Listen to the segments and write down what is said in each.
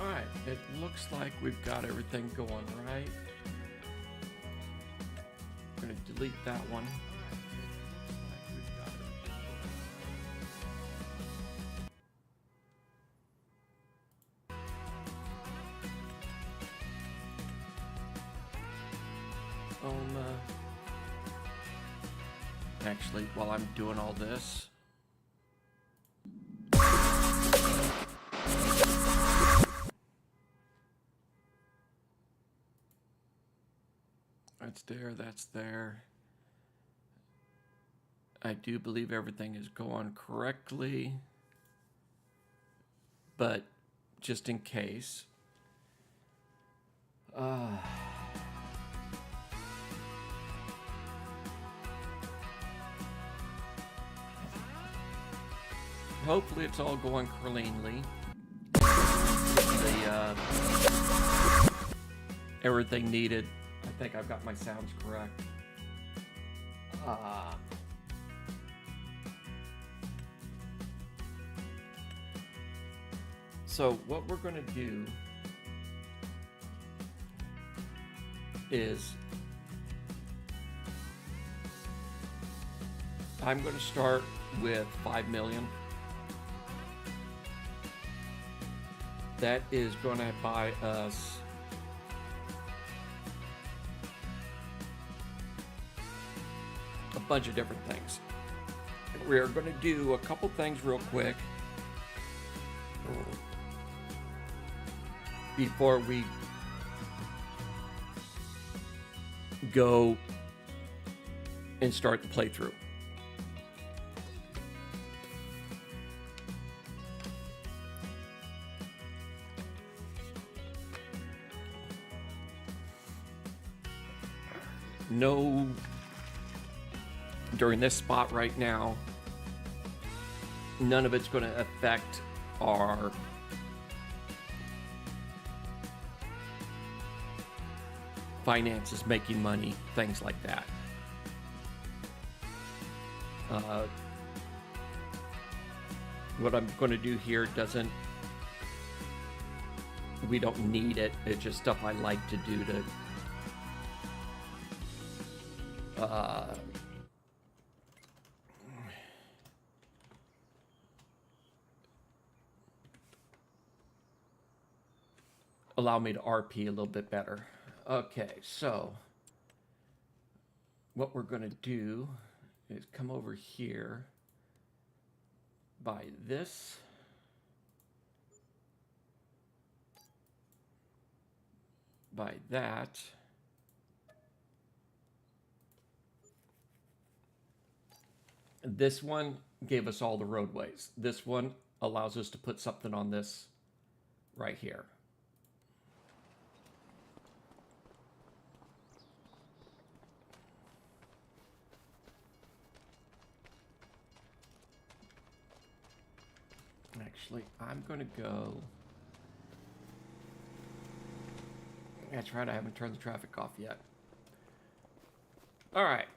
Alright, it looks like we've got everything going right. I'm going to delete that one. Actually, while I'm doing all this, that's there. I do believe everything is going correctly, but just in case. Hopefully it's all going cleanly. Everything needed. I think I've got my sounds correct. So what we're going to do is I'm going to start with 5 million. That is going to buy us a bunch of different things. We are going to do a couple things real quick before we go and start the playthrough. No, during this spot right now, none of it's going to affect our finances, making money, things like that. What I'm going to do here we don't need it. It's just stuff I like to do to allow me to RP a little bit better. Okay, so what we're going to do is come over here, buy this, buy that, this one gave us all the roadways. This one allows us to put something on this right here. Actually, I'm going to go... That's right, I haven't turned the traffic off yet. All right.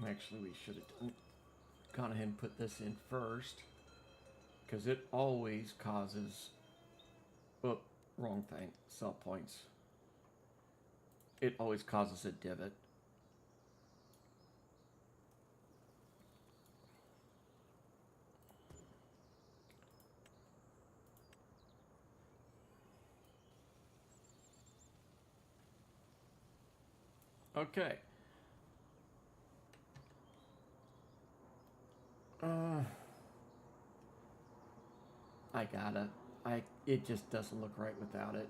Actually, we should have gone ahead and put this in first, because it always causes... Oh, wrong thing. Sell points. It always causes a divot. Okay. It just doesn't look right without it.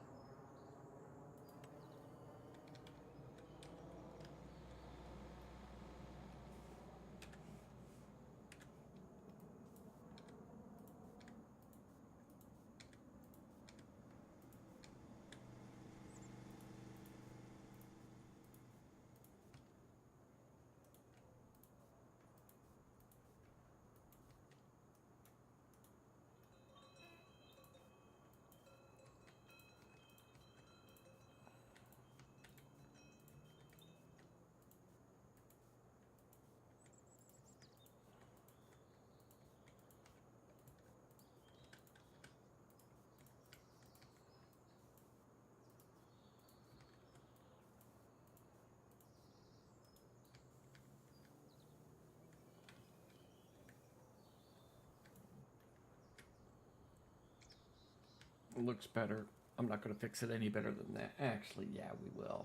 It looks better. I'm not going to fix it any better than that. Actually, yeah, we will.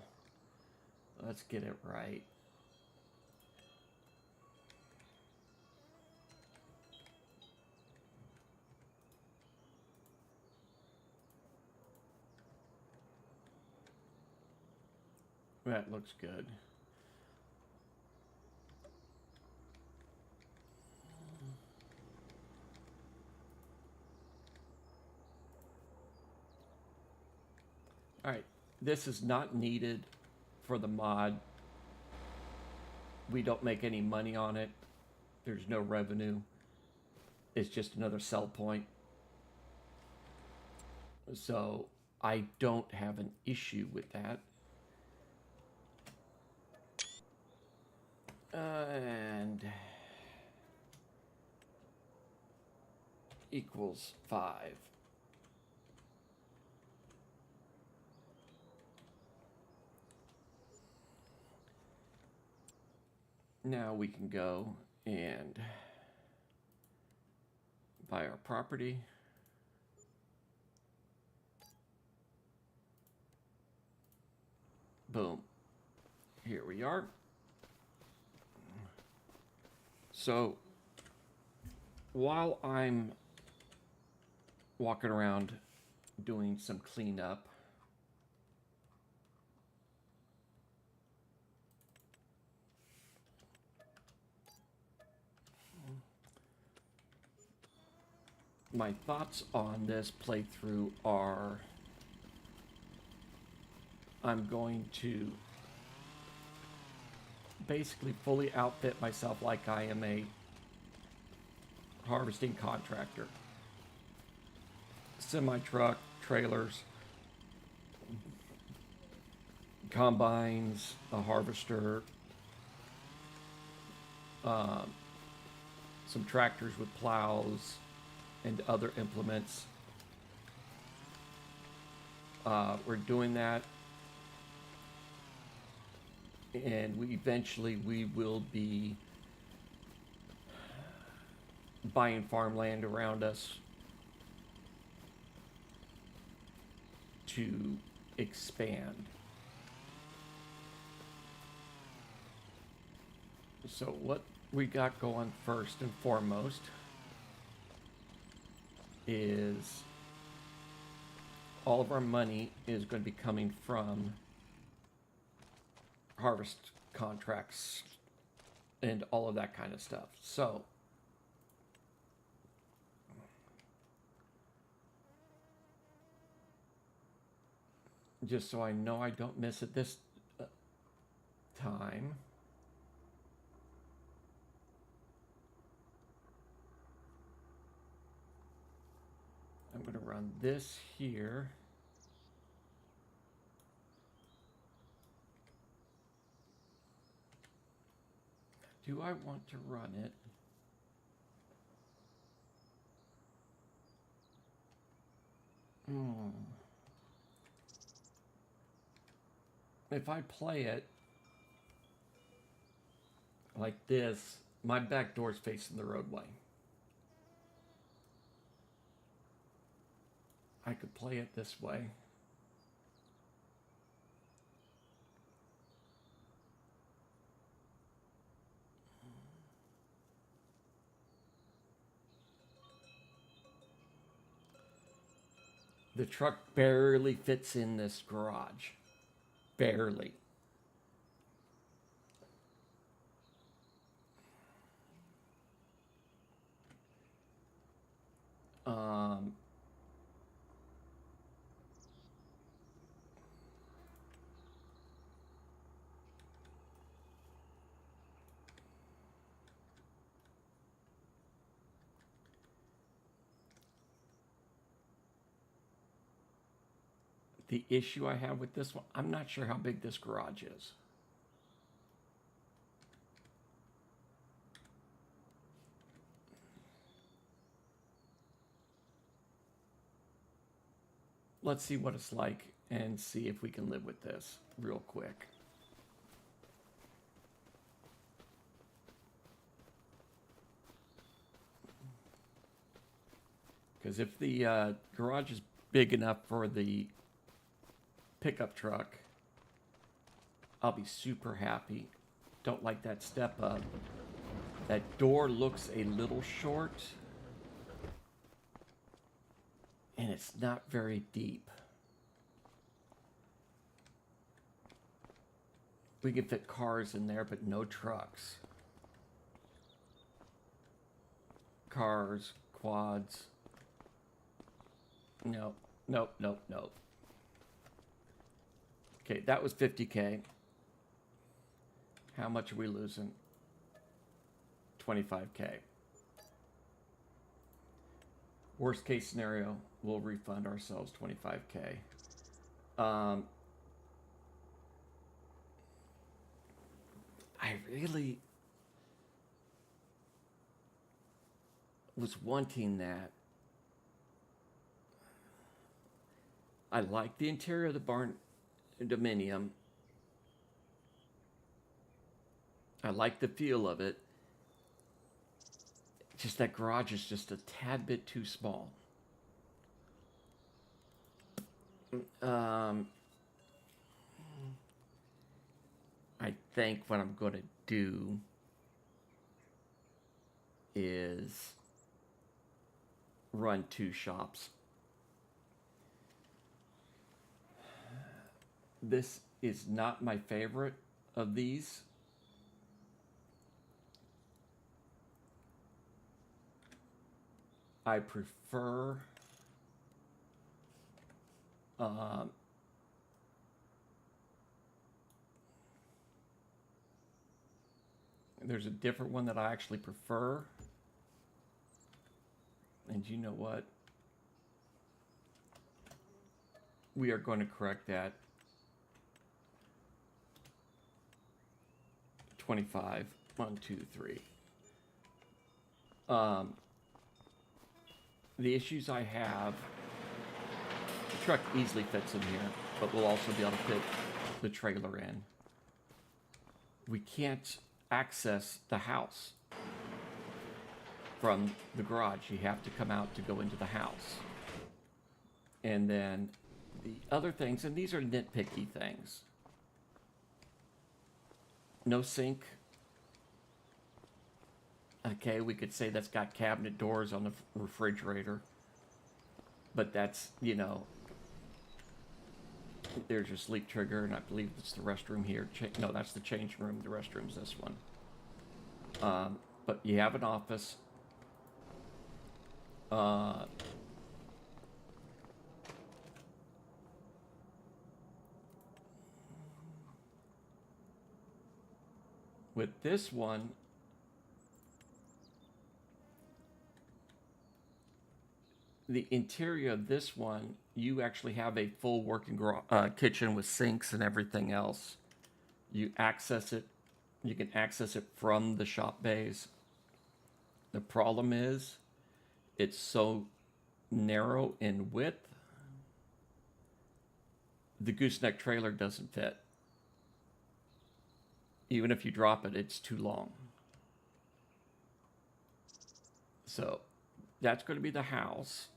Let's get it right. That looks good. All right, this is not needed for the mod. We don't make any money on it. There's no revenue. It's just another sell point. So I don't have an issue with that. And equals 5. Now we can go and buy our property. Boom. Here we are. So while I'm walking around doing some cleanup, my thoughts on this playthrough are I'm going to basically fully outfit myself like I am a harvesting contractor. Semi-truck, trailers, combines, a harvester, some tractors with plows and other implements. We're doing that, and eventually we will be buying farmland around us to expand. So what we got going first and foremost is all of our money is going to be coming from harvest contracts and all of that kind of stuff. So just so I know I don't miss it this time, I'm going to run this here. Do I want to run it? If I play it like this, my back door's facing the roadway. I could play it this way. The truck barely fits in this garage. Barely. The issue I have with this one, I'm not sure how big this garage is. Let's see what it's like and see if we can live with this real quick. Because if the garage is big enough for the pickup truck, I'll be super happy. Don't like that step up. That door looks a little short, and it's not very deep. We can fit cars in there, but no trucks. Cars, quads. No, nope, nope, nope. Okay, that was 50K. How much are we losing? 25K. Worst case scenario, we'll refund ourselves 25K. I really was wanting that. I like the interior of the barn dominium. I like the feel of it. Just that garage is just a tad bit too small. I think what I'm going to do is run 2 shops. This is not my favorite of these. I prefer there's a different one that I actually prefer. And you know what? We are going to correct that. 25. 1, 2, 3. The issues I have, the truck easily fits in here, but we'll also be able to fit the trailer in. We can't access the house from the garage. You have to come out to go into the house. And then the other things, and these are nitpicky things. No sink. Okay, we could say that's got cabinet doors on the refrigerator. But that's, you know, there's your sleep trigger, and I believe it's the restroom here. No, that's the change room. The restroom's this one. But you have an office. With this one, the interior of this one, you actually have a full working kitchen with sinks and everything else. You access it. You can access it from the shop bays. The problem is, it's so narrow in width, the gooseneck trailer doesn't fit. Even if you drop it, it's too long. So that's going to be the house.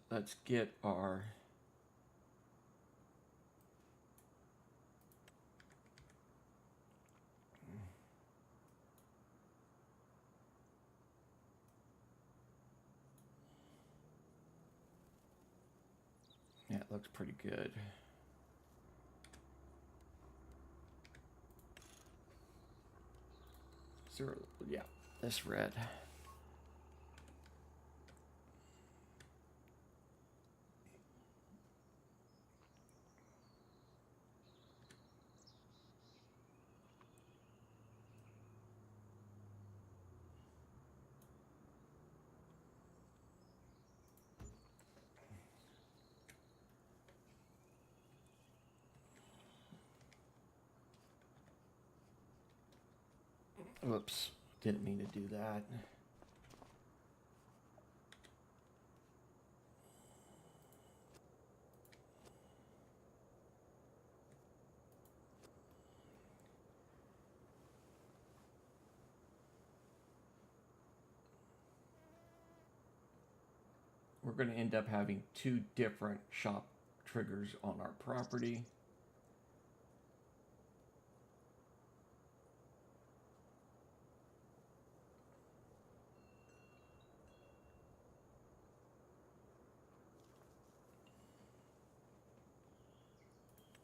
Let's get our... Yeah, it looks pretty good. Zero, yeah, this red. Oops, didn't mean to do that. we're going to end up having 2 different shop triggers on our property.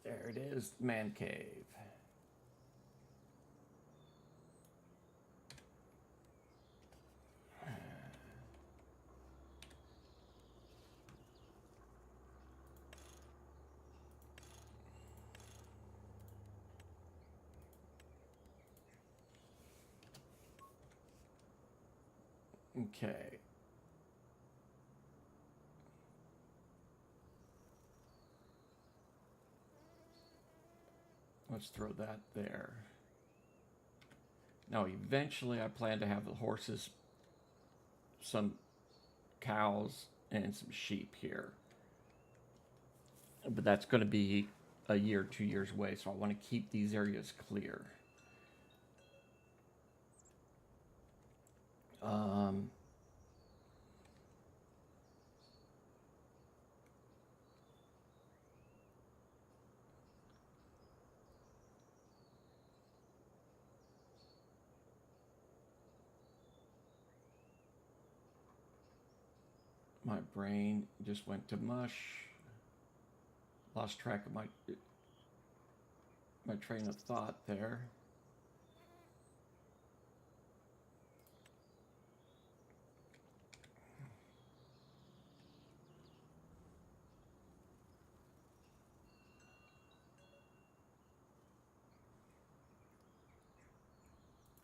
There it is, man cave. Okay. Let's throw that there. Now, eventually, I plan to have the horses, some cows, and some sheep here. But that's going to be a year, 2 years away, so I want to keep these areas clear. My brain just went to mush. Lost track of my train of thought there.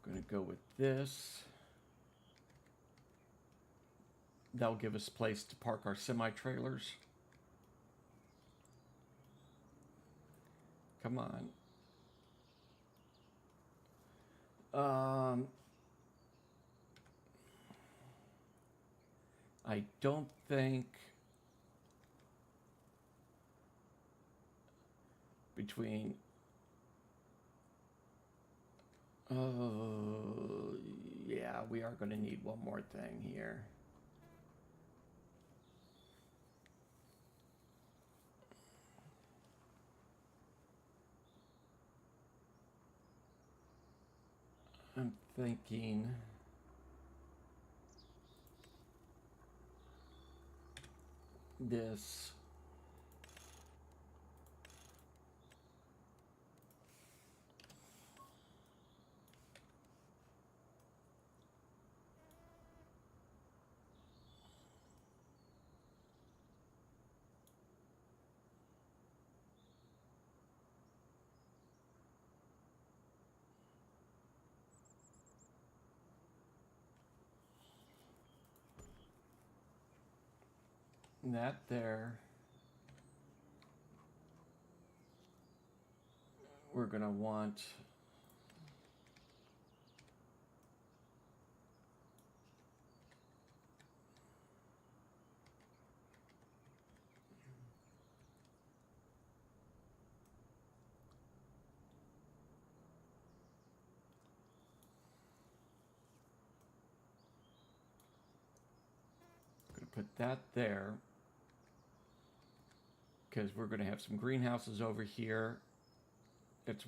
I'm going to go with this. That'll give us a place to park our semi-trailers. Come on. I don't think between... Oh, yeah, we are going to need one more thing here. I'm thinking this. That there. We're going to want put that there because we're going to have some greenhouses over here. It's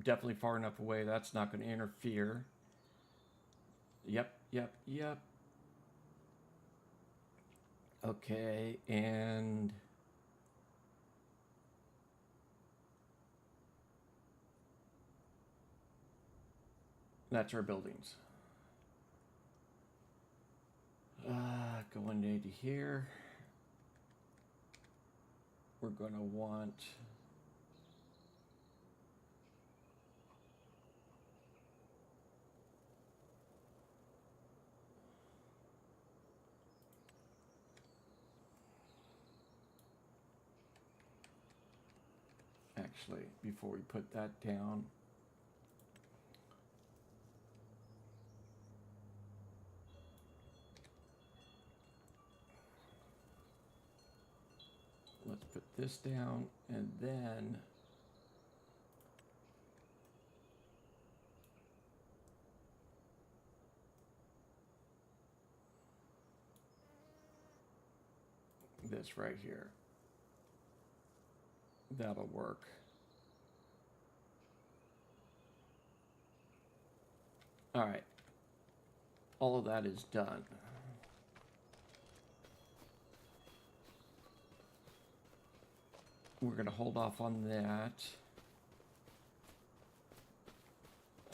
definitely far enough away that's not going to interfere. Yep. Okay, and that's our buildings. Going into here. We're going to want actually, before we put that down, let's put this down, and then this right here. That'll work. All right. All of that is done. We're going to hold off on that.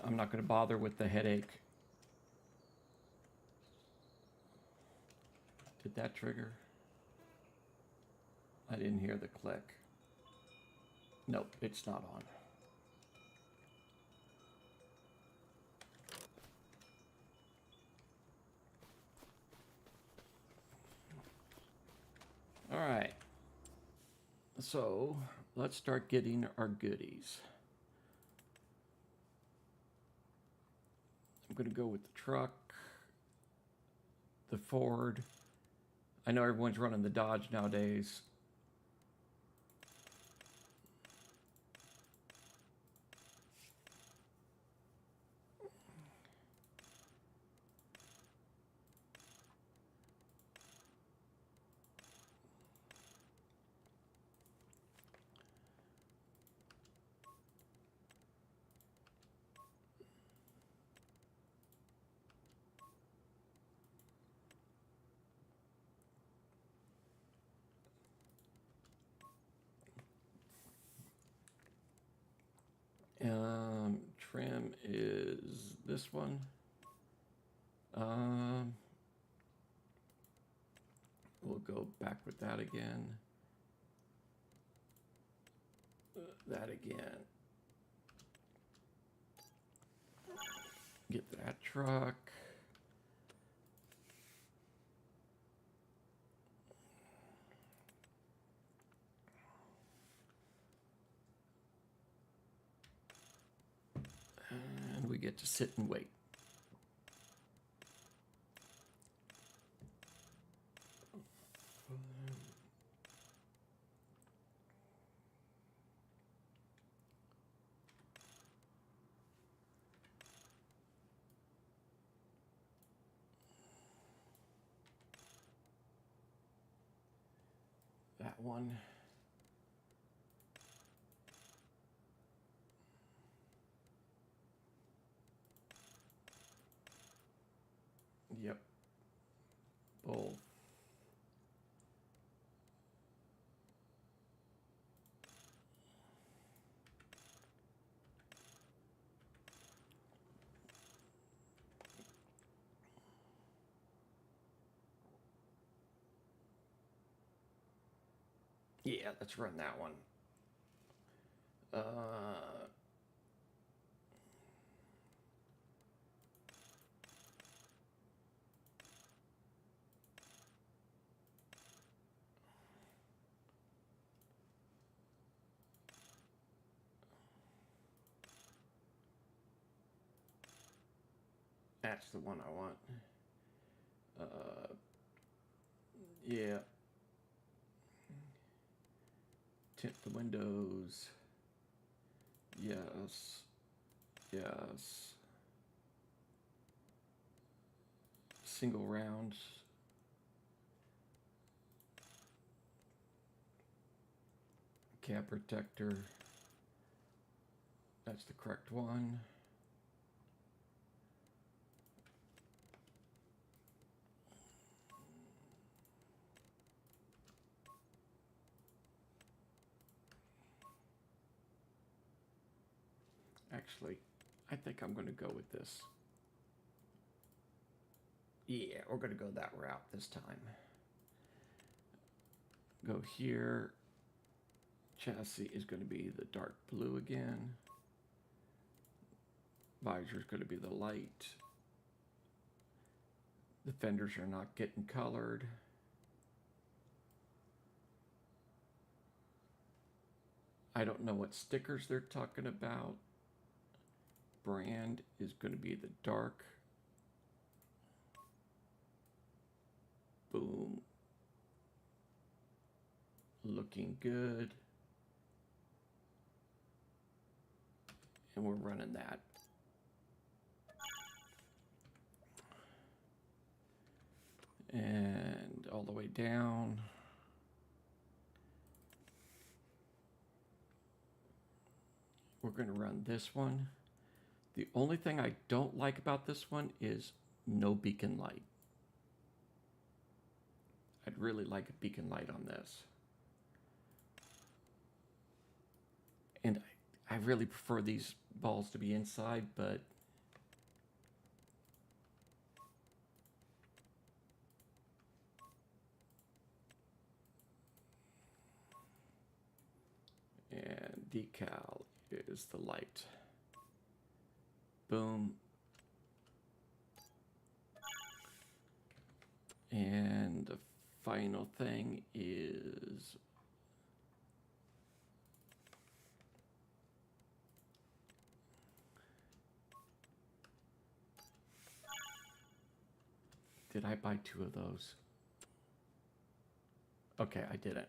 I'm not going to bother with the headache. Did that trigger? I didn't hear the click. Nope, it's not on. All right. So let's start getting our goodies. I'm going to go with the truck, the Ford. I know everyone's running the Dodge nowadays. Trim is this one. We'll go back with that again. That again. Get that truck. And we get to sit and wait. That one. Yep. Both. Yeah, let's run that one. That's the one I want. Yeah. Tint the windows. Yes. Yes. Single round. Cab protector. That's the correct one. Actually, I think I'm going to go with this. Yeah, we're going to go that route this time. Go here. Chassis is going to be the dark blue again. Visor is going to be the light. The fenders are not getting colored. I don't know what stickers they're talking about. Brand is going to be the dark. Boom. Looking good. And we're running that. And all the way down. we're going to run this one. The only thing I don't like about this one is no beacon light. I'd really like a beacon light on this. And I really prefer these balls to be inside, but and decal is the light. Boom. And the final thing is did I buy 2 of those? Okay, I didn't.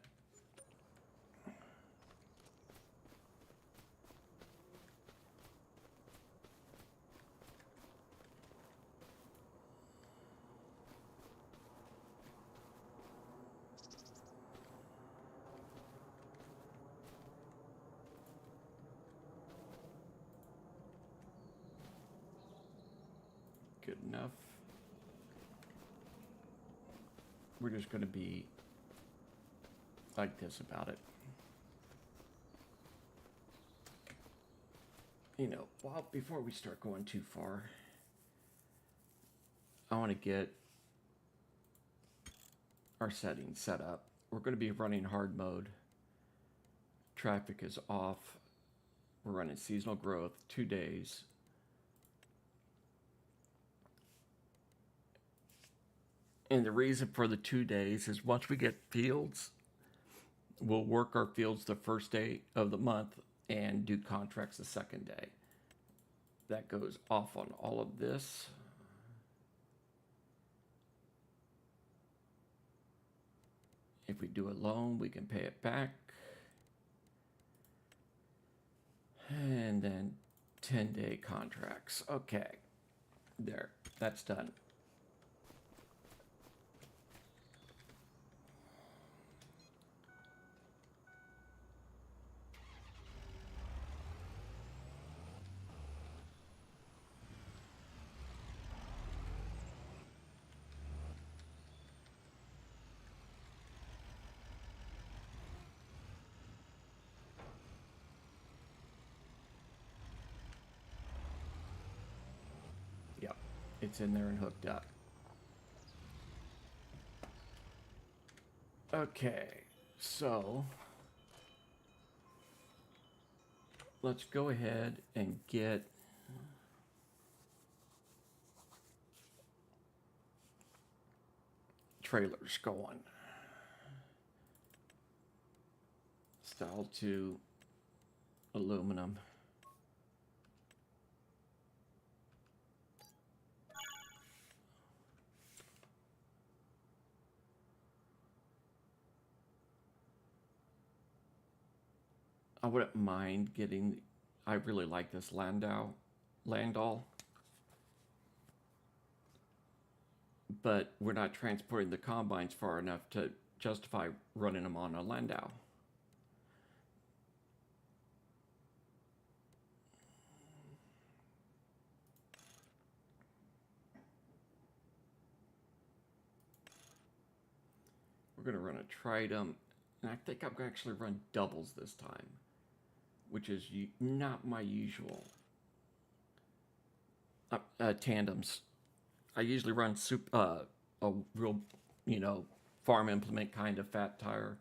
Good enough. We're just going to be like this about it. You know, well, before we start going too far, I want to get our settings set up. We're going to be running hard mode. Traffic is off. We're running seasonal growth, 2 days. And the reason for the 2 days is once we get fields, we'll work our fields the first day of the month and do contracts the second day. That goes off on all of this. If we do a loan, we can pay it back. And then 10-day contracts. Okay, there, that's done. Yep, it's in there and hooked up. Okay, so let's go ahead and get trailers going. Style 2 aluminum. I wouldn't mind getting, I really like this Landau, but we're not transporting the combines far enough to justify running them on a Landau. We're going to run a Tritum, and I think I'm going to actually run doubles this time, which is not my usual. Tandems. I usually run a real, farm implement kind of fat tire.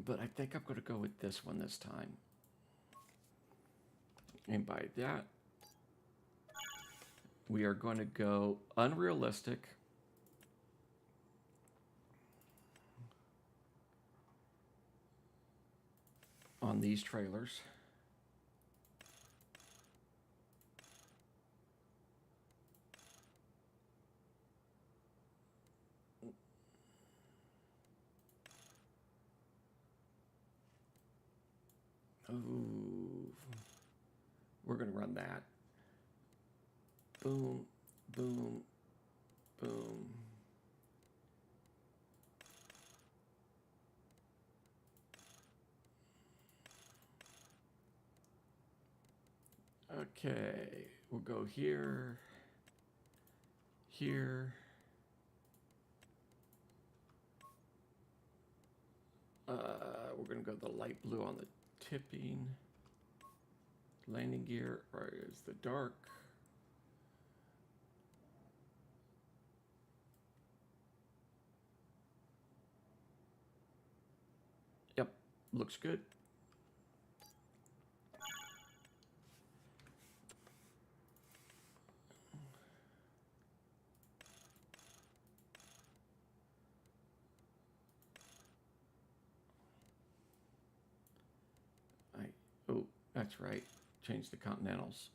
But I think I'm going to go with this one this time. And by that, we are going to go unrealistic. On these trailers. Ooh. We're going to run that. Boom, boom, boom. Okay, we'll go here, here. We're gonna go the light blue on the tipping. Landing gear, or is the dark? Yep, looks good. Oh, that's right. Change the continentals.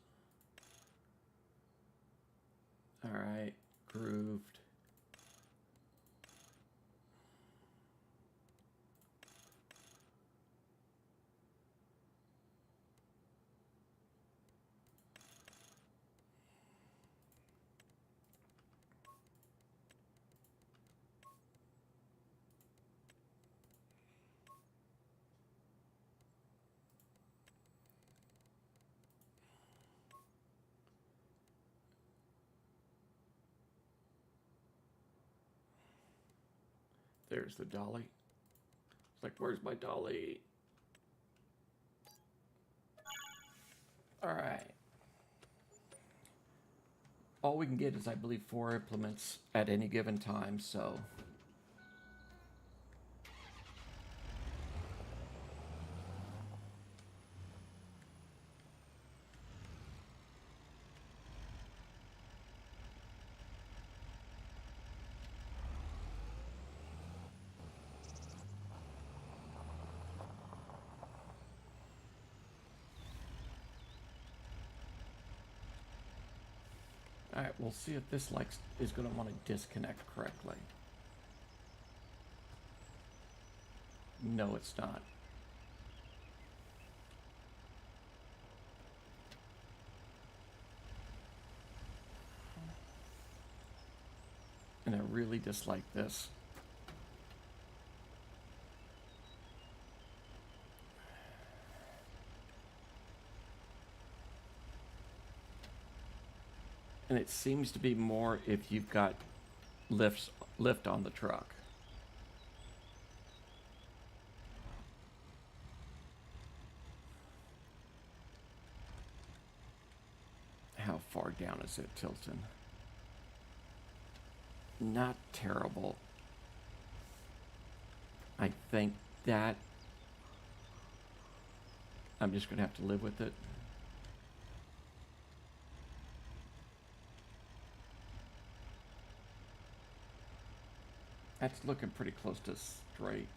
All right, grooved. There's the dolly. It's like, where's my dolly? All right. All we can get is, I believe, 4 implements at any given time, so. All right, we'll see if this is going to want to disconnect correctly. No, it's not. And I really dislike this. And it seems to be more if you've got lift on the truck. How far down is it, Tilton? Not terrible. I think that I'm just going to have to live with it. That's looking pretty close to straight.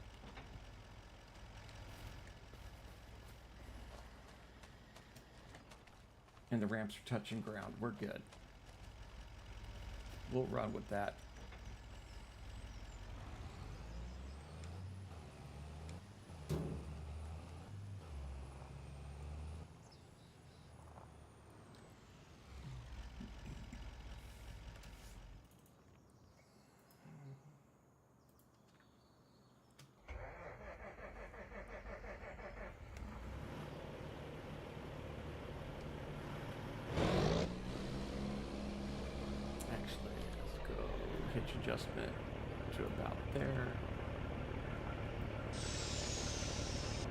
And the ramps are touching ground. We're good. We'll run with that. Pitch adjustment to about there.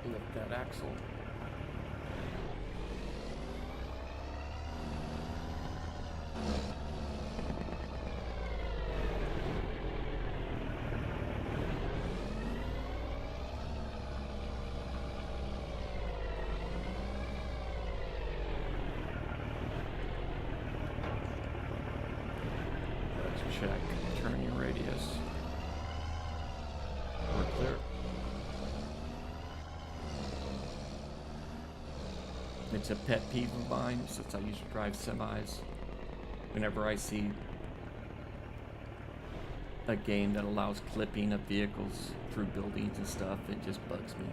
Lift that axle. Let's check. Turn your radius. We're clear. It's a pet peeve of mine since I used to drive semis. Whenever I see a game that allows clipping of vehicles through buildings and stuff, it just bugs me.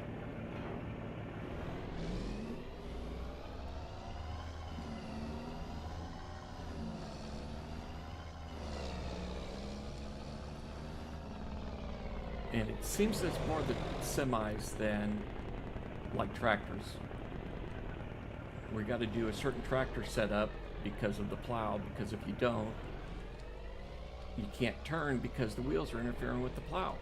And it seems that it's more the semis than like tractors. We got to do a certain tractor setup because of the plow, because if you don't, you can't turn because the wheels are interfering with the plow.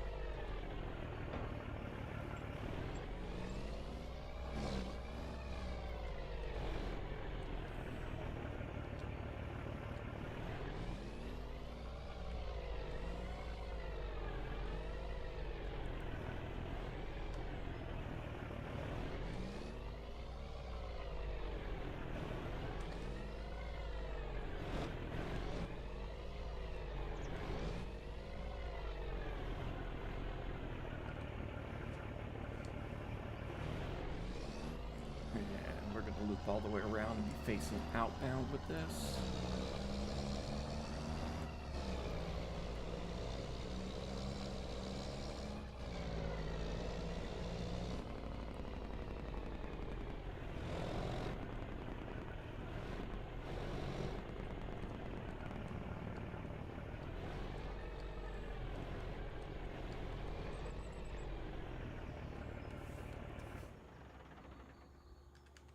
Loop all the way around and be facing outbound with this.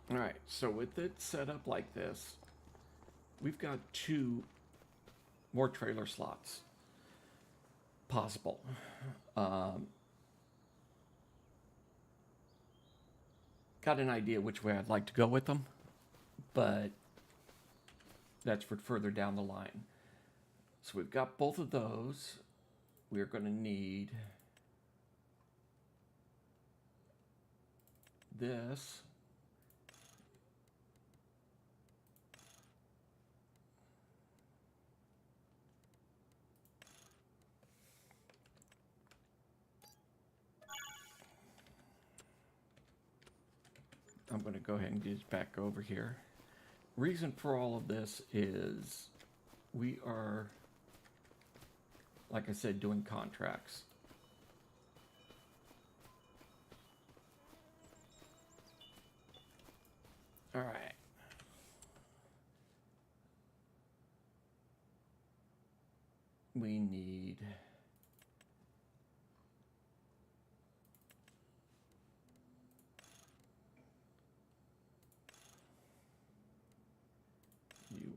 Alright, so with it set up like this, we've got 2 more trailer slots possible. Got an idea which way I'd like to go with them, but that's for further down the line. So we've got both of those. We're going to need this. I'm going to go ahead and get it back over here. Reason for all of this is we are, like I said, doing contracts. All right. We need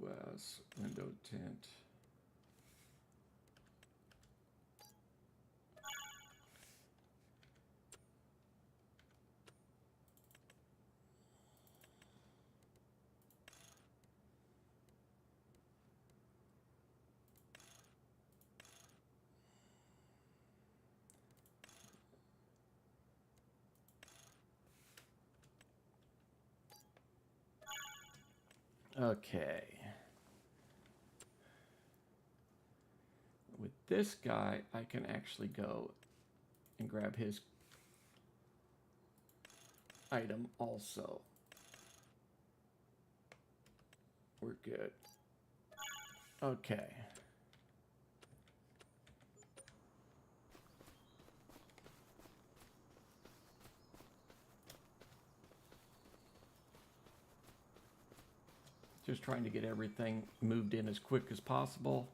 US window tint. Okay. With this guy, I can actually go and grab his item also. We're good. Okay. Just trying to get everything moved in as quick as possible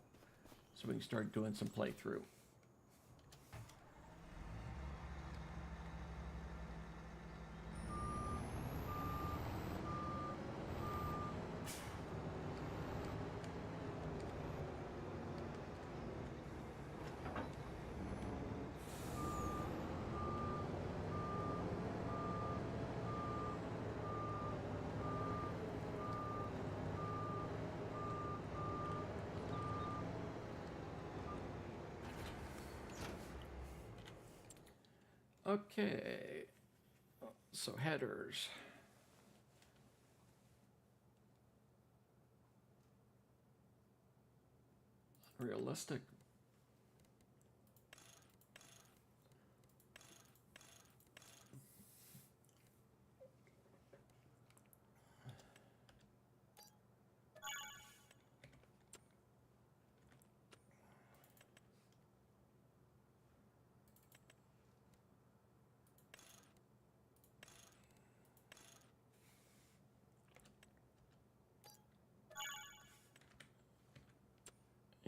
so we can start doing some playthrough. Okay, so headers. Realistic.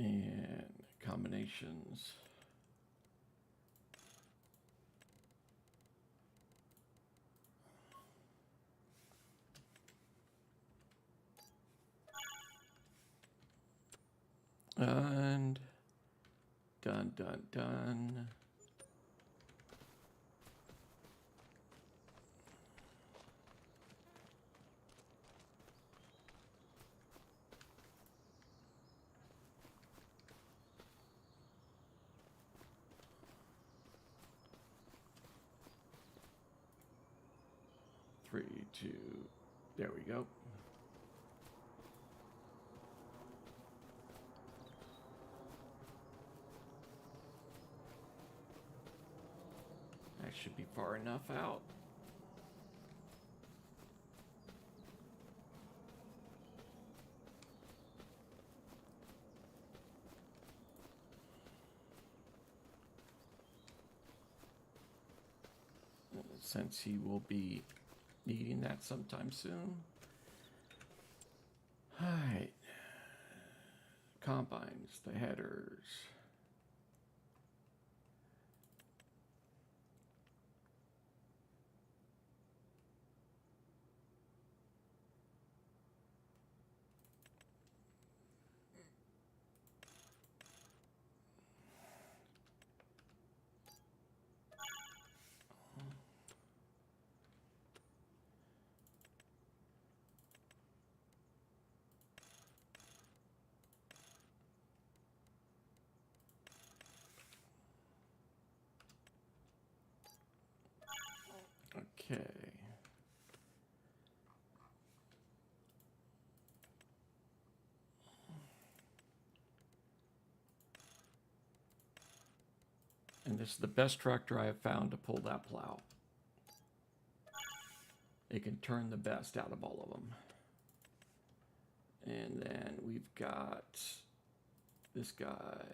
And combinations. And done, done, done. Three, two, there we go. That should be far enough out. Since he will be needing that sometime soon. All right. Combines, the headers. Okay. And this is the best tractor I have found to pull that plow. It can turn the best out of all of them. And then we've got this guy.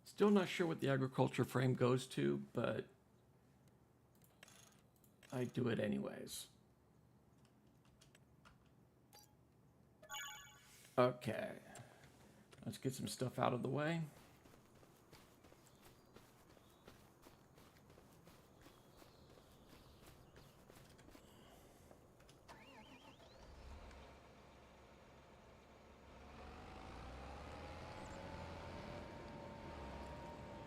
Still not sure what the agriculture frame goes to, but I do it anyways. Okay. Let's get some stuff out of the way.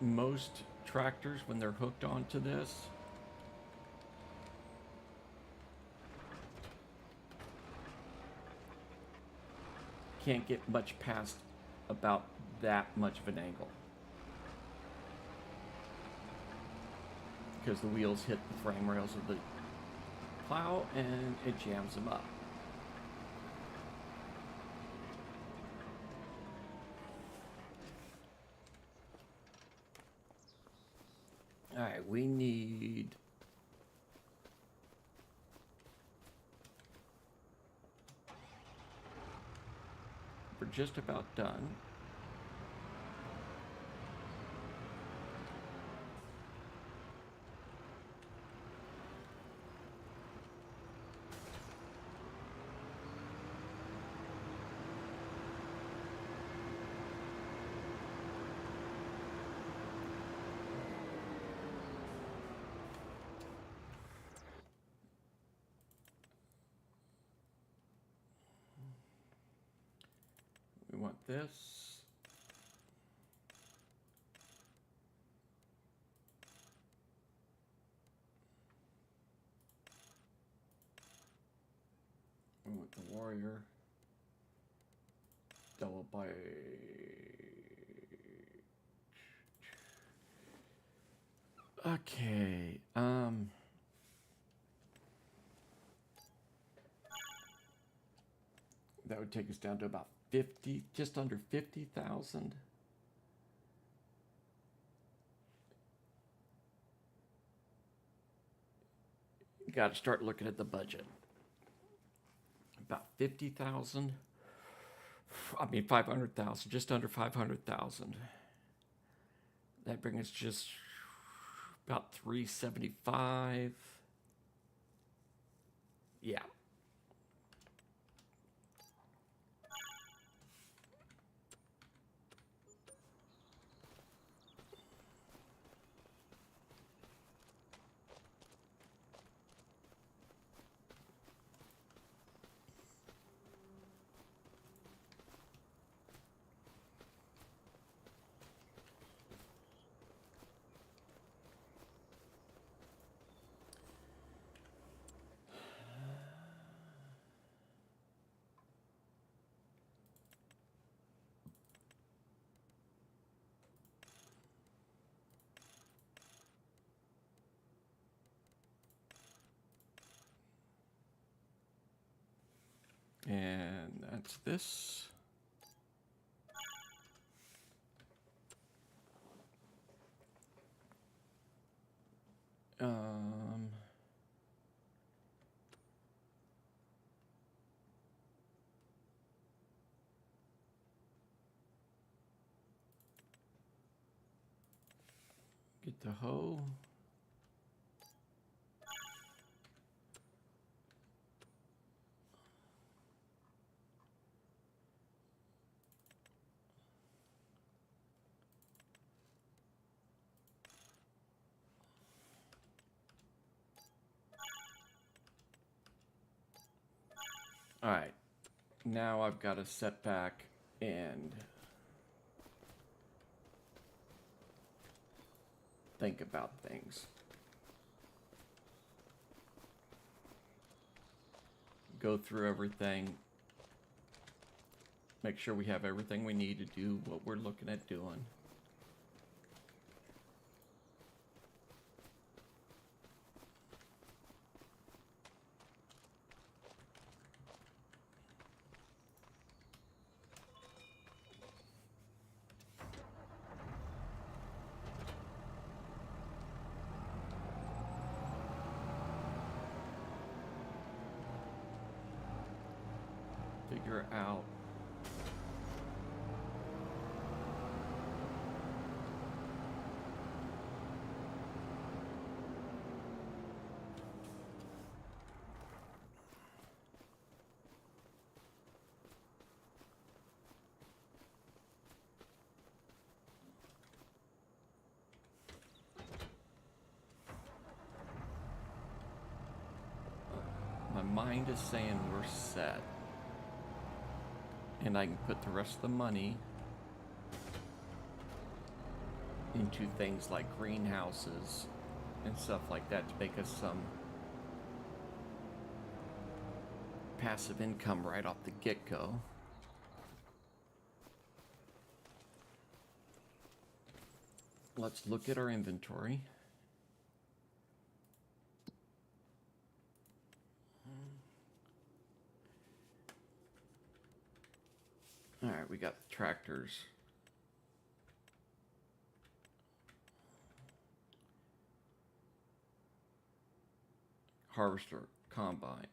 Most tractors, when they're hooked onto this, can't get much past about that much of an angle. Because the wheels hit the frame rails of the plow and it jams them up. All right, we need we're just about done. We want this. We want the warrior. Double by. Okay. That would take us down to about 50, just under 50,000. Got to start looking at the budget. About 50,000. I mean 500,000, just under 500,000. That brings us just about 375. Yeah. And that's this. Um, get the hoe. All right. Now I've got to set back and think about things. Go through everything. Make sure we have everything we need to do what we're looking at doing. Figure out my mind is saying we're set. And I can put the rest of the money into things like greenhouses and stuff like that to make us some passive income right off the get-go. Let's look at our inventory. All right, we got the tractors. Harvester, combine.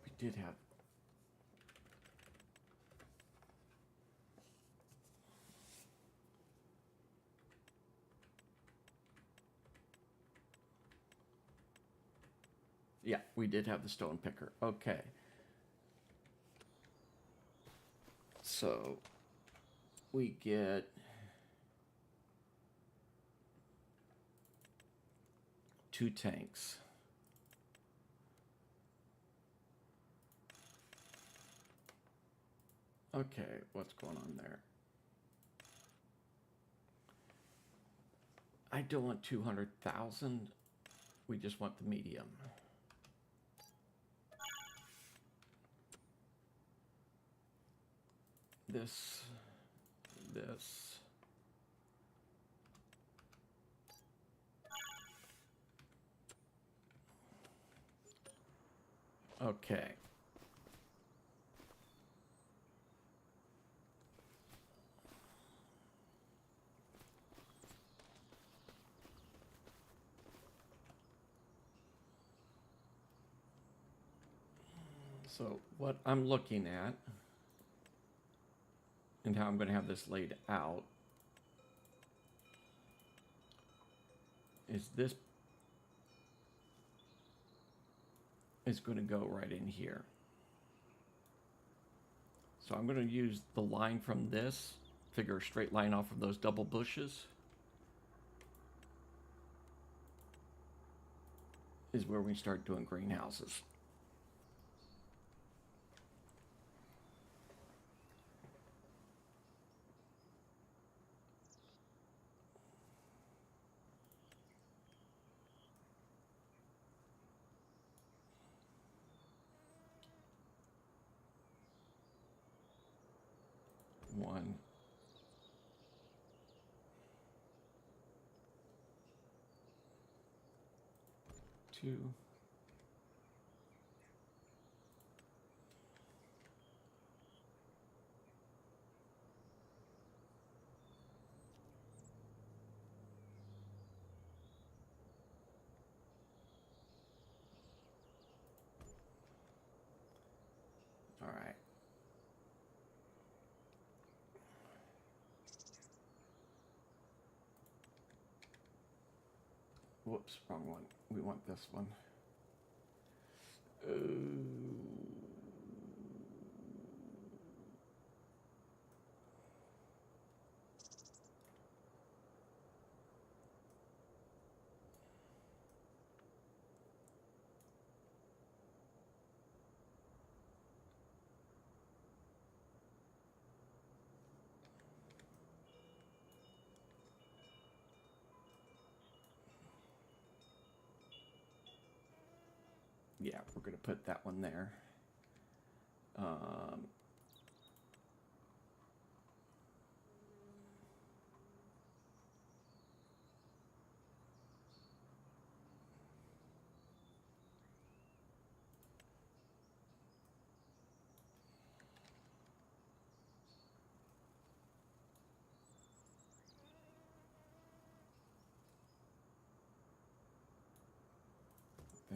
We did have yeah, we did have the stone picker. Okay. So we get two tanks. Okay, what's going on there? I don't want 200,000. We just want the medium. This. Okay. So what I'm looking at and how I'm going to have this laid out is this is going to go right in here. So I'm going to use the line from this, figure a straight line off of those double bushes is where we start doing greenhouses. One, two, all right. Whoops, wrong one. We want this one. Yeah, we're going to put that one there.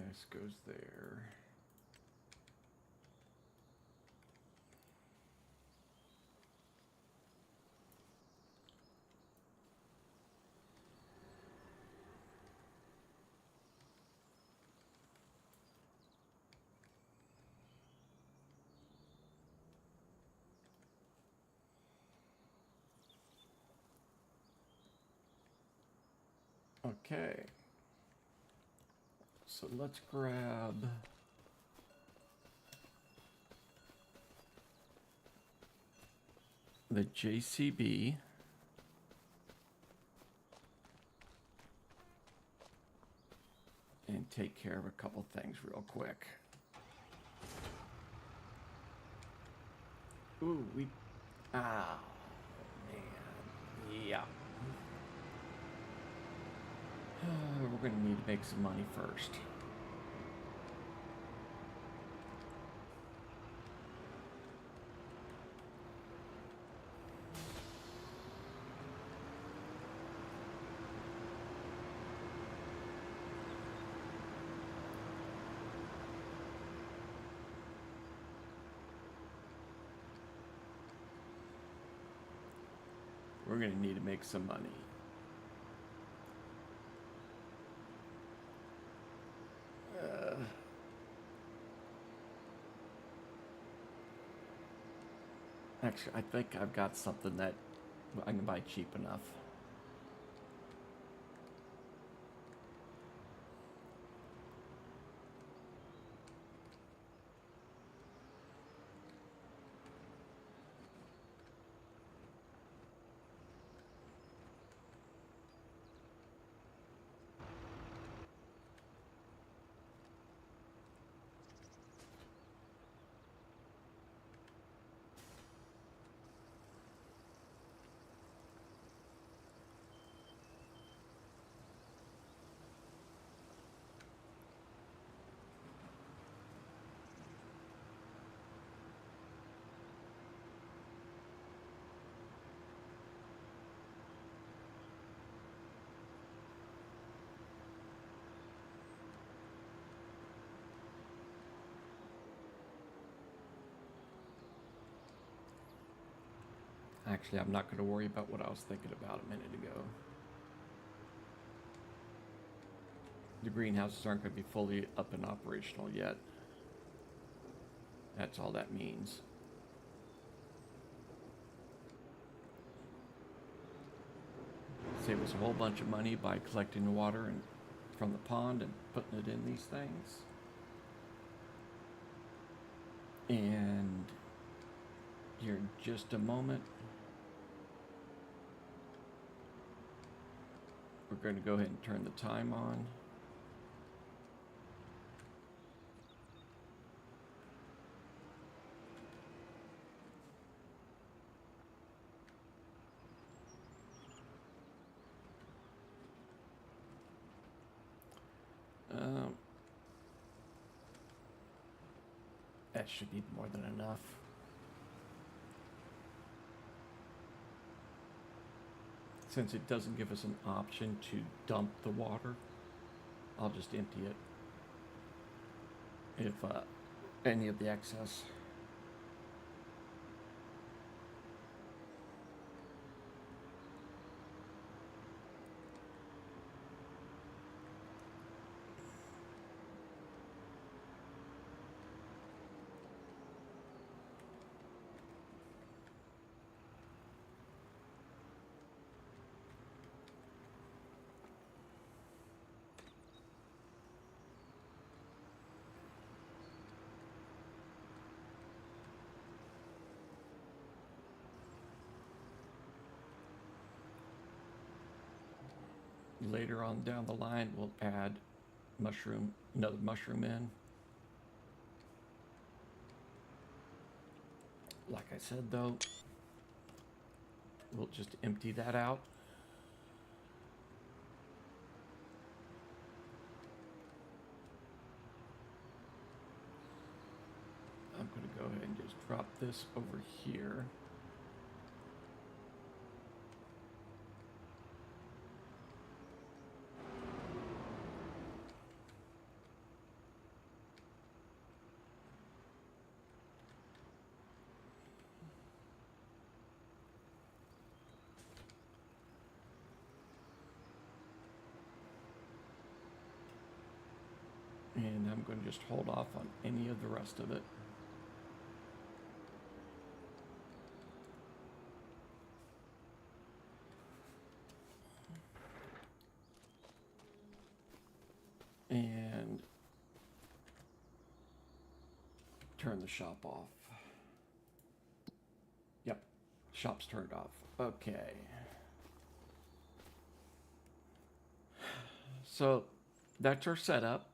This goes there. Okay. So let's grab the JCB. And take care of a couple things real quick. Ooh, oh, man. Yeah. We're going to need to make some money first. We're going to need to make some money. Actually, I think I've got something that I can buy cheap enough. Actually, I'm not going to worry about what I was thinking about a minute ago. The greenhouses aren't going to be fully up and operational yet. That's all that means. Save us a whole bunch of money by collecting the water from the pond and putting it in these things. And here in just a moment, we're going to go ahead and turn the time on. That should be more than enough. Since it doesn't give us an option to dump the water, I'll just empty it if any of the excess. Later on down the line, we'll add another mushroom in. Like I said though, we'll just empty that out. I'm going to go ahead and just drop this over here. And I'm going to just hold off on any of the rest of it. And turn the shop off. Yep, shop's turned off. Okay. So that's our setup.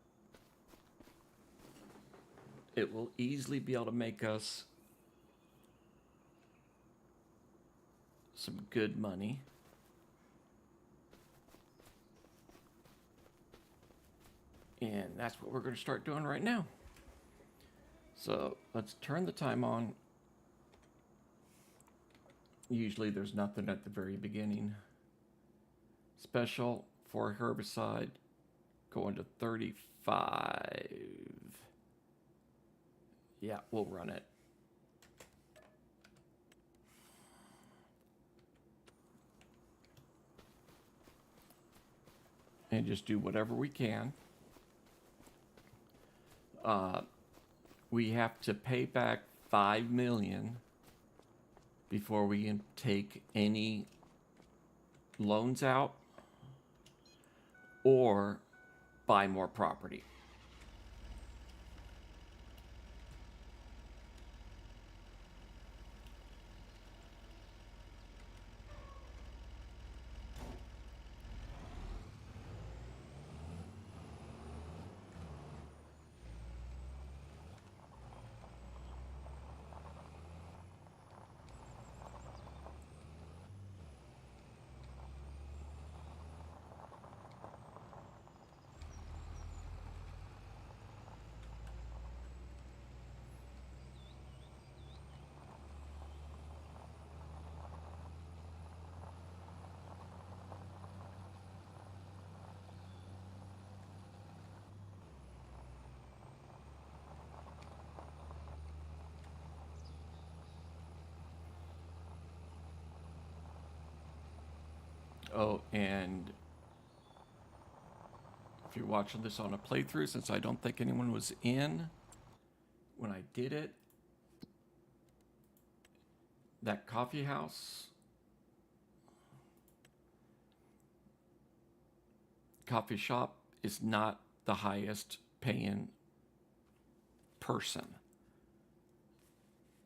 It will easily be able to make us some good money. And that's what we're going to start doing right now. So let's turn the time on. Usually there's nothing at the very beginning. Special for herbicide going to 35. Yeah, we'll run it. And just do whatever we can. We have to pay back $5 million before we can take any loans out or buy more property. Oh, and if you're watching this on a playthrough, since I don't think anyone was in when I did it, that coffee house, coffee shop is not the highest paying person.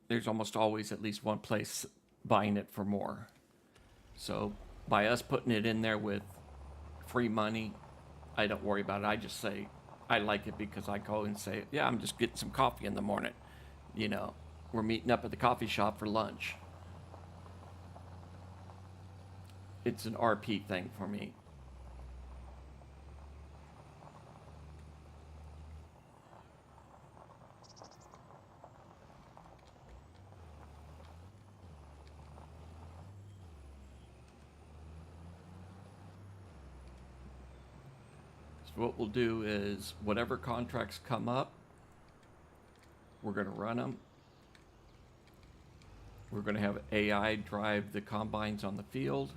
There's almost always at least one place buying it for more. So by us putting it in there with free money, I don't worry about it. I just say I like it because I go and say, yeah, I'm just getting some coffee in the morning. You know, we're meeting up at the coffee shop for lunch. It's an RP thing for me. So what we'll do is whatever contracts come up, we're going to run them. We're going to have AI drive the combines on the field.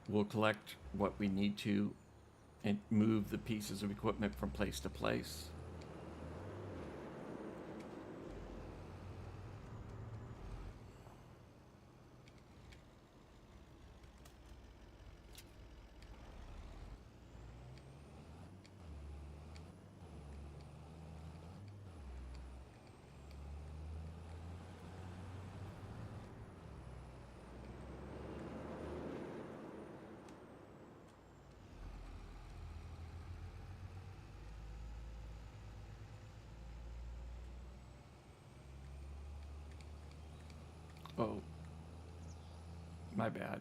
We'll collect what we need to and move the pieces of equipment from place to place. Oh, my bad.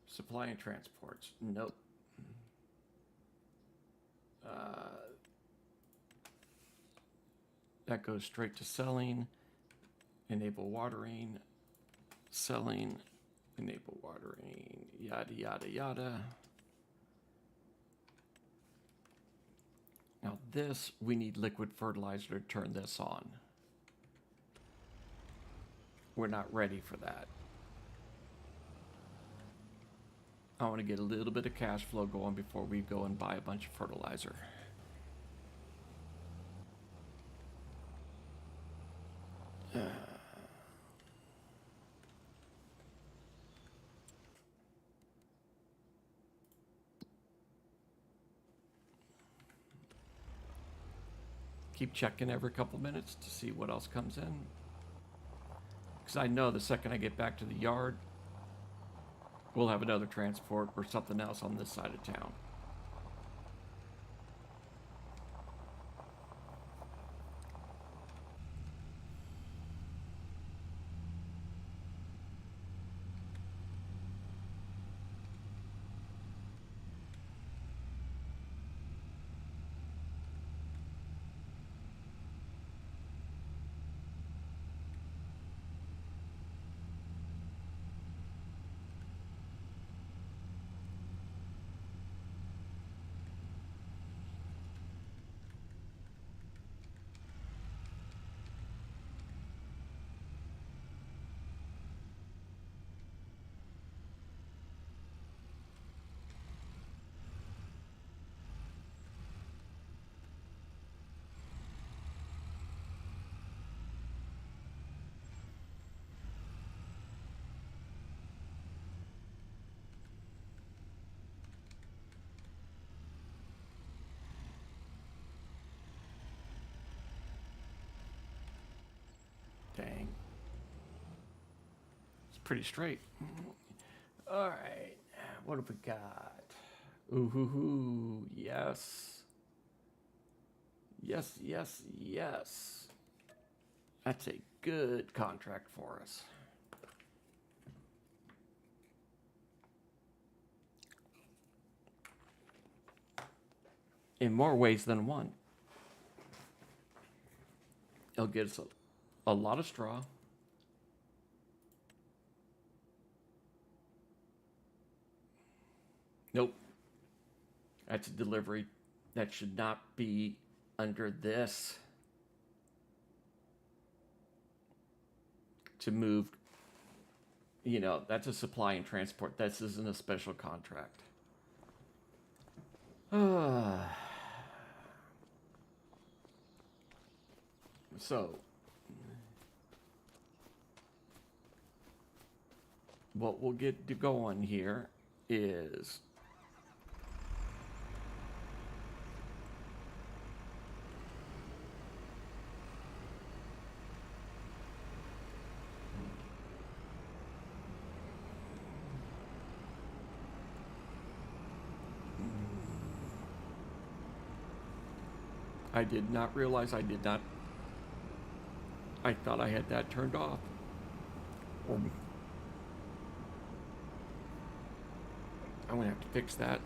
Supply and transports. Nope. That goes straight to selling, enable watering, selling, enable watering, yada, yada, yada. Now this, we need liquid fertilizer to turn this on. We're not ready for that. I want to get a little bit of cash flow going before we go and buy a bunch of fertilizer. Keep checking every couple minutes to see what else comes in. Because I know the second I get back to the yard, we'll have another transport or something else on this side of town. Dang. It's pretty straight. All right. What have we got? Ooh, hoo, hoo. Yes. Yes, yes, yes. That's a good contract for us. In more ways than one. It'll get us a lot of straw. Nope. That's a delivery. That should not be under this. To move, that's a supply and transport. This isn't a special contract. So, what we'll get to go on here is I did not realize I did not. I thought I had that turned off. I'm gonna have to fix that.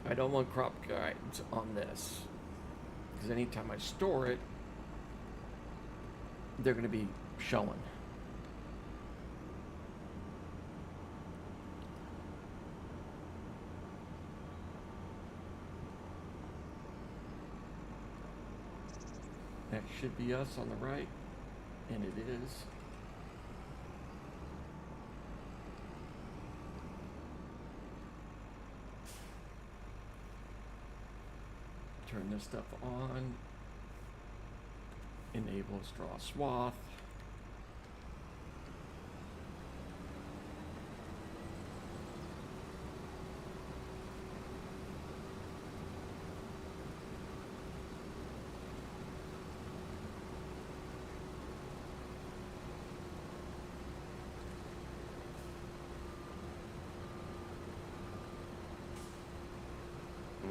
I don't want crop guides on this, because anytime I store it, they're gonna be showing. That should be us on the right, and it is. Turn this stuff on. Enable straw swath.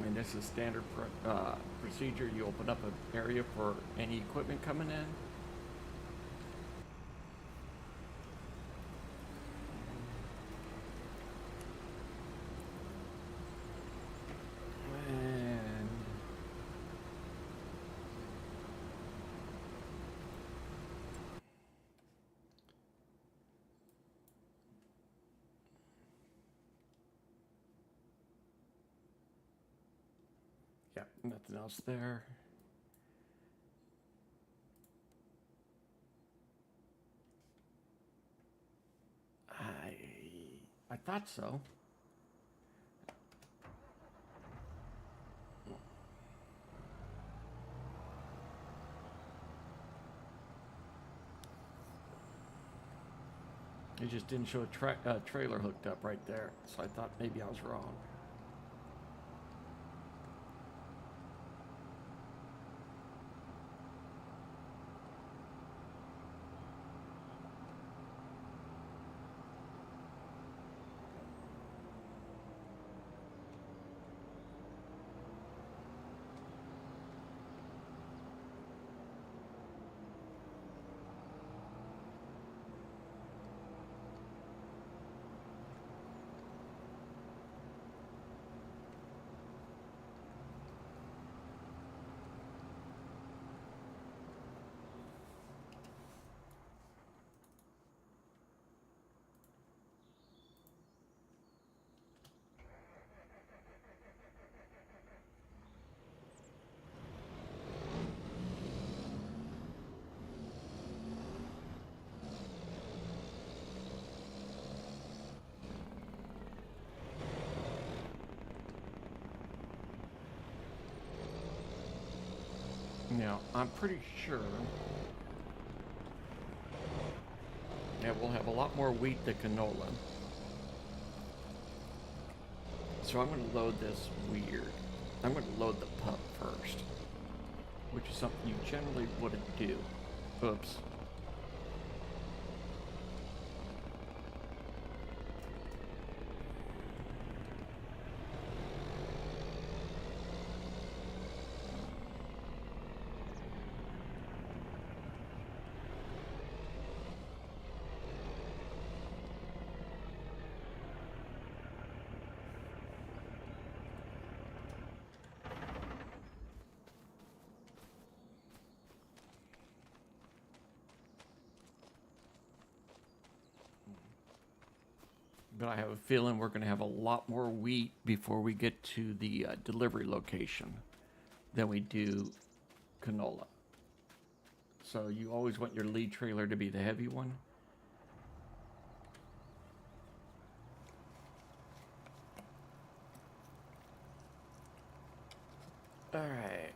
And this is standard procedure. You open up an area for any equipment coming in. And yeah, nothing else there. I thought so. It just didn't show a trailer hooked up right there, so I thought maybe I was wrong. Now, I'm pretty sure that we'll have a lot more wheat than canola. So I'm going to load this weird. I'm going to load the pup first, which is something you generally wouldn't do. Oops. But I have a feeling we're going to have a lot more wheat before we get to the delivery location than we do canola. So you always want your lead trailer to be the heavy one. All right.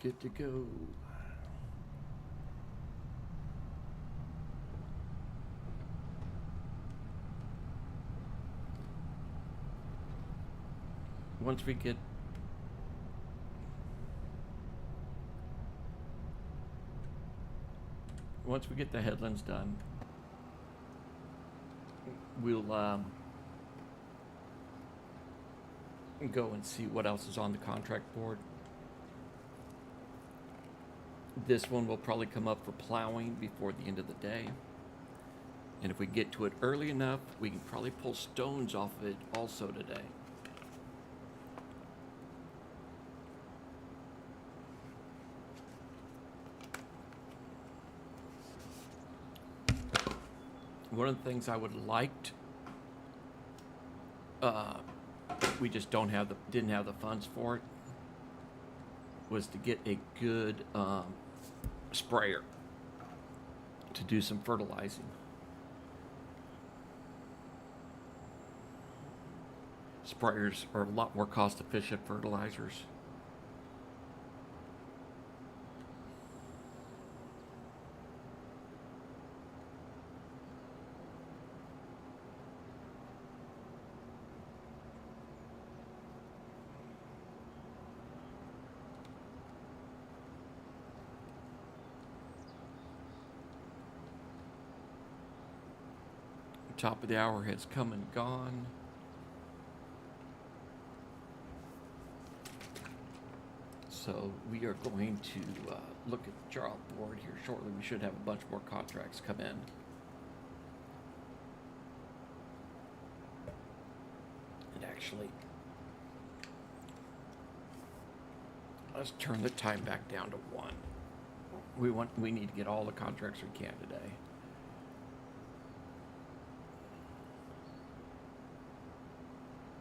Good to go. Once we get the headlands done, we'll go and see what else is on the contract board. This one will probably come up for plowing before the end of the day. And if we get to it early enough, we can probably pull stones off of it also today. One of the things I would liked, we just didn't have the funds for it, was to get a good sprayer to do some fertilizing. Sprayers are a lot more cost-efficient fertilizers. Top of the hour has come and gone. So we are going to look at the job board here shortly. We should have a bunch more contracts come in. And actually, let's turn the time back down to 1. We need to get all the contracts we can today.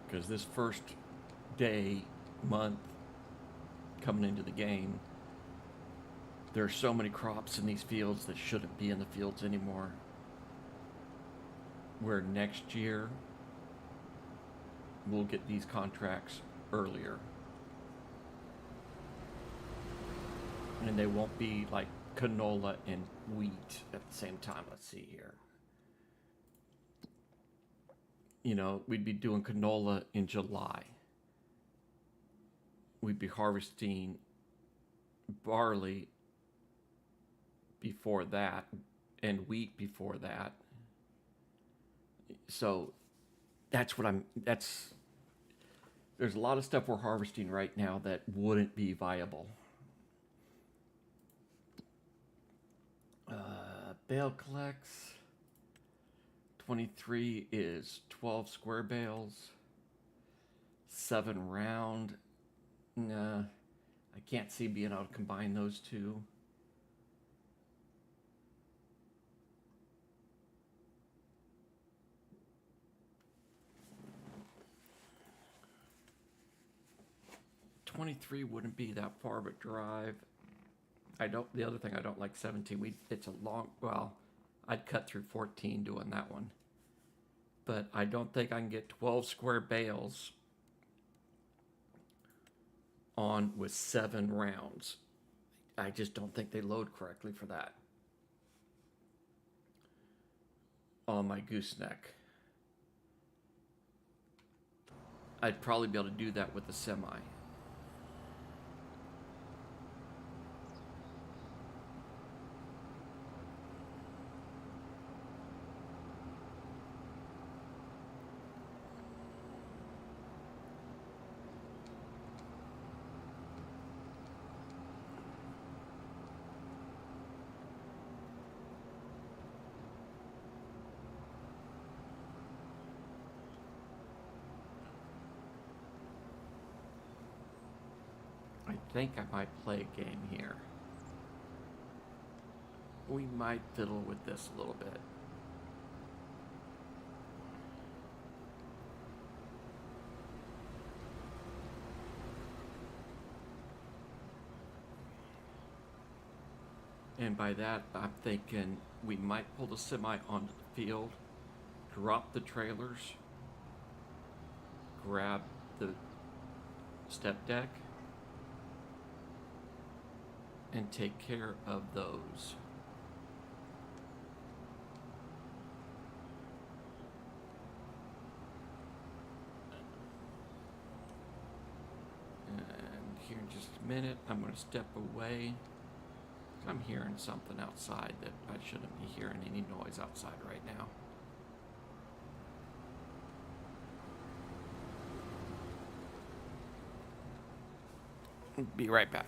Because this first day, month, coming into the game, there are so many crops in these fields that shouldn't be in the fields anymore. Where next year, we'll get these contracts earlier. And they won't be like canola and wheat at the same time. Let's see here. You know, we'd be doing canola in July. We'd be harvesting barley before that and wheat before that. So there's a lot of stuff we're harvesting right now that wouldn't be viable. Bale collects. 23 is 12 square bales. 7 round. Nah, I can't see being able to combine those two. $23 wouldn't be that far of a drive. The other thing I don't like 17. It's a long. Well, I'd cut through 14 doing that one. But I don't think I can get 12 square bales on with 7 rounds. I just don't think they load correctly for that on my gooseneck. I'd probably be able to do that with the semi. I think I might play a game here. We might fiddle with this a little bit. And by that, I'm thinking we might pull the semi onto the field, drop the trailers, grab the step deck, and take care of those. And here in just a minute, I'm going to step away. I'm hearing something outside that I shouldn't be hearing any noise outside right now. Be right back.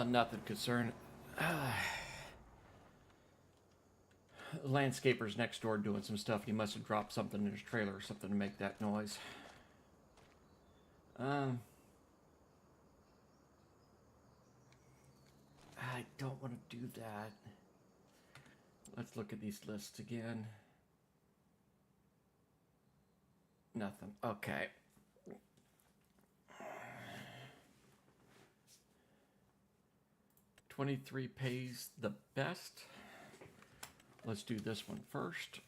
Nothing concerned. Landscaper's next door doing some stuff. He must have dropped something in his trailer or something to make that noise. I don't want to do that. Let's look at these lists again. Nothing. Okay. $23 pays the best. Let's do this one first.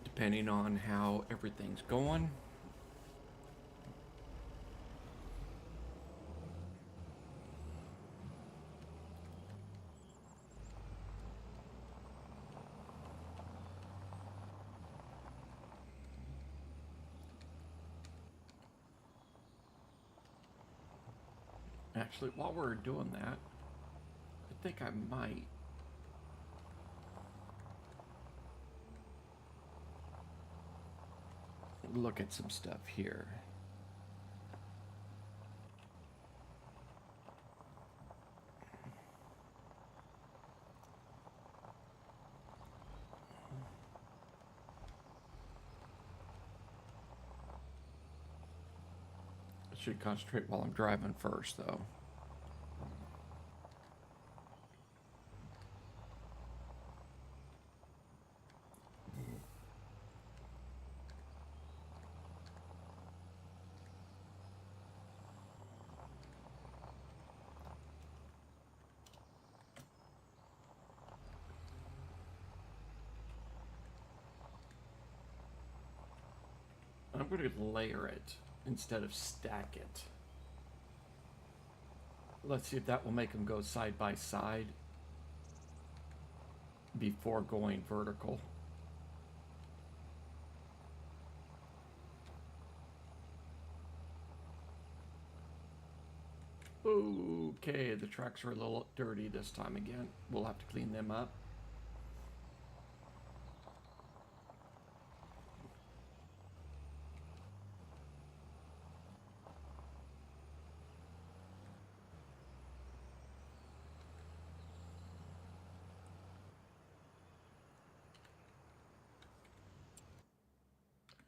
Depending on how everything's going. Actually, while we're doing that, I think I might look at some stuff here. I should concentrate while I'm driving first, though. I'm going to layer it instead of stack it. Let's see if that will make them go side by side before going vertical. Okay, the tracks are a little dirty this time again. We'll have to clean them up.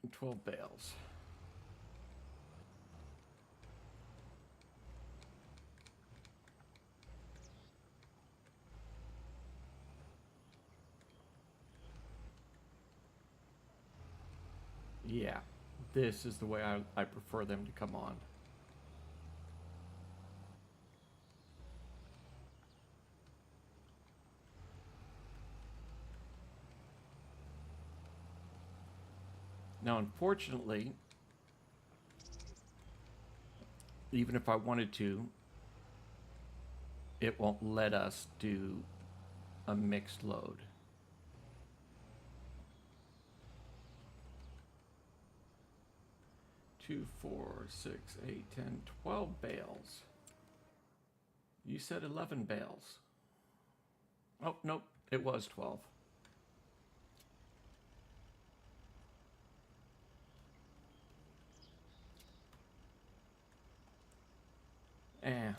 And 12 bales. Yeah, this is the way I prefer them to come on. Now, unfortunately, even if I wanted to, it won't let us do a mixed load. 2, 4, 6, 8, 10, 12 bales. You said 11 bales. Oh, nope. It was 12. Eh.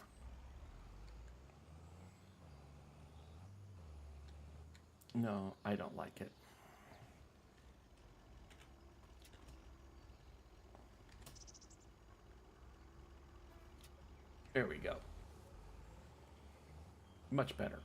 No, I don't like it. There we go. Much better.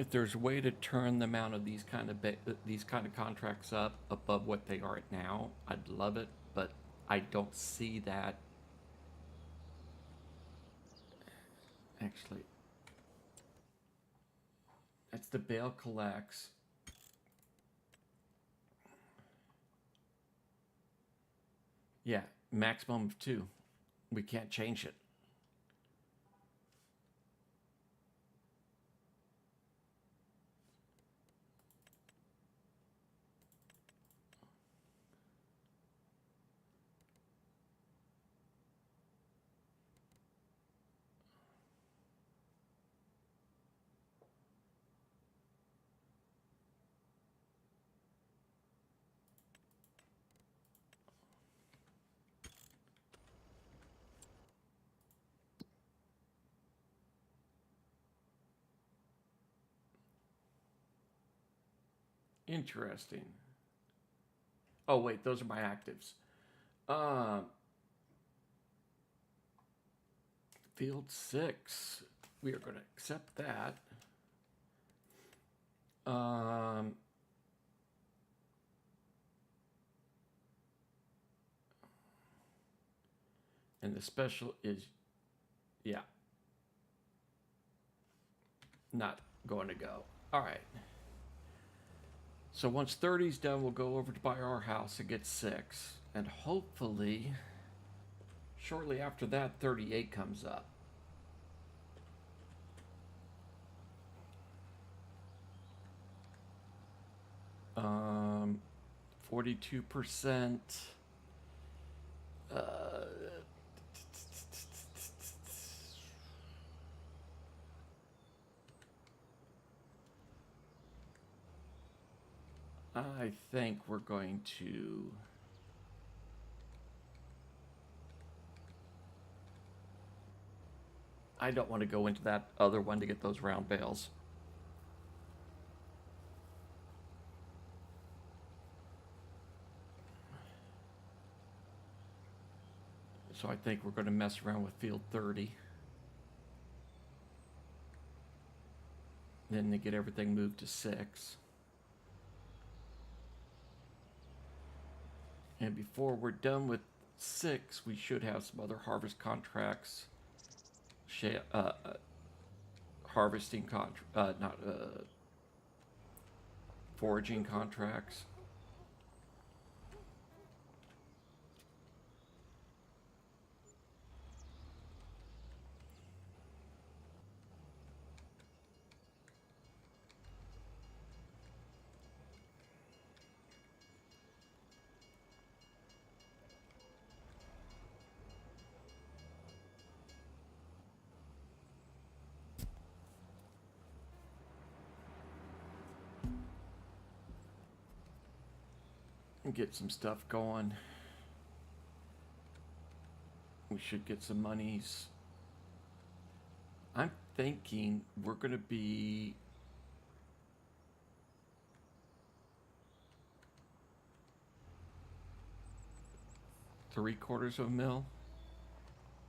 If there's a way to turn the amount of these kind of contracts up above what they are at now, I'd love it, but I don't see that. Actually, that's the bale collects. Yeah, maximum of 2. We can't change it. Interesting. Oh wait, those are my actives. Um, Field 6. We are going to accept that. Um, and the special is, yeah, not going to go. All right. So once 30's done, we'll go over to buy our house and get 6. And hopefully, shortly after that, 38 comes up. 42%. Uh, I think we're going to... I don't want to go into that other one to get those round bales. So I think we're going to mess around with field 30. Then they get everything moved to 6. And before we're done with 6, we should have some other harvest contracts. Harvesting not foraging contracts. And get some stuff going. We should get some monies. I'm thinking we're going to be... $0.75 of a mil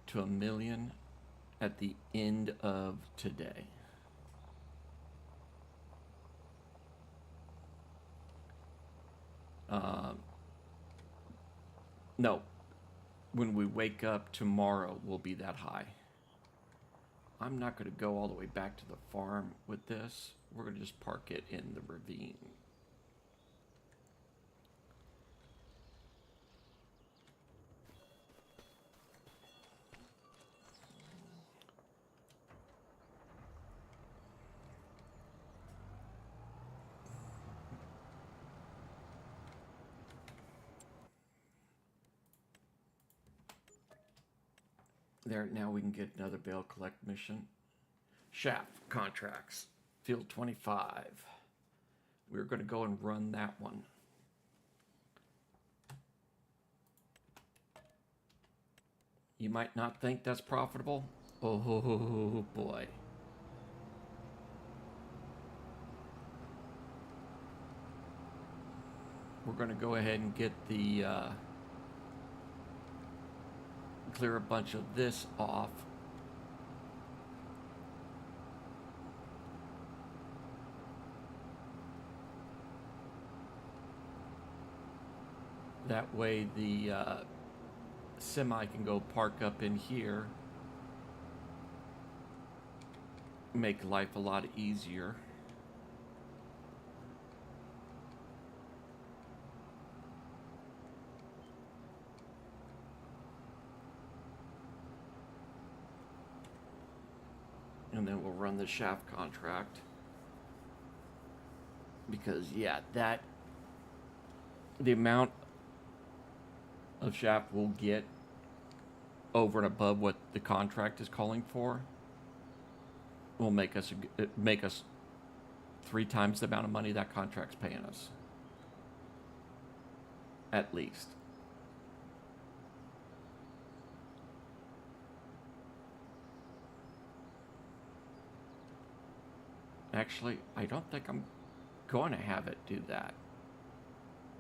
to $1 million at the end of today. No, when we wake up tomorrow, we'll be that high. I'm not going to go all the way back to the farm with this. We're going to just park it in the ravine. There, now we can get another bale collect mission. Shaft contracts, field 25. We're going to go and run that one. You might not think that's profitable. Oh boy. We're going to go ahead and get the clear a bunch of this off. That way the semi can go park up in here. Make life a lot easier. And then we'll run the shaft contract. Because, yeah, the amount of shaft we'll get over and above what the contract is calling for will make us 3 times the amount of money that contract's paying us. At least. Actually, I don't think I'm going to have it do that.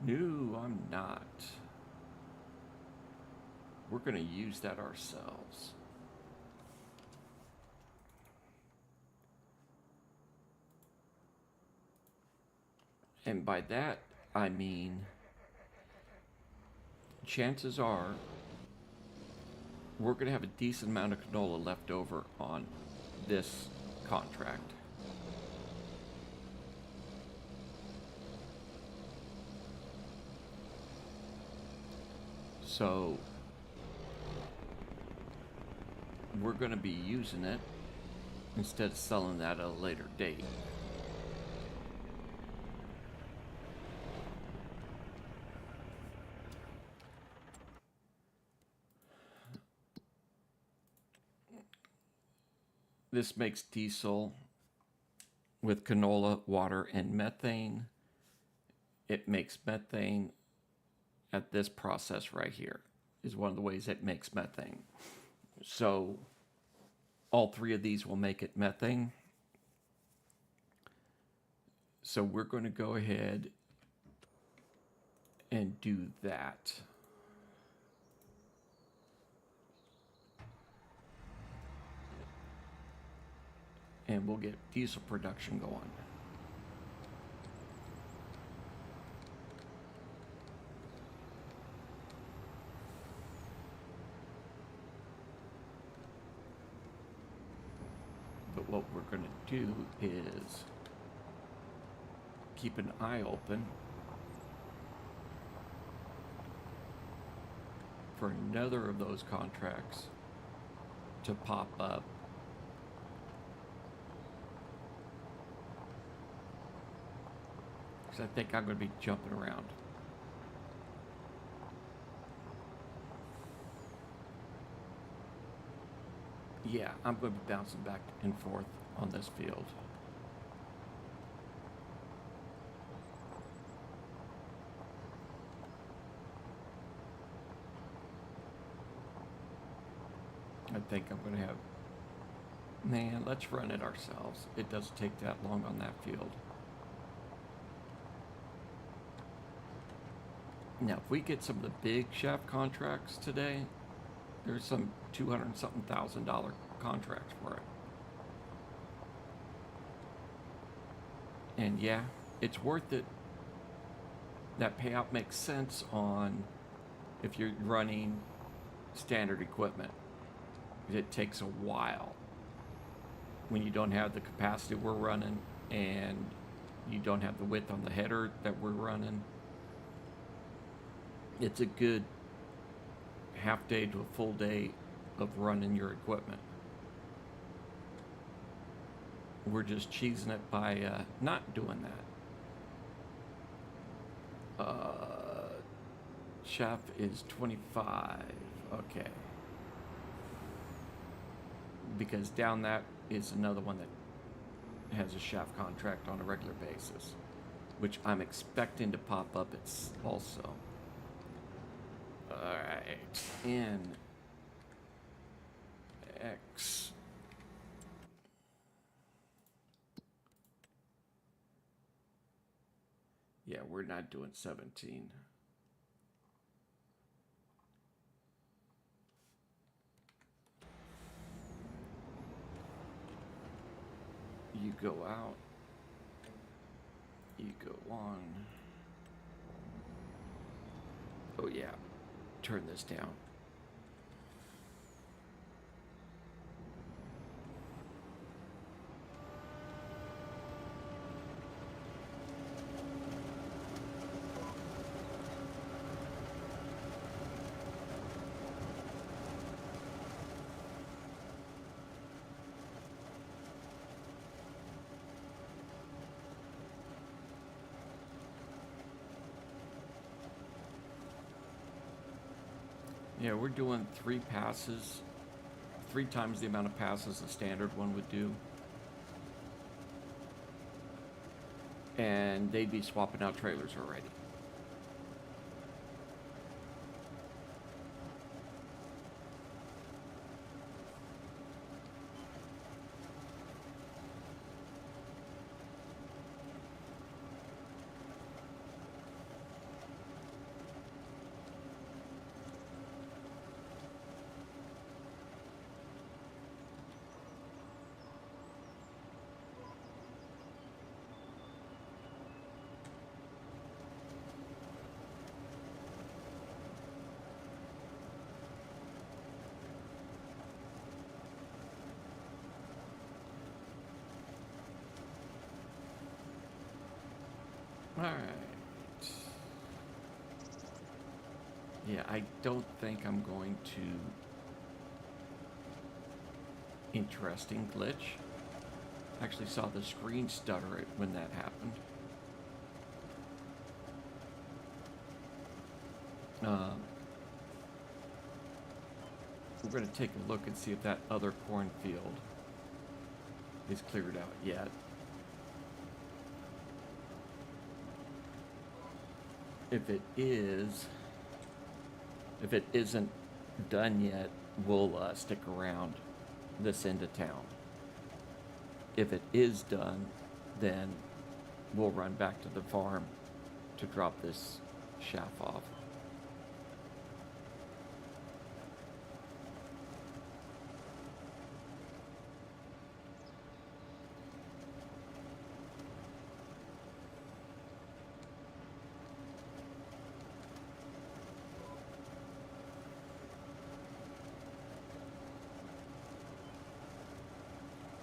No, I'm not. We're going to use that ourselves. And by that, I mean, chances are we're going to have a decent amount of canola left over on this contract. So we're going to be using it instead of selling that at a later date. This makes diesel with canola, water, and methane. It makes methane at this process right here is one of the ways it makes methane. So all 3 of these will make it methane. So we're going to go ahead and do that. And we'll get diesel production going. But what we're going to do is keep an eye open for another of those contracts to pop up. Because I think I'm going to be jumping around. Yeah, I'm going to be bouncing back and forth on this field. I think I'm going to have... Man, let's run it ourselves. It doesn't take that long on that field. Now, if we get some of the big shaft contracts today, there's some $200-something thousand contracts for it. And yeah, it's worth it. That payout makes sense on if you're running standard equipment. It takes a while when you don't have the capacity we're running and you don't have the width on the header that we're running. It's a good half day to a full day of running your equipment. We're just cheesing it by not doing that. Chef is 25. Okay. because down that is another one that has a shaft contract on a regular basis, which I'm expecting to pop up. It's also. Alright, in X. Yeah, we're not doing 17. You go out. You go on. Oh yeah, turn this down. Yeah, we're doing 3 passes, 3 times the amount of passes a standard one would do. And they'd be swapping out trailers already. Alright. Yeah, I don't think I'm going to... Interesting glitch. Actually saw the screen stutter when that happened. We're going to take a look and see if that other cornfield is cleared out yet. If it isn't done yet, we'll stick around this end of town. If it is done, then we'll run back to the farm to drop this shaft off.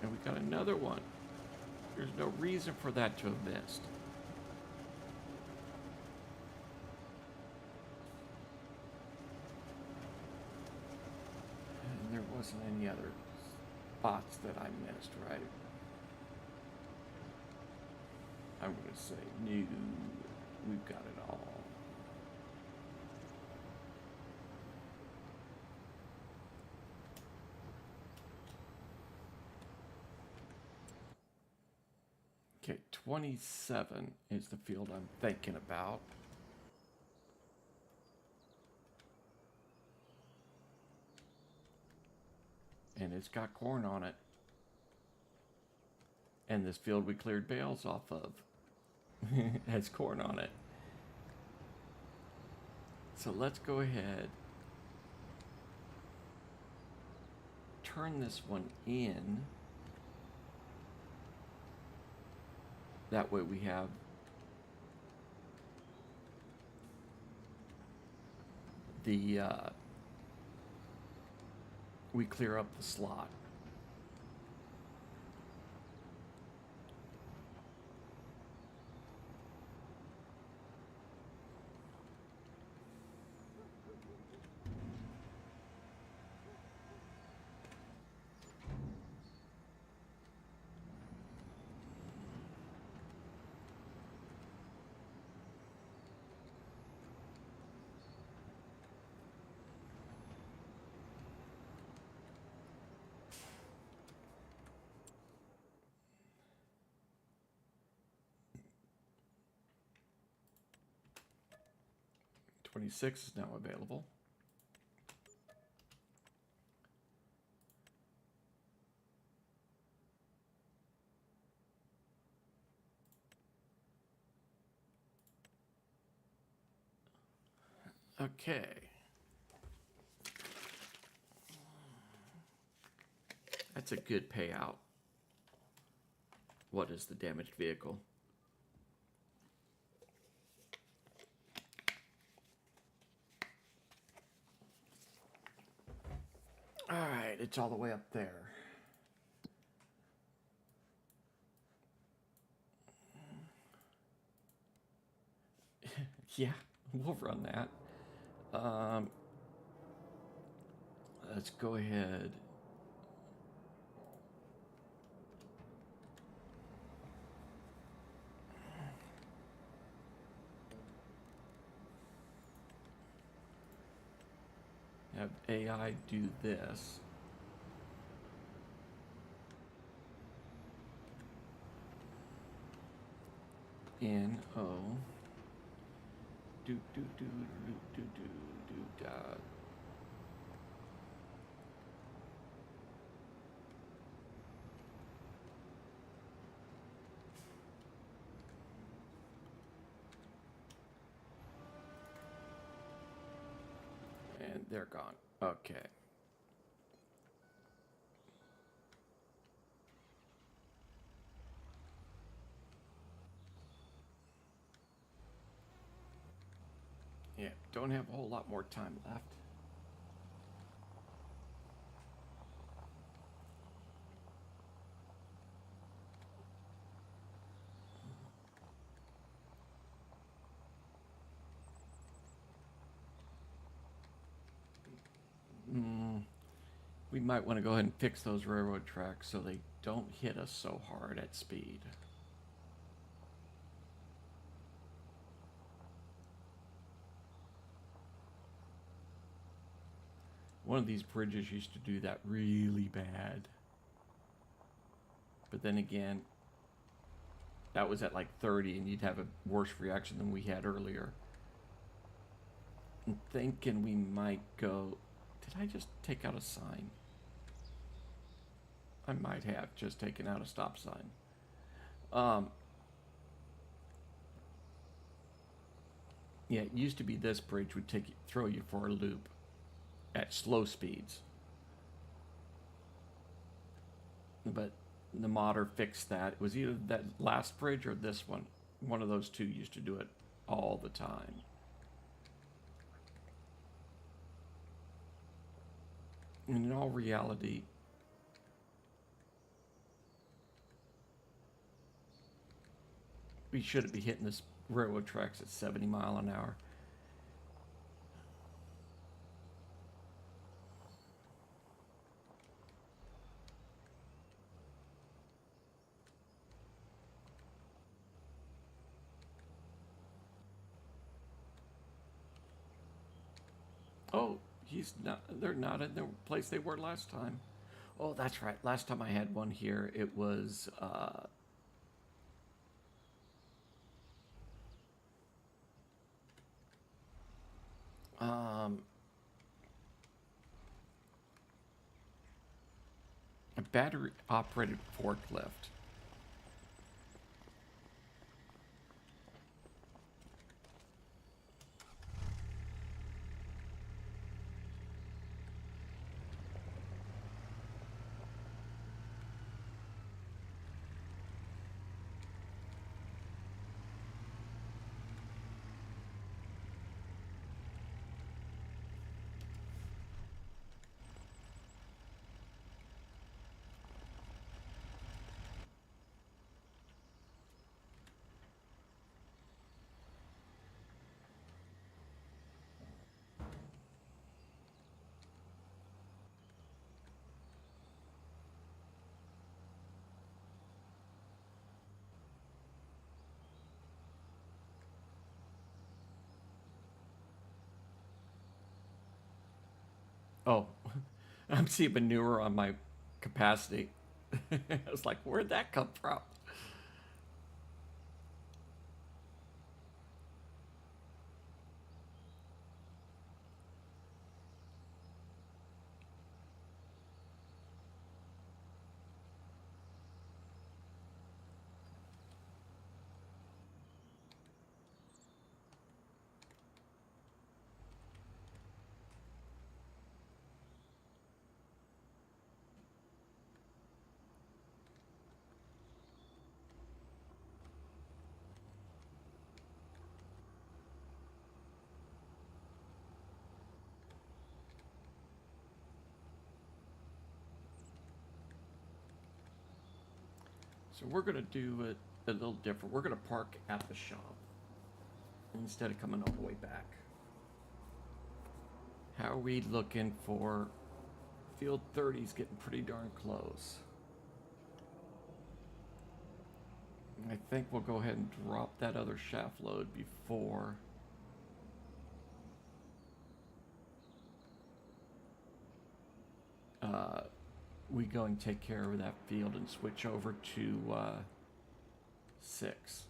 And we got another one. There's no reason for that to have missed. And there wasn't any other spots that I missed, right? I'm going to say no. We've got it all. Okay, 27 is the field I'm thinking about. And it's got corn on it. And this field we cleared bales off of has corn on it. So let's go ahead. Turn this one in. That way we have the, we clear up the slot. 26 is now available. Okay. That's a good payout. What is the damaged vehicle? All right, it's all the way up there. Yeah, we'll run that. Let's go ahead. Have AI do this. NO. Dot. And they're gone. Okay. Yeah, don't have a whole lot more time left. We might want to go ahead and fix those railroad tracks so they don't hit us so hard at speed. One of these bridges used to do that really bad. But then again, that was at like 30 and you'd have a worse reaction than we had earlier. I'm thinking we might go... Did I just take out a sign? I might have just taken out a stop sign. Yeah, it used to be this bridge would throw you for a loop at slow speeds. But the modder fixed that. It was either that last bridge or this one. One of those two used to do it all the time. And in all reality, we shouldn't be hitting this railroad tracks at 70 mile an hour. Oh, they're not in the place they were last time. Oh, that's right. Last time I had one here, it was a battery operated forklift. Oh, I'm seeing manure on my capacity. I was like, where'd that come from? So we're going to do it a little different. We're going to park at the shop instead of coming all the way back. How are we looking for field 30's getting pretty darn close. I think we'll go ahead and drop that other shaft load before we go and take care of that field and switch over to 6.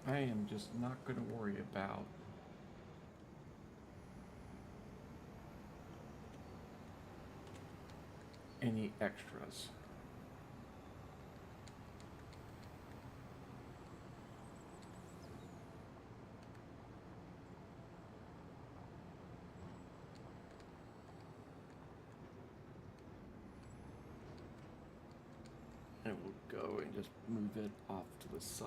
I am just not going to worry about any extras. And we'll go and just move it off to the side.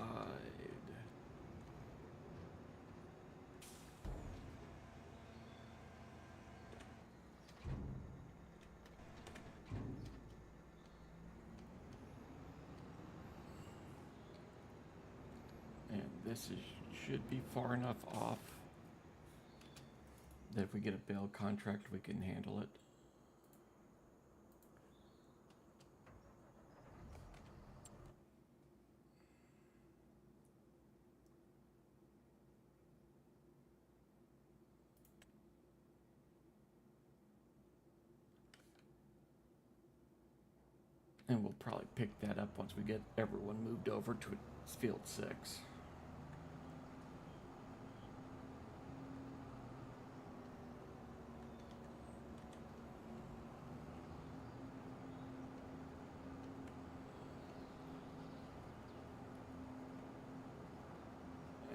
And this should be far enough off that if we get a bail contract, we can handle it. And we'll probably pick that up once we get everyone moved over to field 6.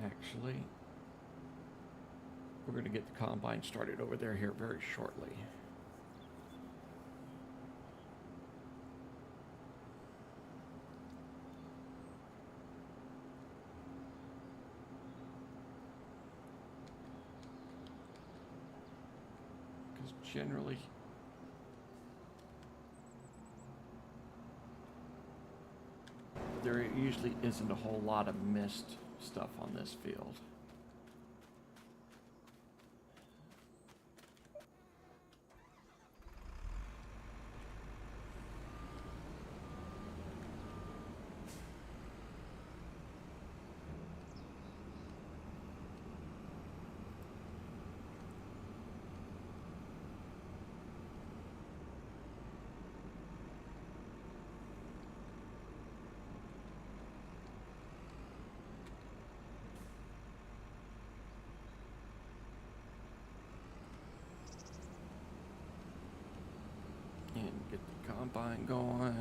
Actually, we're going to get the combine started over there here very shortly. Because generally, there usually isn't a whole lot of missed stuff on this field. And get the combine going.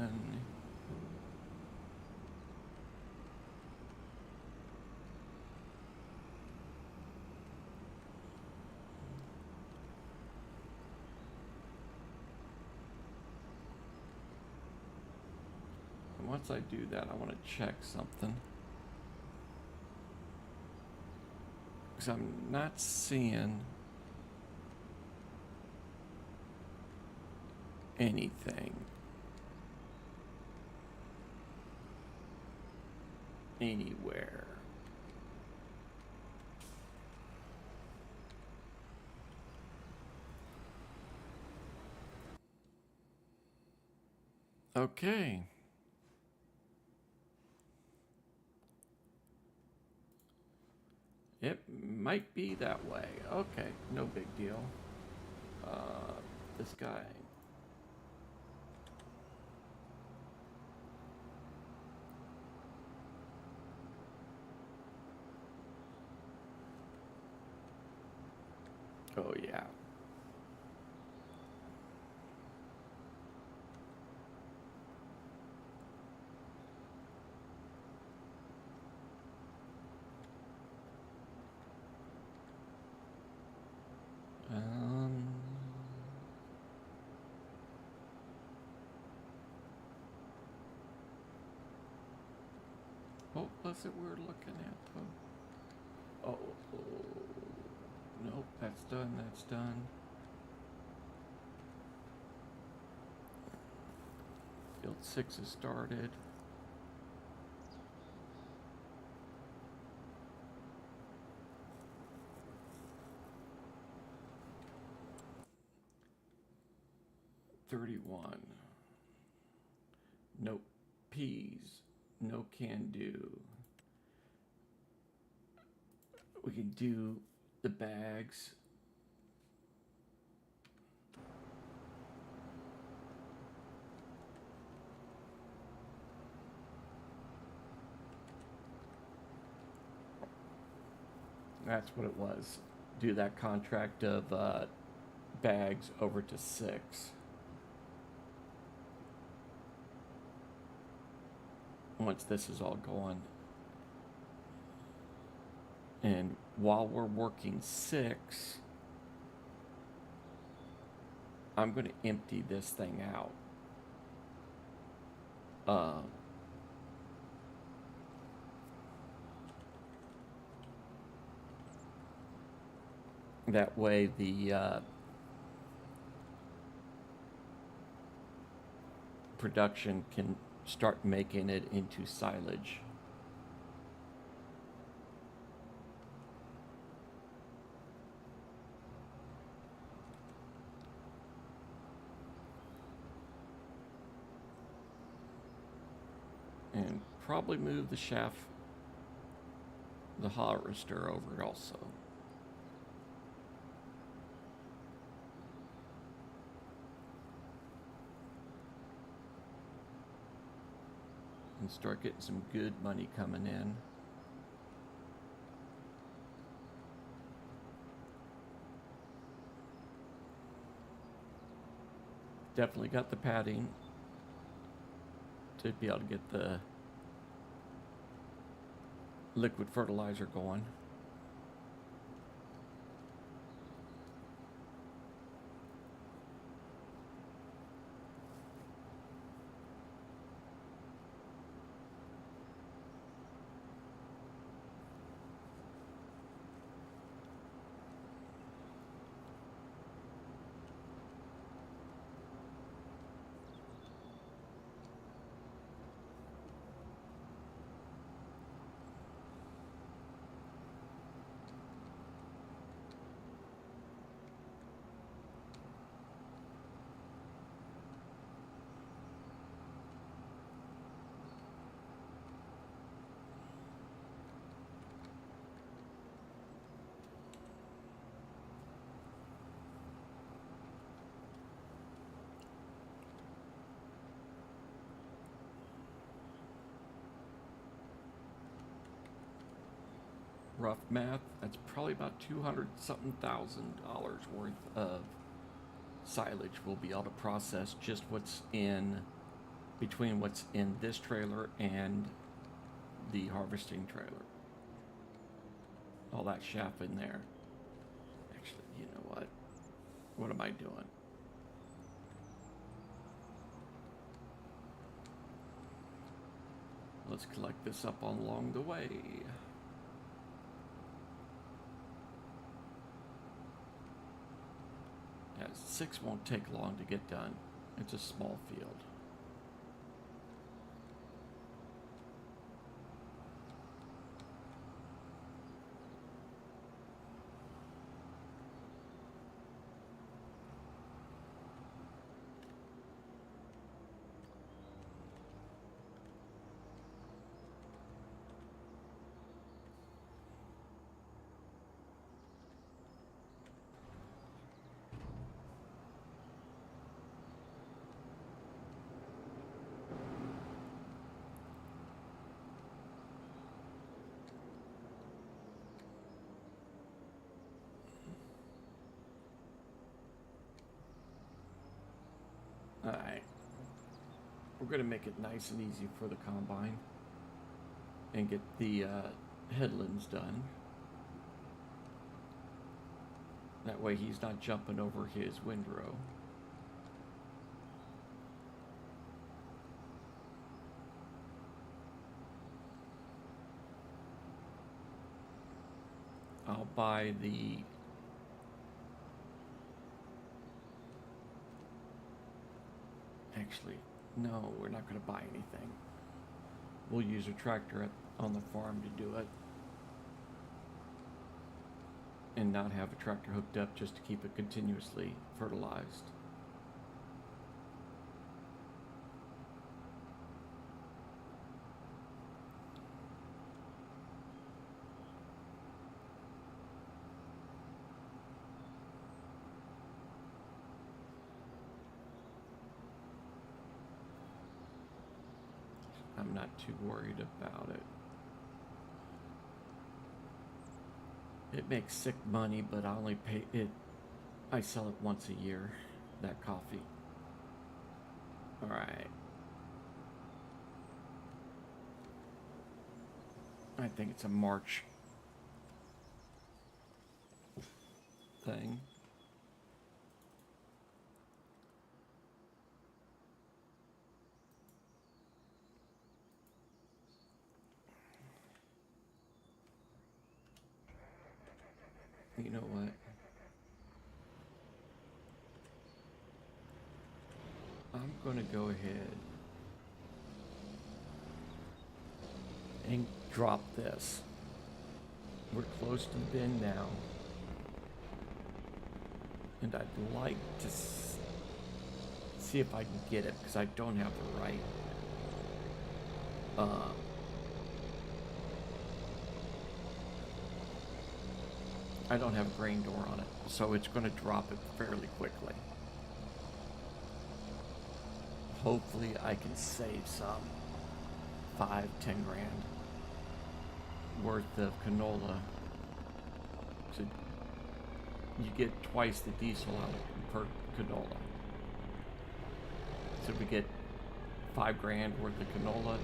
And once I do that, I want to check something. Because I'm not seeing anything. Anywhere. Okay. It might be that way. Okay, no big deal. This guy. Oh, yeah. Um, what was it we're looking at, though? Oh, nope, that's done, that's done. Field 6 has started. $31. No peas. No can do. We can do the bags. That's what it was. Do that contract of bags over to 6. Once this is all going. And while we're working 6, I'm going to empty this thing out. That way the production can start making it into silage. And probably move the shaft, the harvester over also. And start getting some good money coming in. Definitely got the padding to be able to get the liquid fertilizer going. Rough math, that's probably about 200 something $1,000 worth of silage we'll be able to process just what's in between what's in this trailer and the harvesting trailer. All that chaff in there. Actually, you know what? What am I doing? Let's collect this up along the way. Yeah, 6 won't take long to get done. It's a small field. Alright. We're going to make it nice and easy for the combine and get the headlands done. That way he's not jumping over his windrow. I'll buy the actually, no, we're not going to buy anything. We'll use a tractor on the farm to do it. And not have a tractor hooked up just to keep it continuously fertilized. I'm not too worried about it. It makes sick money, but I only pay it. I sell it once a year, that coffee. All right. I think it's a March thing. You know what? I'm going to go ahead and drop this. We're close to the bin now. And I'd like to see if I can get it, because I don't have the right I don't have a grain door on it, so it's going to drop it fairly quickly. Hopefully I can save some 5-10 grand worth of canola. So you get twice the diesel out per canola. So if we get 5 grand worth of canola,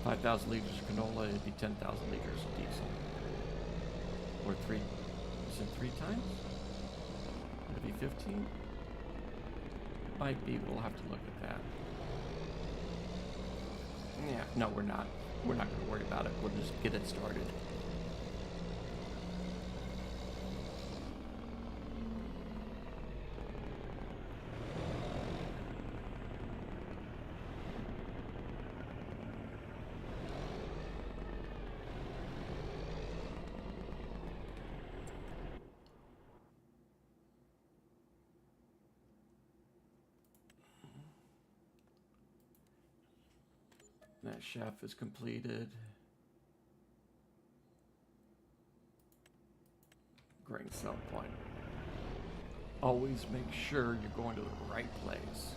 5,000 liters of canola, it'd be 10,000 liters of diesel. Or 3, is it 3 times? Would it be 15? It might be, we'll have to look at that. Yeah, no, we're not. We're not going to worry about it. We'll just get it started. That shaft is completed. Grain cell point. Always make sure you're going to the right place.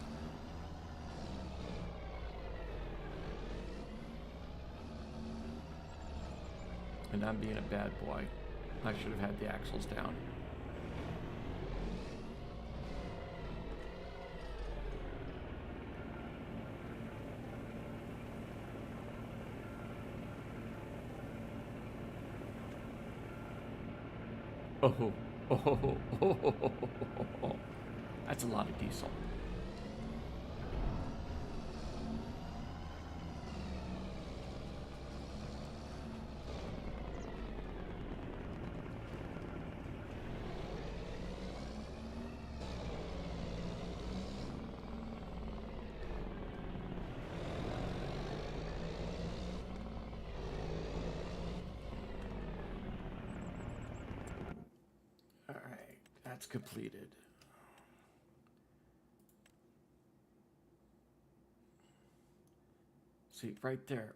And I'm being a bad boy. I should have had the axles down. Oh, that's a lot of diesel. That's completed. See, right there.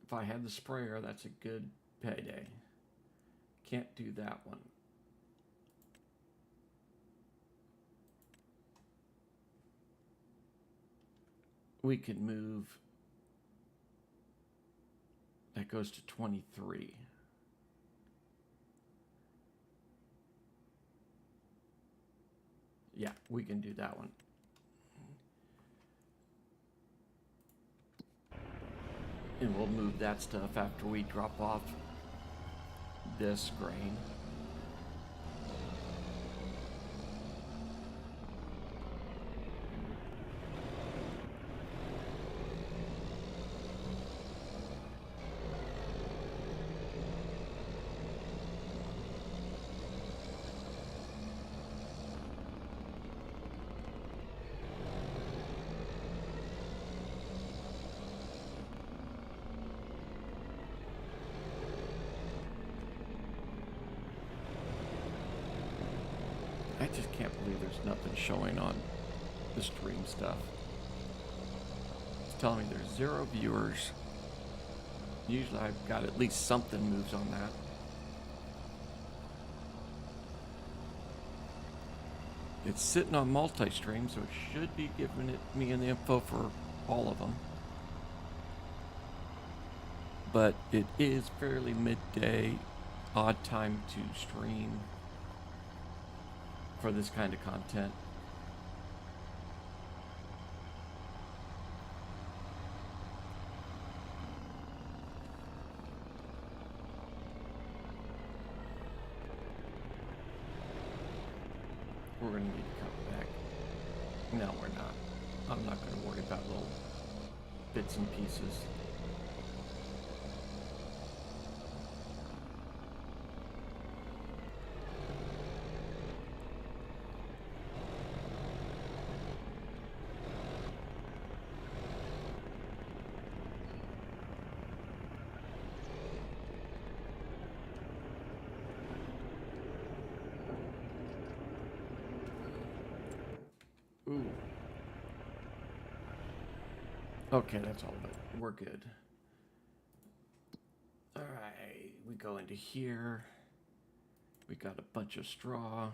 If I had the sprayer, that's a good payday. Can't do that one. We could move. That goes to 23. Yeah, we can do that one. And we'll move that stuff after we drop off this grain. I just can't believe there's nothing showing on the stream stuff. It's telling me there's 0 viewers. Usually I've got at least something moves on that. It's sitting on multi-stream, so it should be giving me an info for all of them. But it is fairly midday, odd time to stream for this kind of content. We're going to need to come back. No, we're not. I'm not going to worry about little bits and pieces. Ooh. Okay, that's all, but we're good. Alright, we go into here. We got a bunch of straw.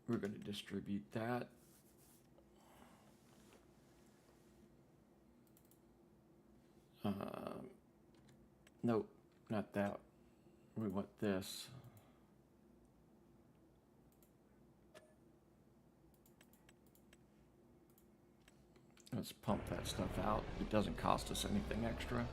We're going to distribute that. Nope, not that. We want this. Let's pump that stuff out. It doesn't cost us anything extra.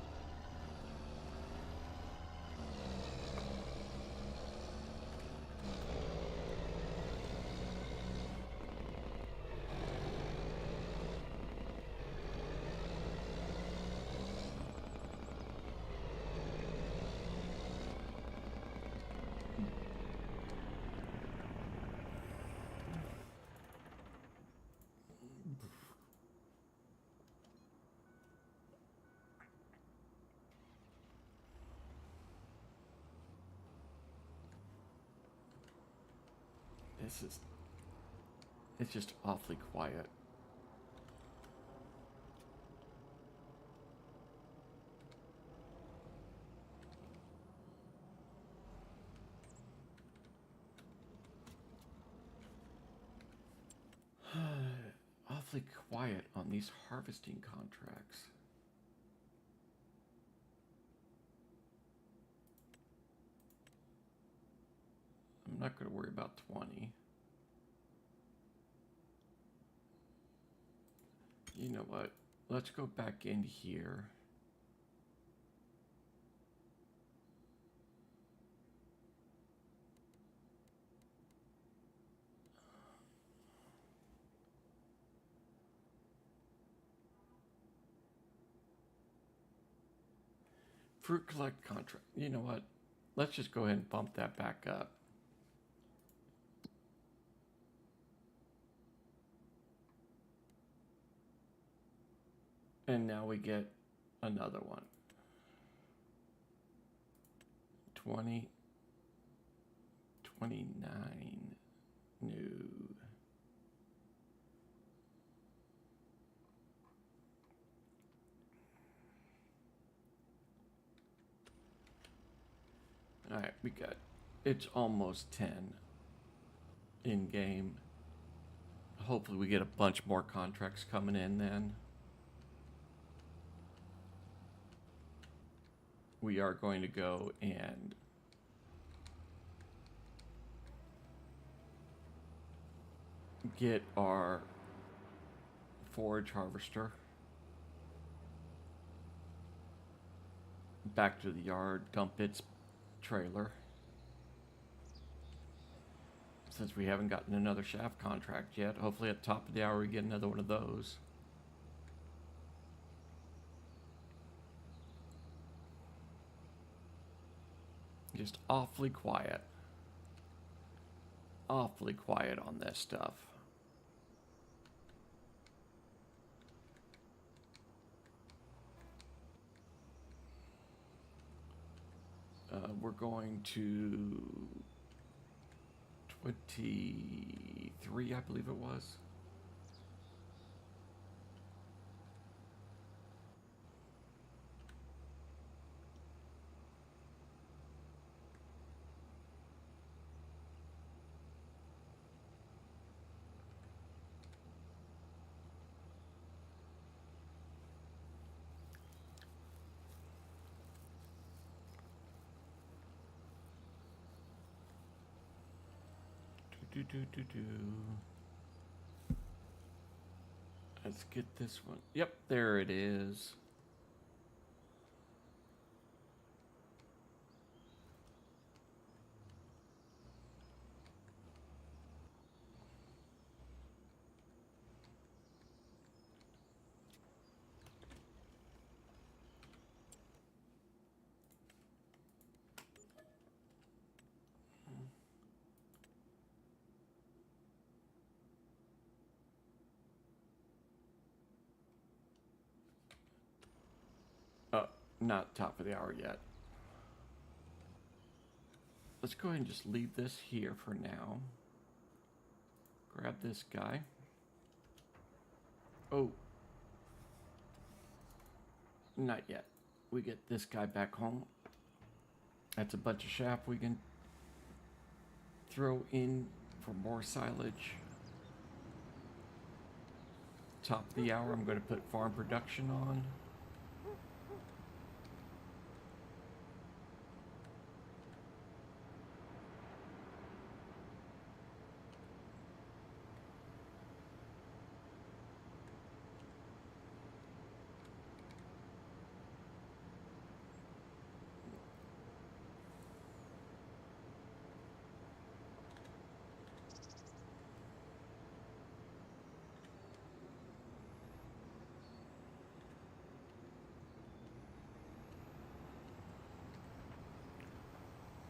It's just awfully quiet. Awfully quiet on these harvesting contracts. I'm not going to worry about 20. You know what? Let's go back in here. Fruit collect contract. You know what? Let's just go ahead and bump that back up. And now we get another one. 20. 29. New. Alright, we got, it's almost 10 in game. Hopefully we get a bunch more contracts coming in then. We are going to go and get our forage harvester back to the yard, dump its trailer. Since we haven't gotten another shaft contract yet, hopefully at the top of the hour we get another one of those. Just awfully quiet. Awfully quiet on this stuff. We're going to 23, I believe it was. Let's get this one. Yep, there it is. Not top of the hour yet. Let's go ahead and just leave this here for now. Grab this guy. Oh. Not yet. We get this guy back home. That's a bunch of chaff we can throw in for more silage. Top of the hour, I'm going to put farm production on.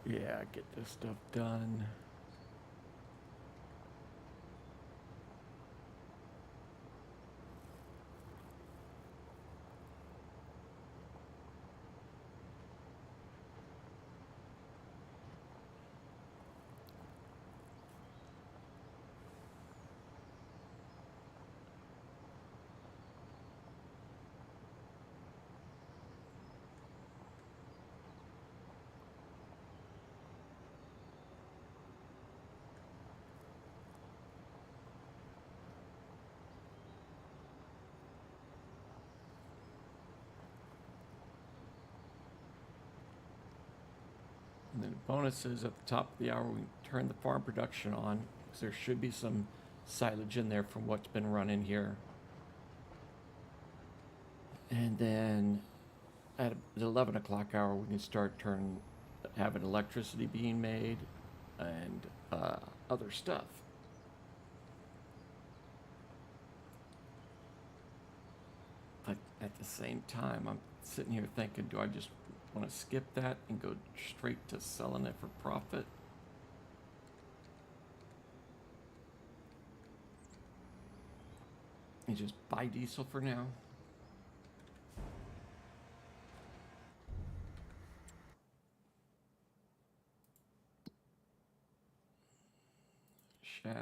Yeah, get this stuff done. And then bonuses at the top of the hour, we turn the farm production on because there should be some silage in there from what's been running here. And then at the 11 o'clock hour, we can start having electricity being made and other stuff. But at the same time, I'm sitting here thinking, do I just want to skip that and go straight to selling it for profit? And just buy diesel for now? chaff.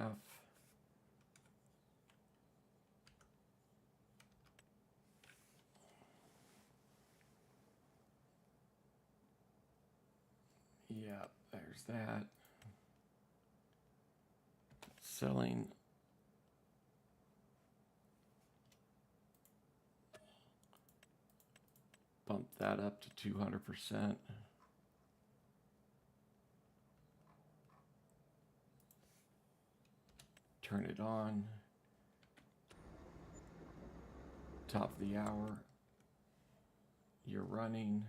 Yep, there's that. Selling. Bump that up to 200%. Turn it on. Top of the hour. You're running.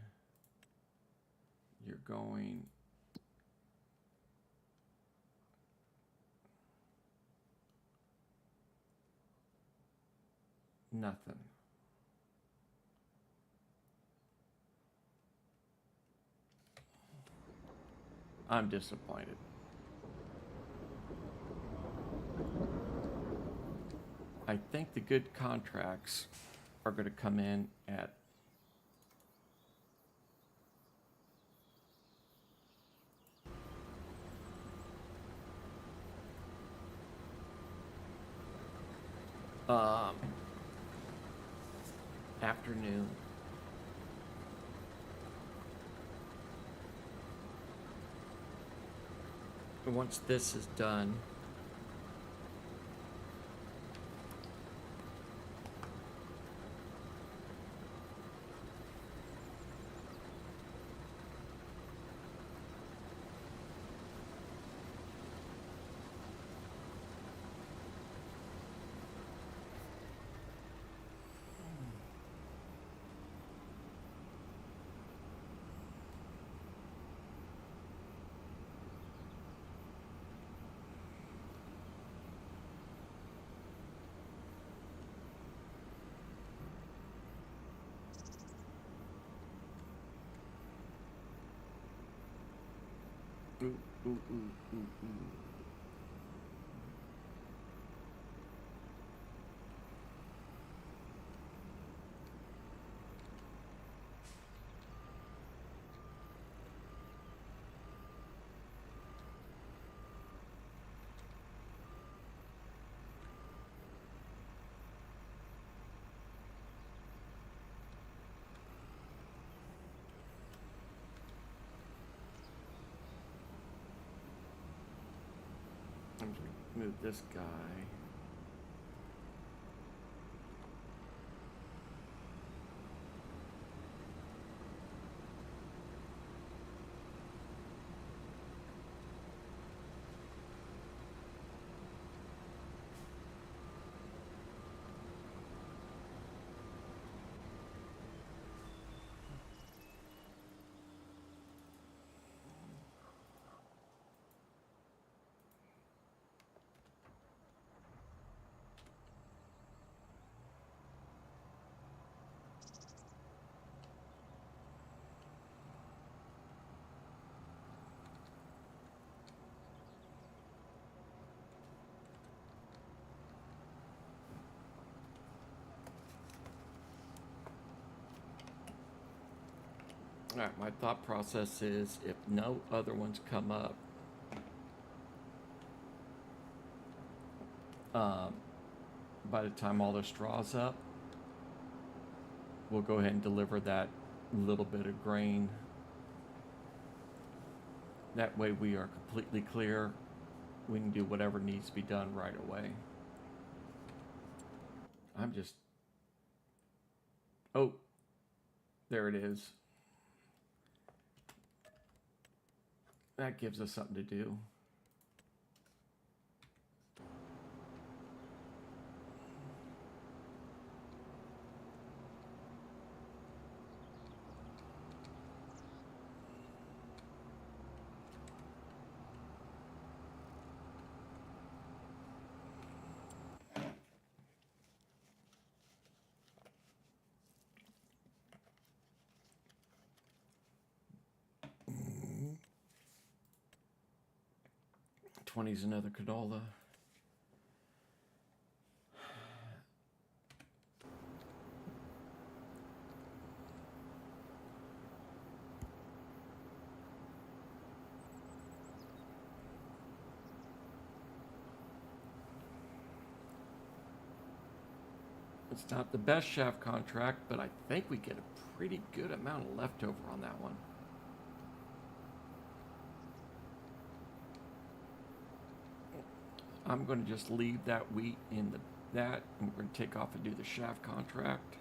You're going. Nothing. I'm disappointed. I think the good contracts are going to come in at afternoon. Once this is done, ooh, ooh, ooh, ooh, ooh. I'm just going to move this guy. All right, my thought process is if no other ones come up, by the time all the straw's up, we'll go ahead and deliver that little bit of grain. That way we are completely clear. We can do whatever needs to be done right away. I'm just... Oh, there it is. That gives us something to do. $20's another canola. It's not the best shaft contract, but I think we get a pretty good amount of leftover on that one. I'm going to just leave that wheat in that, and we're going to take off and do the shaft contract.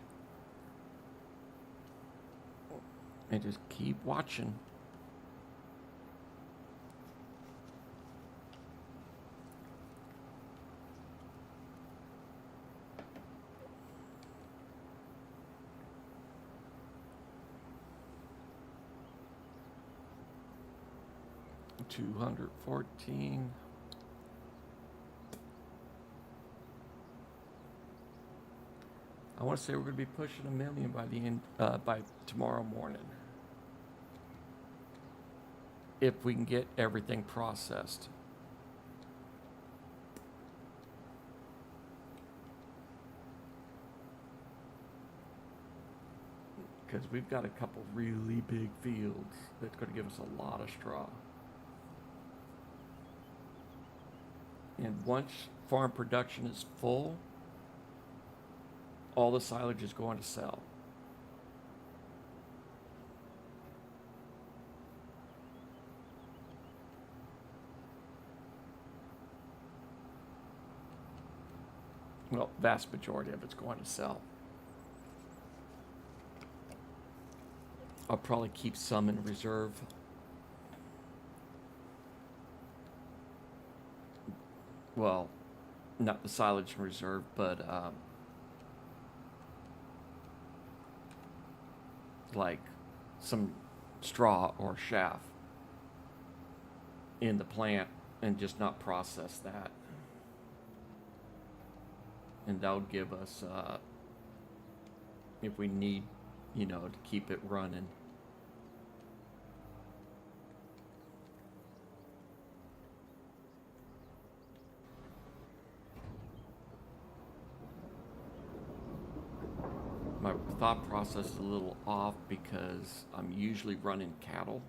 And just keep watching. $214. I want to say we're going to be pushing 1 million by the end by tomorrow morning, if we can get everything processed. Because we've got a couple really big fields that's going to give us a lot of straw. And once farm production is full, all the silage is going to sell. Well, vast majority of it's going to sell. I'll probably keep some in reserve. Well, not the silage in reserve, but like some straw or chaff in the plant, and just not process that. And that'll give us, if we need, to keep it running. My thought process is a little off because I'm usually running cattle,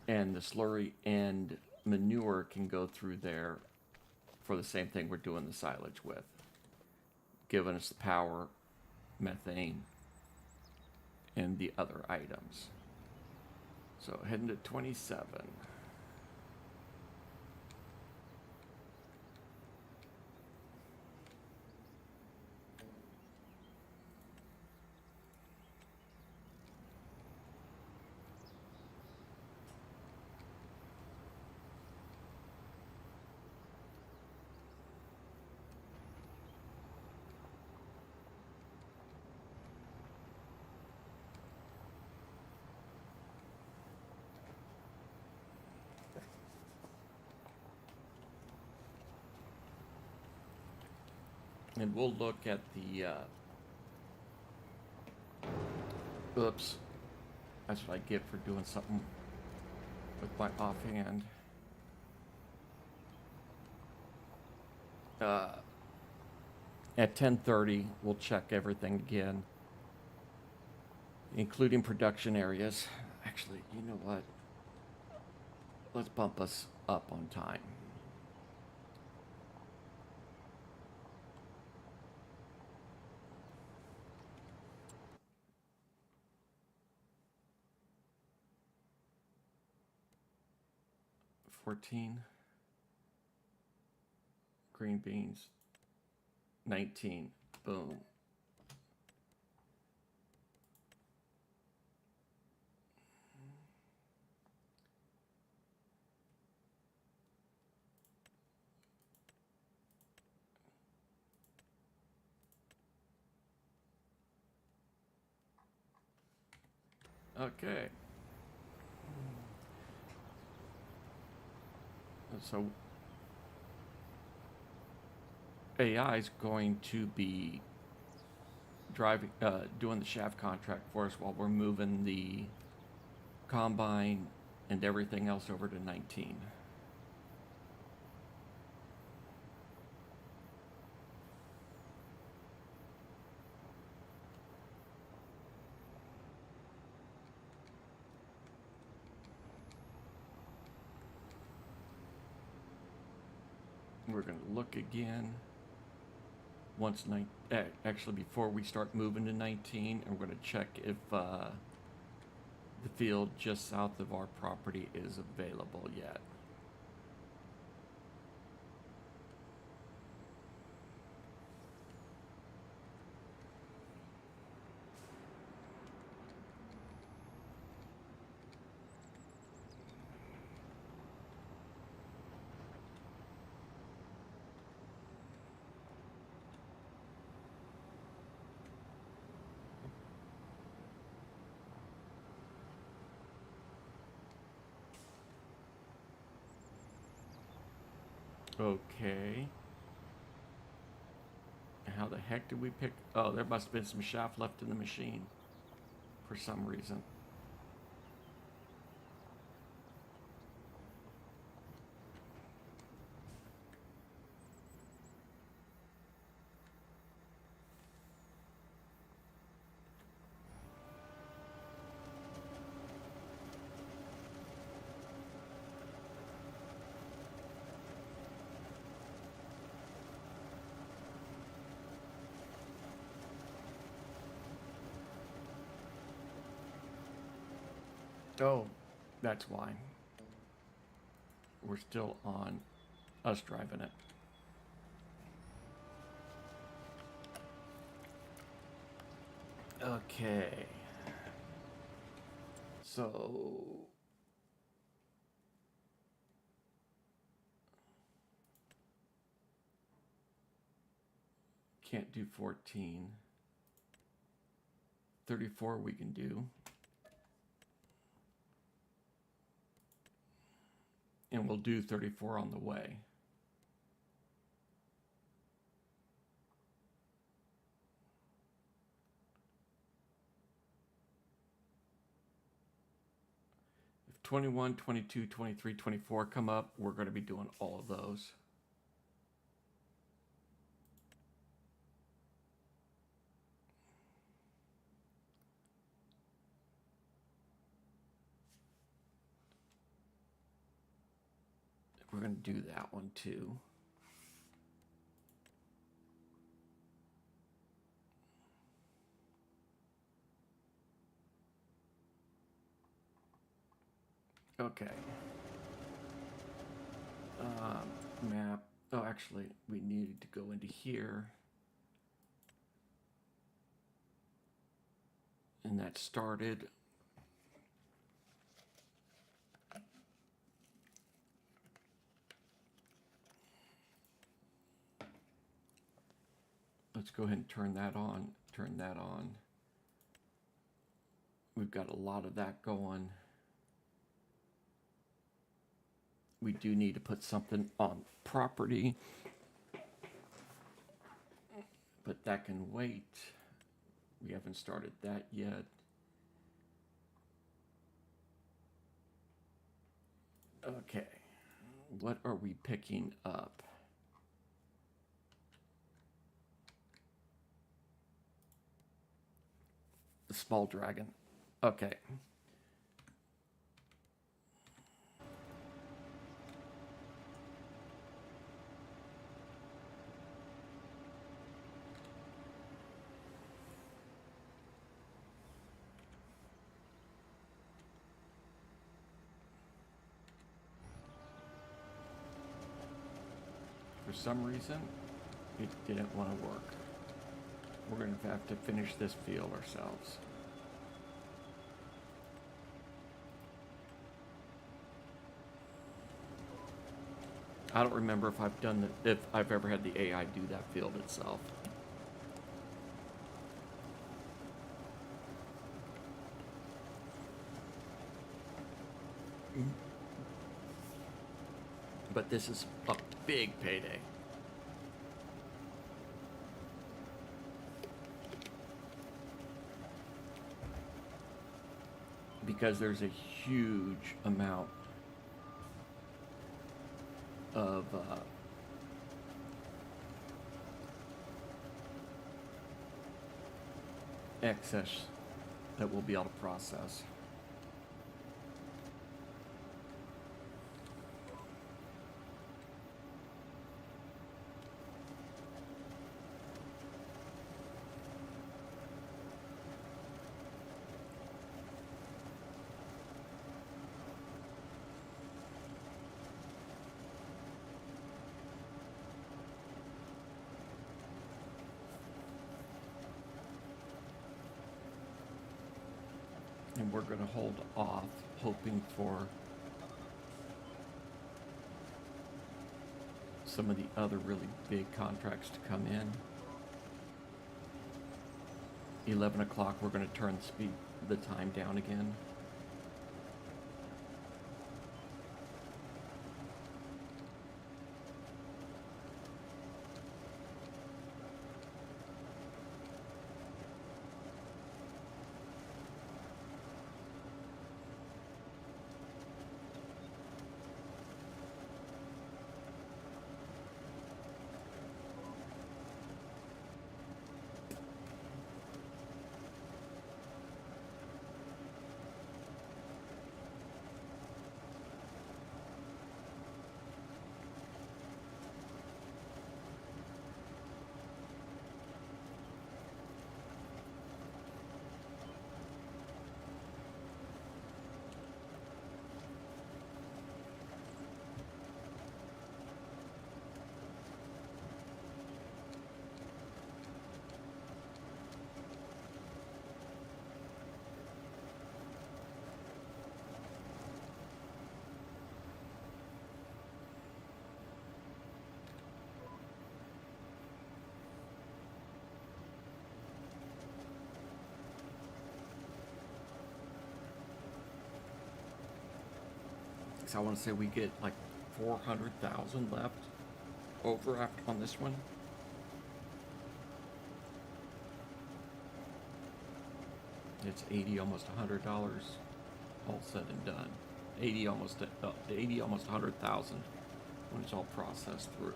and the slurry and manure can go through there for the same thing we're doing the silage with, giving us the power, methane, and the other items. So heading to 27. And we'll look at the, oops, that's what I get for doing something with my offhand. At 10:30, we'll check everything again, including production areas. Actually, you know what? Let's bump us up on time. Green beans, 19, boom. Okay. So AI is going to be doing the shaft contract for us while we're moving the combine and everything else over to 19. We're going to look again. once actually before we start moving to 19, and we're going to check if the field just south of our property is available yet. Okay. How the heck did we pick? Oh, there must have been some shaft left in the machine for some reason. Oh, that's why. We're still on us driving it. Okay. So can't do 14. 34 we can do. And we'll do 34 on the way. If 21, 22, 23, 24 come up, we're going to be doing all of those. We're going to do that one too. Okay. Map. Oh, actually, we needed to go into here. And that started. Let's go ahead and turn that on. Turn that on. We've got a lot of that going. We do need to put something on property, but that can wait. We haven't started that yet. Okay, what are we picking up? The small dragon. Okay. For some reason, it didn't want to work. We're going to have to finish this field ourselves. I don't remember if I've done if I've ever had the AI do that field itself. But this is a big payday. Because there's a huge amount of excess that we'll be able to process. and we're going to hold off, hoping for some of the other really big contracts to come in. 11 o'clock, we're going to turn the time down again. So I want to say we get like 400,000 left over on this one. It's 80, almost $100, all said and done. 80, almost 100,000 when it's all processed through.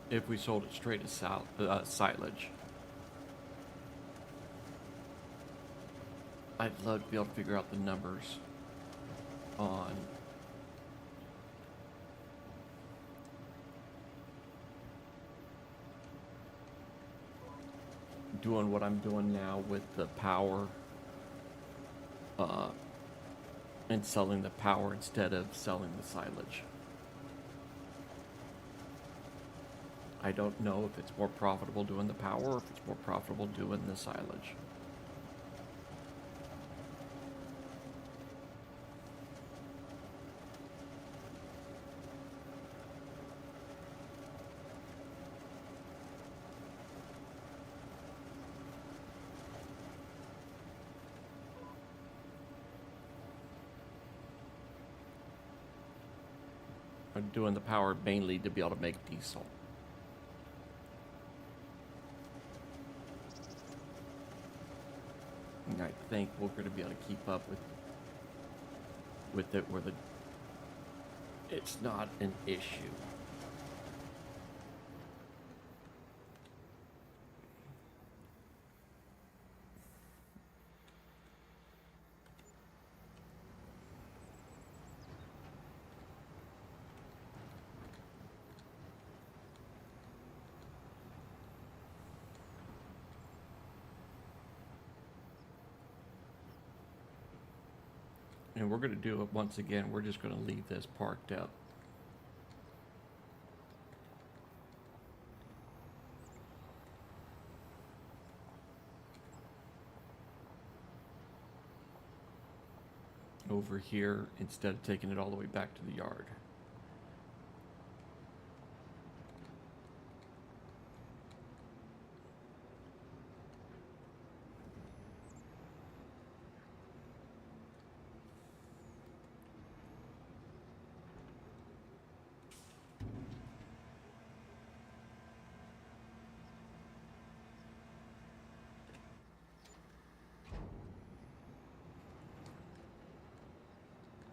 If we sold it straight as silage, I'd love to be able to figure out the numbers on doing what I'm doing now with the power and selling the power instead of selling the silage. I don't know if it's more profitable doing the power or if it's more profitable doing the silage. I'm doing the power mainly to be able to make diesel. And I think we're going to be able to keep up with it where it's not an issue. And we're going to do it once again. We're just going to leave this parked up. Over here instead of taking it all the way back to the yard.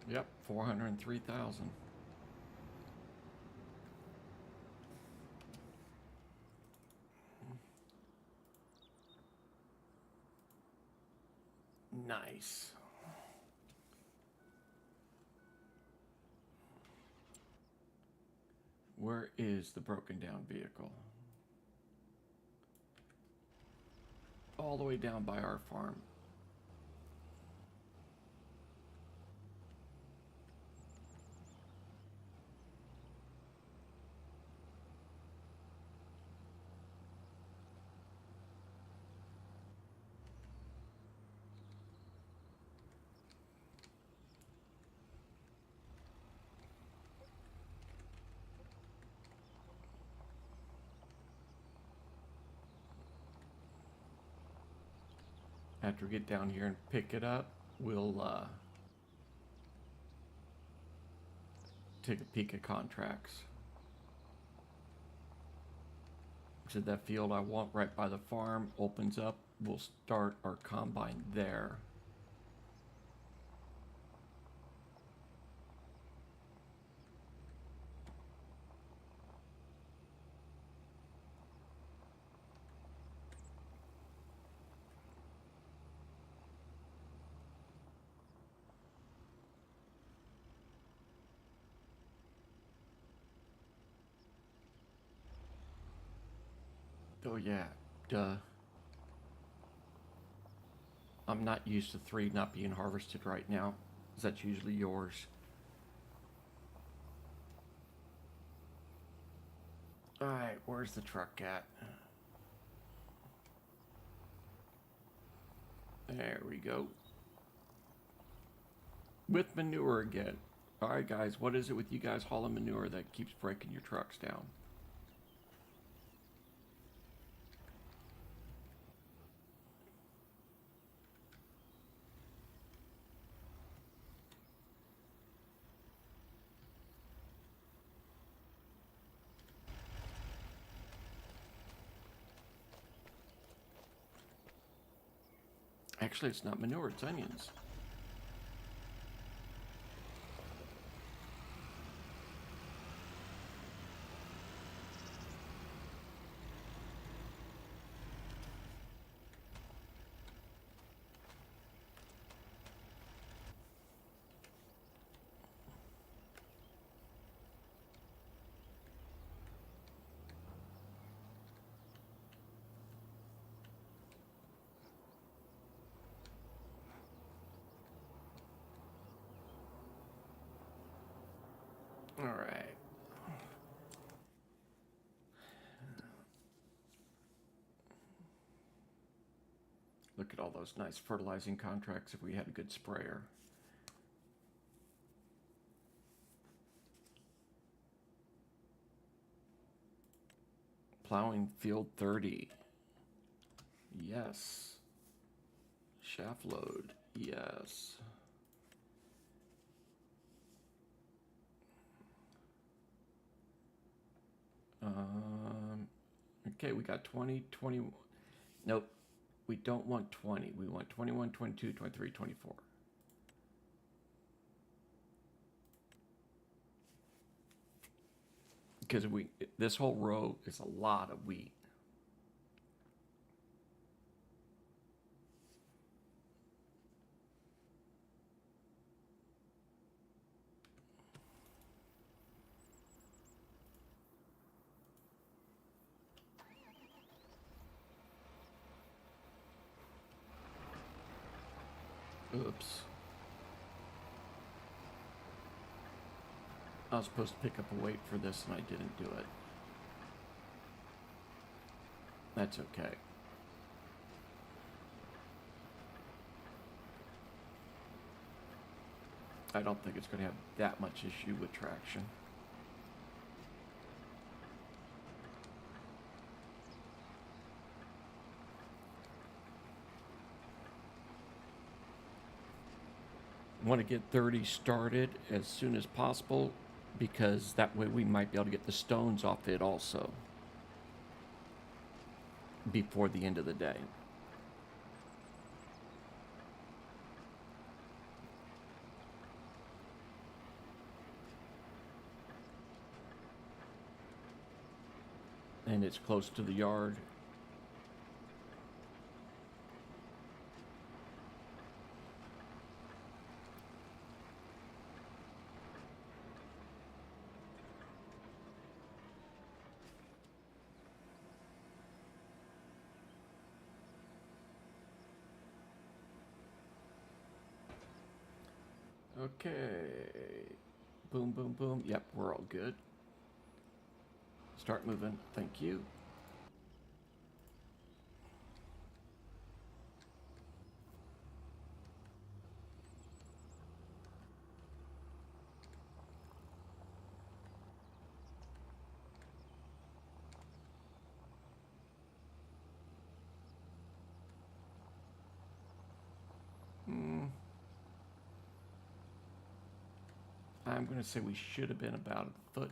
Yep, 403,000. Nice. Where is the broken down vehicle? All the way down by our farm. After we get down here and pick it up, we'll take a peek at contracts. So that field I want right by the farm opens up. We'll start our combine there. Oh yeah, duh. I'm not used to 3 not being harvested right now, 'cause that's usually yours. Alright, where's the truck at? There we go. With manure again. Alright guys, what is it with you guys hauling manure that keeps breaking your trucks down? Actually, it's not manure, it's onions. Alright. Look at all those nice fertilizing contracts if we had a good sprayer. Plowing field 30. Yes. Shaft load. Yes. Okay, we got 20, 20. Nope. We don't want 20. We want 21, 22, 23, 24. Because this whole row is a lot of wheat. Oops. I was supposed to pick up a weight for this and I didn't do it. That's okay. I don't think it's going to have that much issue with traction. Want to get 30 started as soon as possible because that way we might be able to get the stones off it also before the end of the day. And it's close to the yard. Okay. Boom, boom, boom. Yep, we're all good. Start moving. Thank you. I'm going to say we should have been about a foot.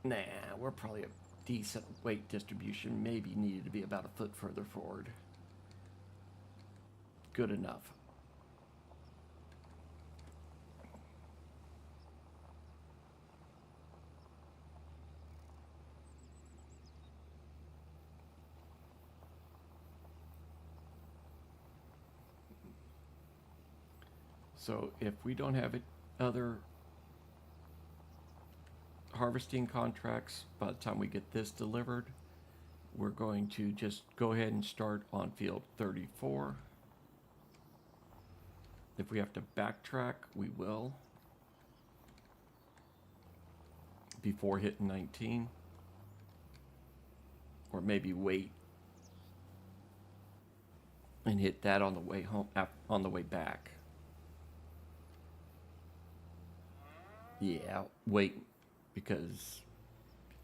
Nah, we're probably a decent weight distribution. Maybe needed to be about a foot further forward. Good enough. So if we don't have other harvesting contracts by the time we get this delivered, we're going to just go ahead and start on field 34. If we have to backtrack, we will before hitting 19, or maybe wait and hit that on the way home, on the way back. Yeah, wait, because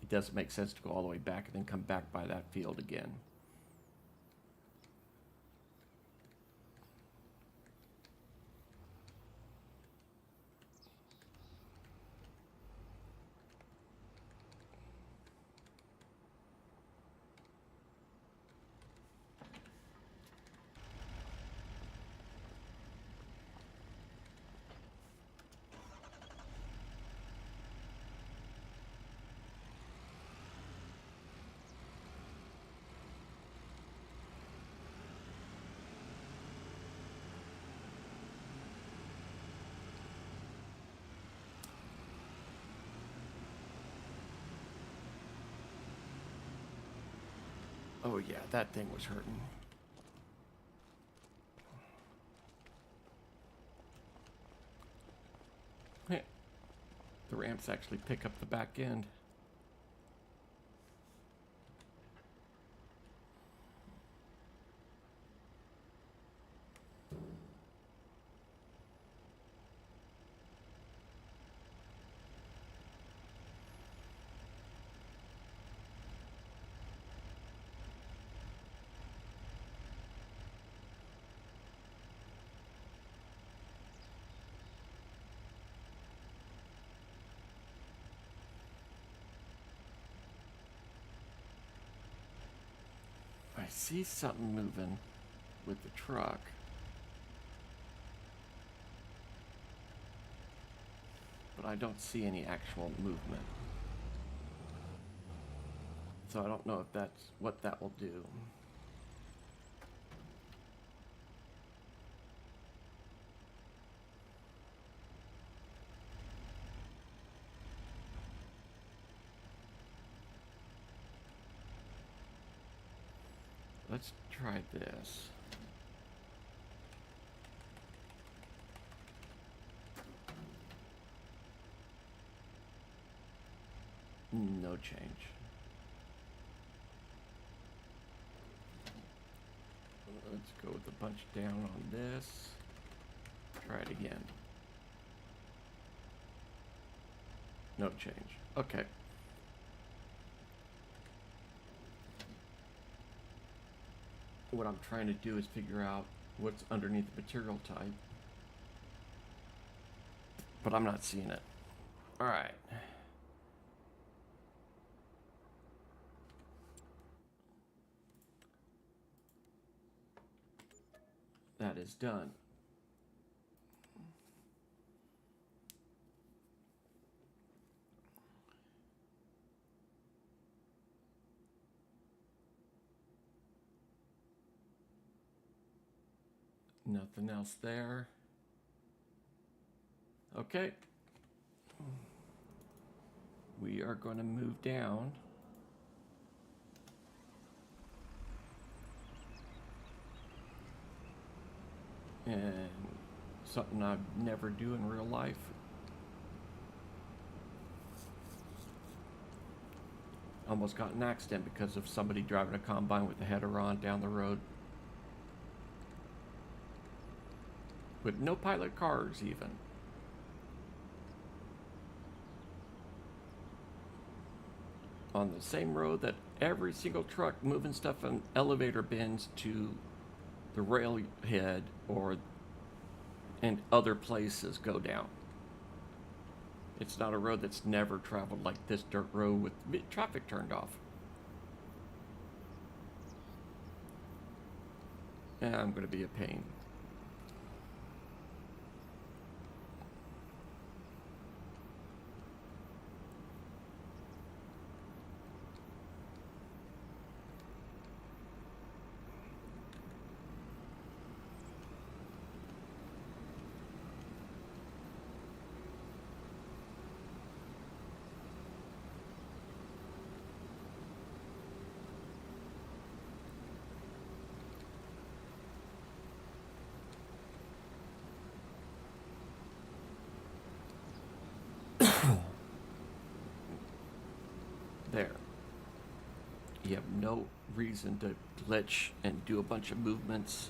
it doesn't make sense to go all the way back and then come back by that field again. Oh yeah, that thing was hurting. Hey, the ramps actually pick up the back end. I see something moving with the truck. But I don't see any actual movement. So I don't know if that's what that will do. Let's try this. No change. Let's go with a bunch down on this. Try it again. No change. Okay. What I'm trying to do is figure out what's underneath the material type. But I'm not seeing it. All right. That is done. Nothing else there. Okay. We are going to move down. and something I'd never do in real life. Almost got in an accident because of somebody driving a combine with the header on down the road. With no pilot cars even. On the same road that every single truck moving stuff from elevator bins to the rail head and other places go down. It's not a road that's never traveled like this dirt road with traffic turned off. And I'm going to be a pain. There. You have no reason to glitch and do a bunch of movements.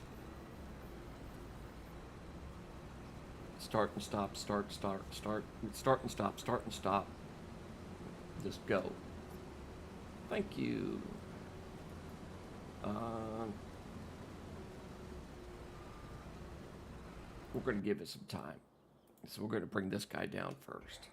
Start and stop, start, start, start, start and stop, start and stop. Just go. Thank you. We're going to give it some time. So we're going to bring this guy down first.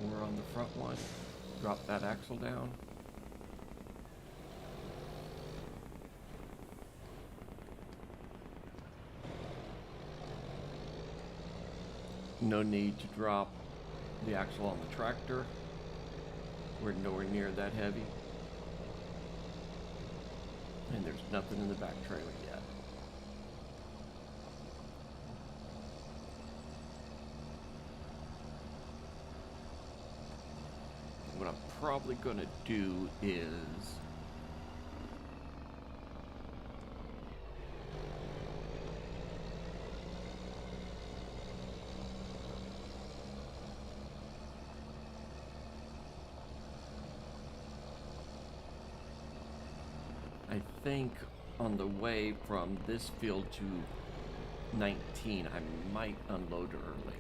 We're on the front one. Drop that axle down. No need to drop the axle on the tractor. We're nowhere near that heavy. And there's nothing in the back trailer yet. What I'm probably going to do is I think on the way from this field to 19, I might unload early.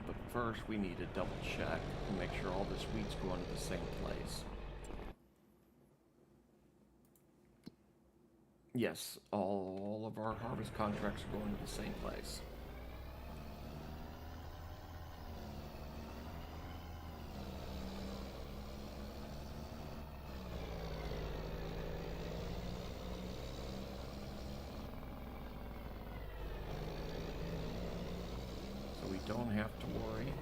But first, we need to double check and make sure all this wheat's going to the same place. Yes, all of our harvest contracts are going to the same place. Don't have to worry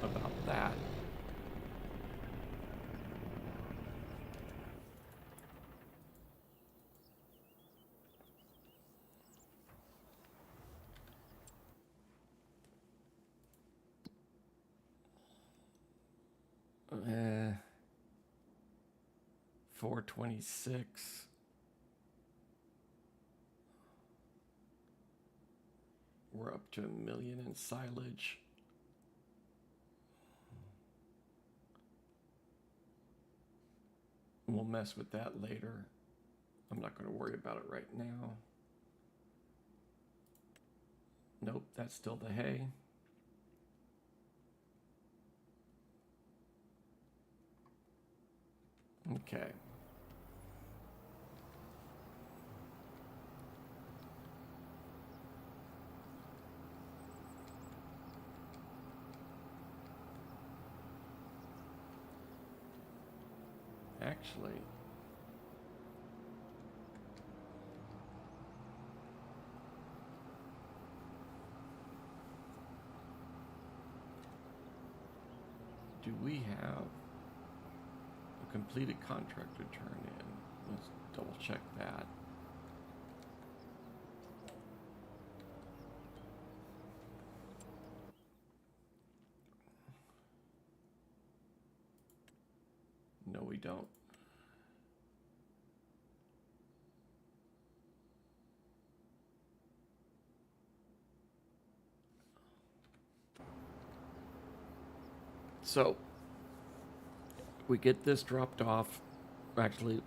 about that. Uh, 426. We're up to 1 million in silage. We'll mess with that later. I'm not going to worry about it right now. Nope, that's still the hay. Okay. Actually, do we have a completed contract to turn in? Let's double check that. we don't. So we get this dropped off. Actually,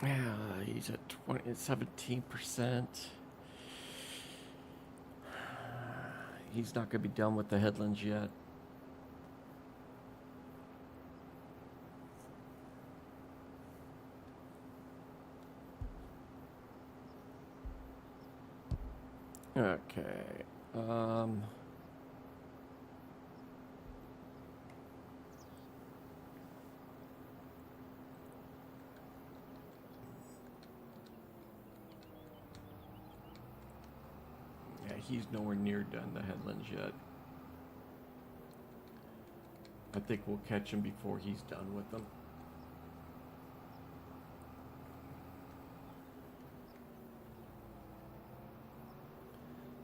yeah, he's at 17%. He's not going to be done with the headlands yet. Okay. Yeah, he's nowhere near done the headlands yet. I think we'll catch him before he's done with them.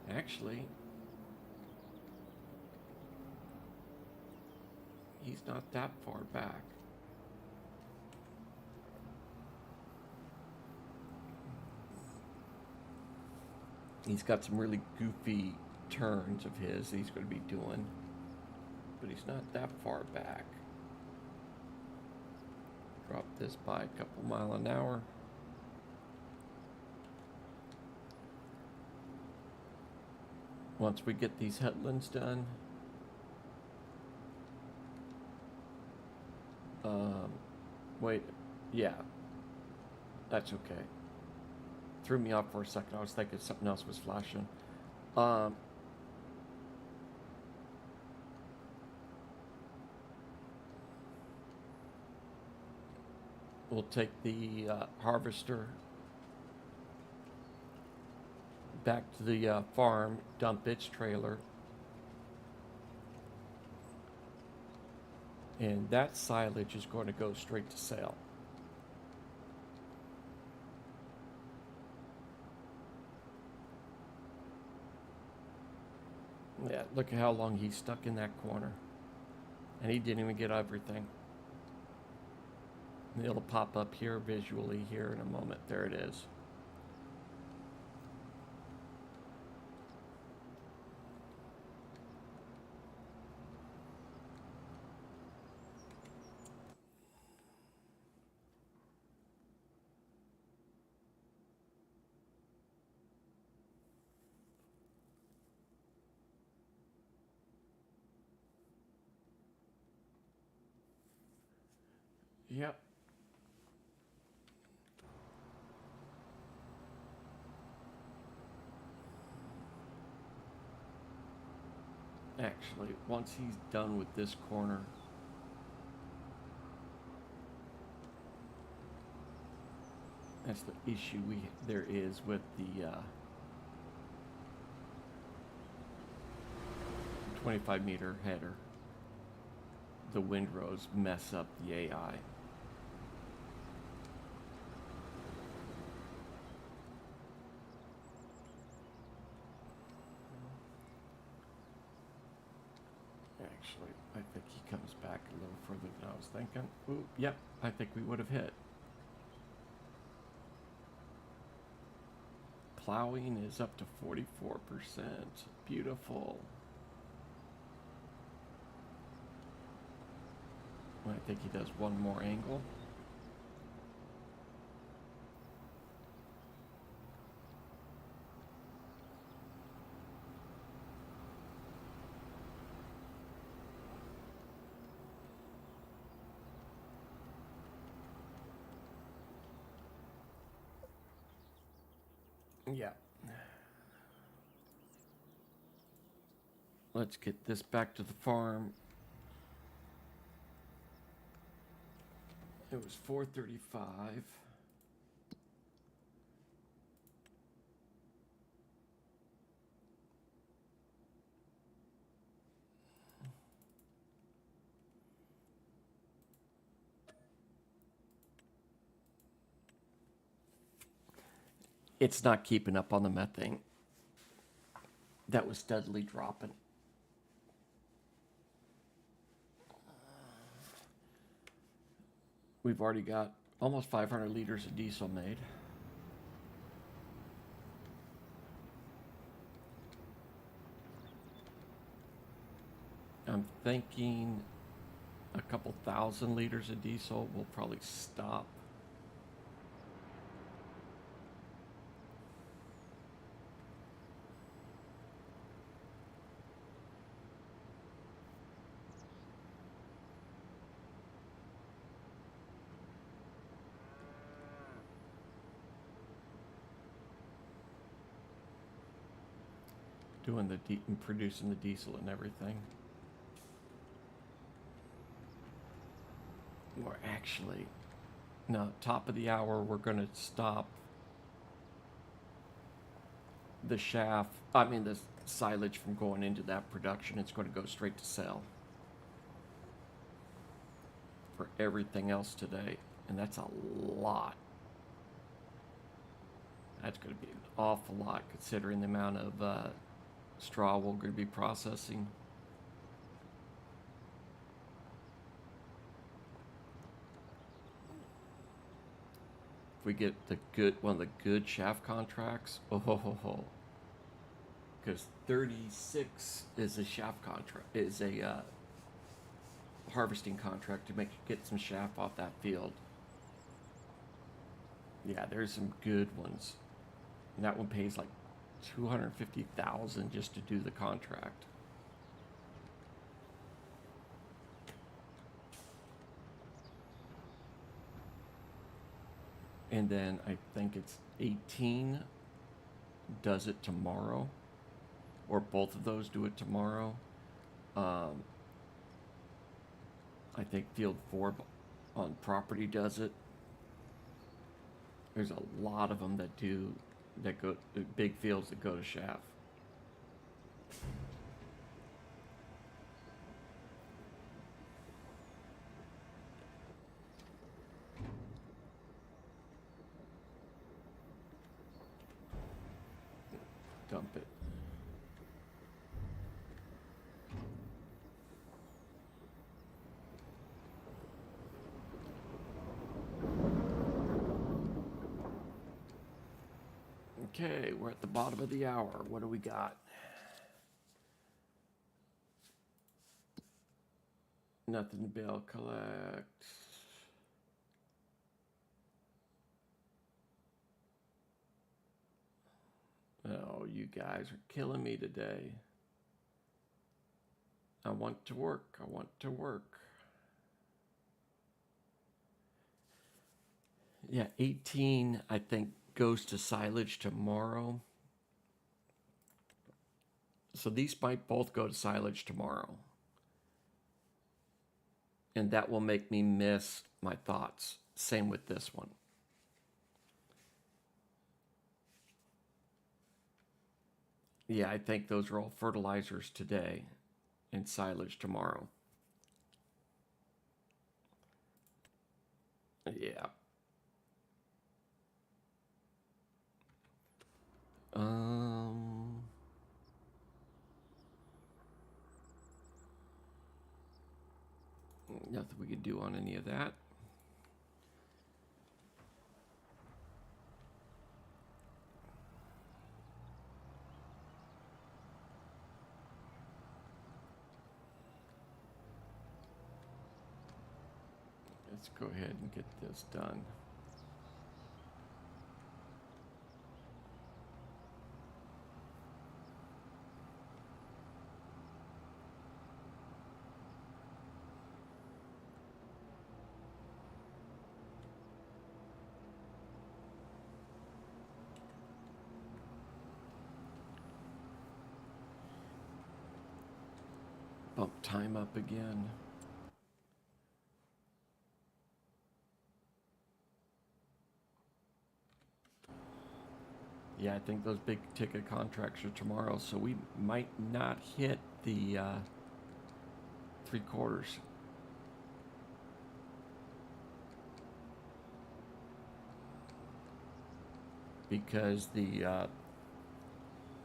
Actually, he's not that far back. He's got some really goofy turns of his that he's going to be doing, but he's not that far back. Drop this by a couple mile an hour. Once we get these headlands done, wait, yeah, that's okay. Threw me off for a second. I was thinking something else was flashing. We'll take the harvester back to the farm, dump its trailer, and that silage is going to go straight to sale. Yeah, look at how long he's stuck in that corner. And he didn't even get everything. And it'll pop up here visually here in a moment. There it is. Yep. Actually, once he's done with this corner, that's the issue there is with the 25-meter header. The windrows mess up the AI. Actually, I think he comes back a little further than I was thinking. Ooh, yep, I think we would have hit. Plowing is up to 44%. Beautiful. I think he does one more angle. Yeah. Let's get this back to the farm. It was 435. It's not keeping up on the methane. That was steadily dropping. We've already got almost 500 liters of diesel made. I'm thinking a couple thousand liters of diesel will probably stop. Doing and producing the diesel and everything. Or actually, no, top of the hour, we're going to stop the shaft, the silage from going into that production. It's going to go straight to sell for everything else today. And that's a lot. That's going to be an awful lot considering the amount of straw we're going to be processing. If we get one of the good shaft contracts, because 36 is a shaft contract, is a harvesting contract to get some shaft off that field. Yeah, there's some good ones, and that one pays like $250,000 just to do the contract. And then I think it's 18 does it tomorrow, or both of those do it tomorrow. I think Field 4 on property does it. There's a lot of them that go big fields that go to shaft. Dump it. Okay, we're at the bottom of the hour. What do we got? Nothing to bill collect. Oh, you guys are killing me today. I want to work. I want to work. Yeah, 18, I think, goes to silage tomorrow. So these might both go to silage tomorrow. And that will make me miss my thoughts. Same with this one. Yeah, I think those are all fertilizers today and silage tomorrow. Yeah. Nothing we could do on any of that. Let's go ahead and get this done. Bump time up again. Yeah, I think those big ticket contracts are tomorrow, so we might not hit the 3/4. Because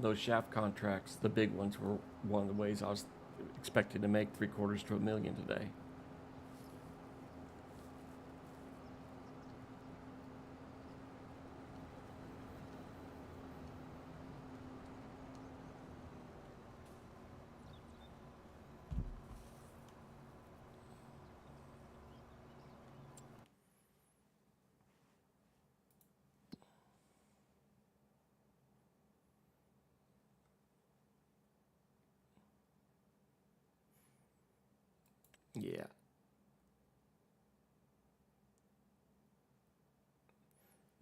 those shaft contracts, the big ones, were one of the ways I was expecting to make $750,000 to $1 million today. Yeah.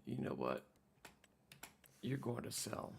You know what? You're going to sell.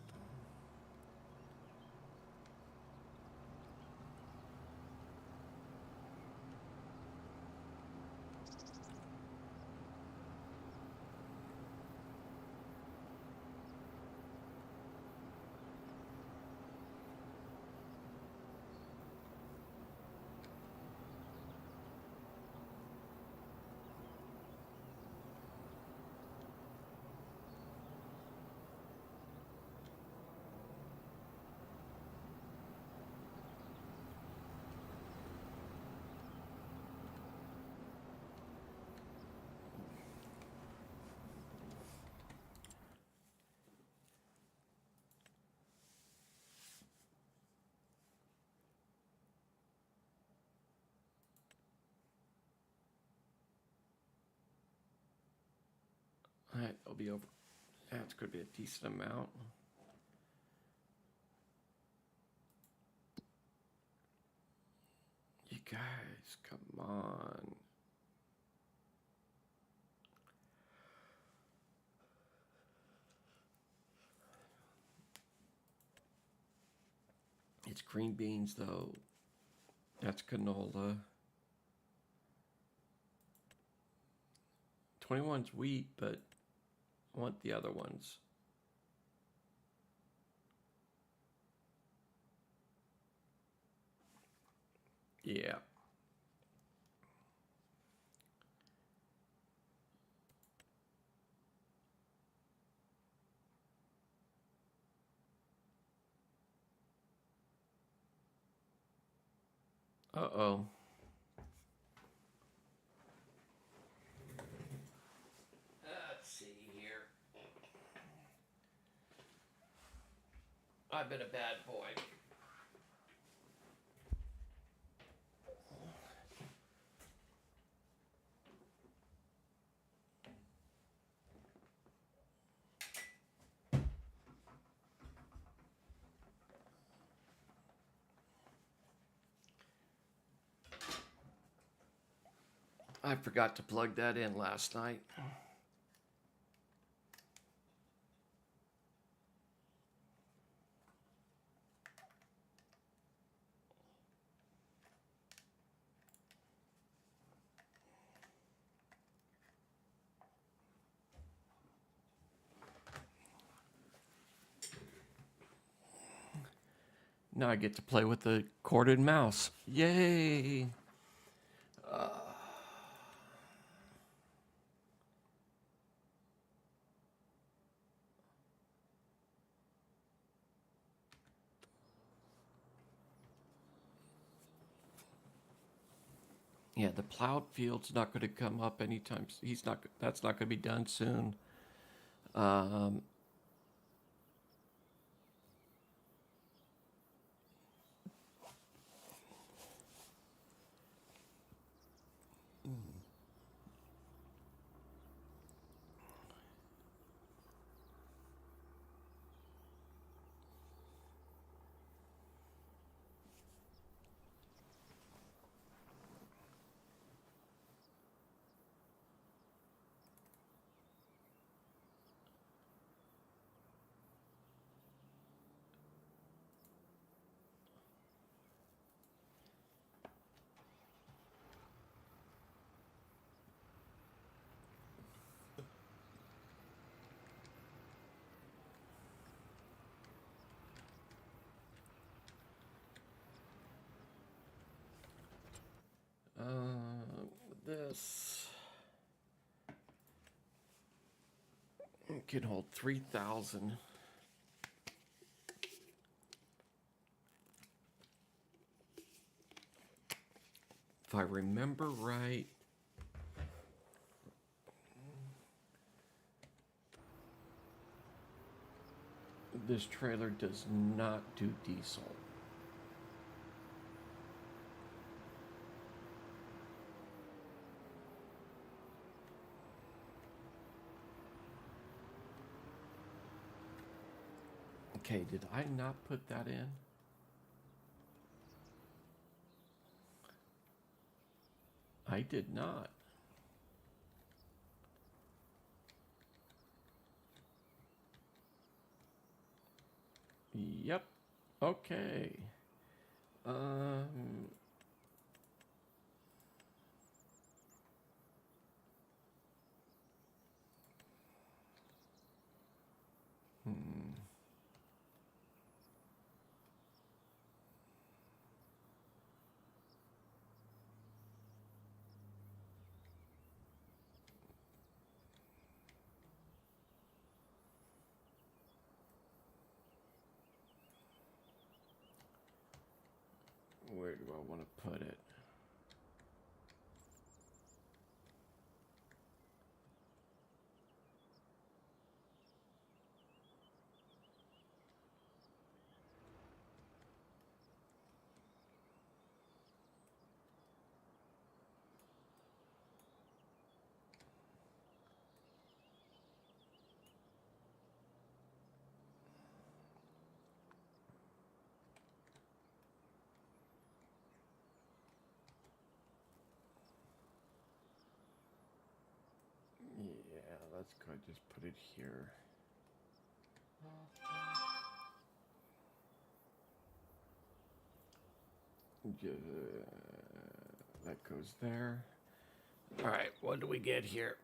All right, I'll be over. That's going to be a decent amount. You guys, come on. It's green beans, though. That's canola. 21's wheat, but I want the other ones. Yeah. Uh-oh. Let's see here. I've been a bad boy. I forgot to plug that in last night. Now I get to play with the corded mouse. Yay! Yeah, the plowed field's not going to come up anytime. He's not. That's not going to be done soon. Um, this can hold 3,000. If I remember right, this trailer does not do diesel. Okay, did I not put that in? I did not. Yep. Okay. Um. Hmm. Where do I want to put it? Yeah, let's go just put it here. That goes there. All right, what do we get here?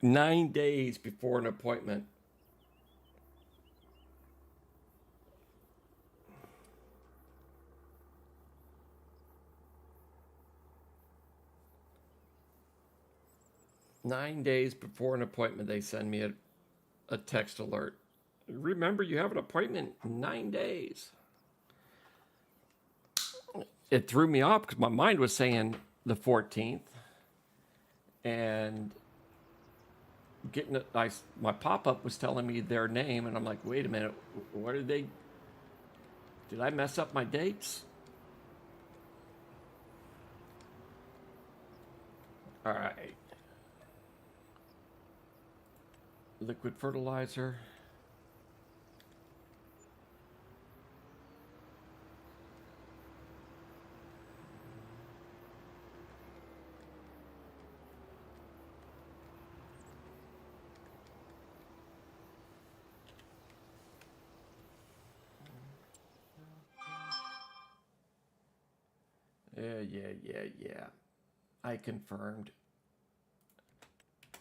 Nine days before an appointment. Nine days before an appointment, they send me a text alert. Remember, you have an appointment in 9 days. It threw me off because my mind was saying the 14th, and getting it, my pop up was telling me their name, and I'm like, wait a minute, what did they? Did I mess up my dates? All right. Liquid fertilizer. Yeah. I confirmed.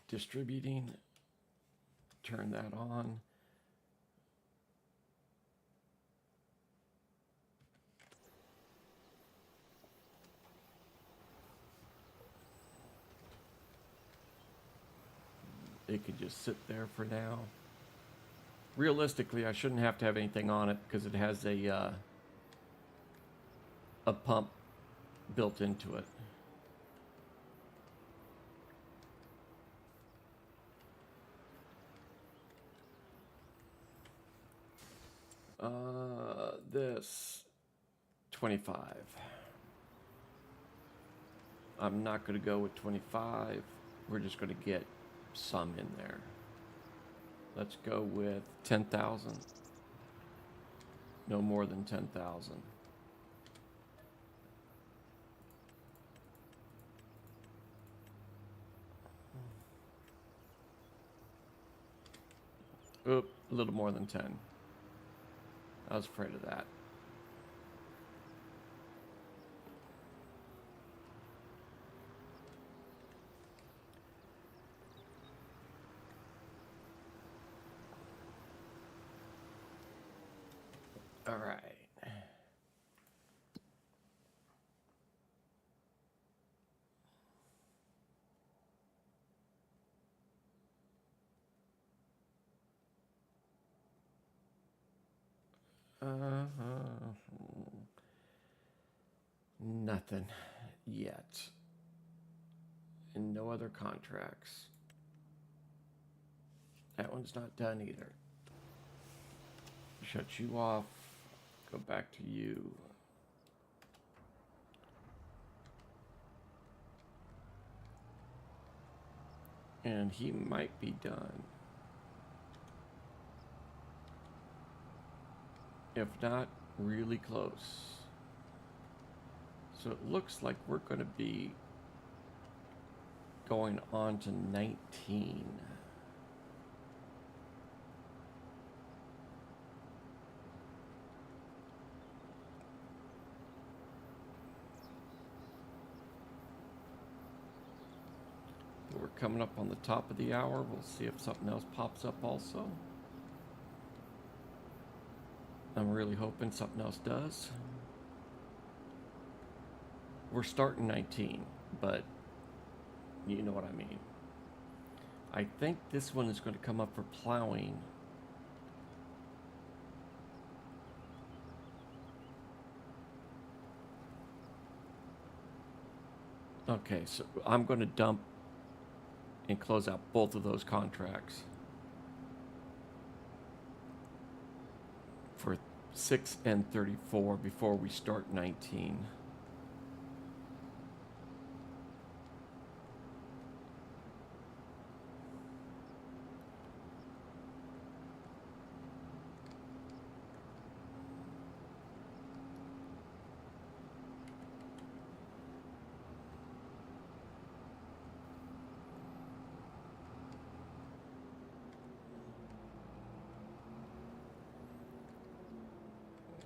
Distributing. Turn that on. It could just sit there for now. Realistically, I shouldn't have to have anything on it because it has a pump built into it. This 25. I'm not going to go with 25. We're just going to get some in there. Let's go with 10,000. No more than 10,000. Oop, a little more than 10. I was afraid of that. All right. Nothing yet. And no other contracts. That one's not done either. Shut you off. Go back to you. And he might be done. If not, really close. So it looks like we're going to be going on to 19. We're coming up on the top of the hour. We'll see if something else pops up also. I'm really hoping something else does. We're starting 19, but you know what I mean. I think this one is going to come up for plowing. Okay, so I'm going to dump and close out both of those contracts for 6 and 34 before we start 19.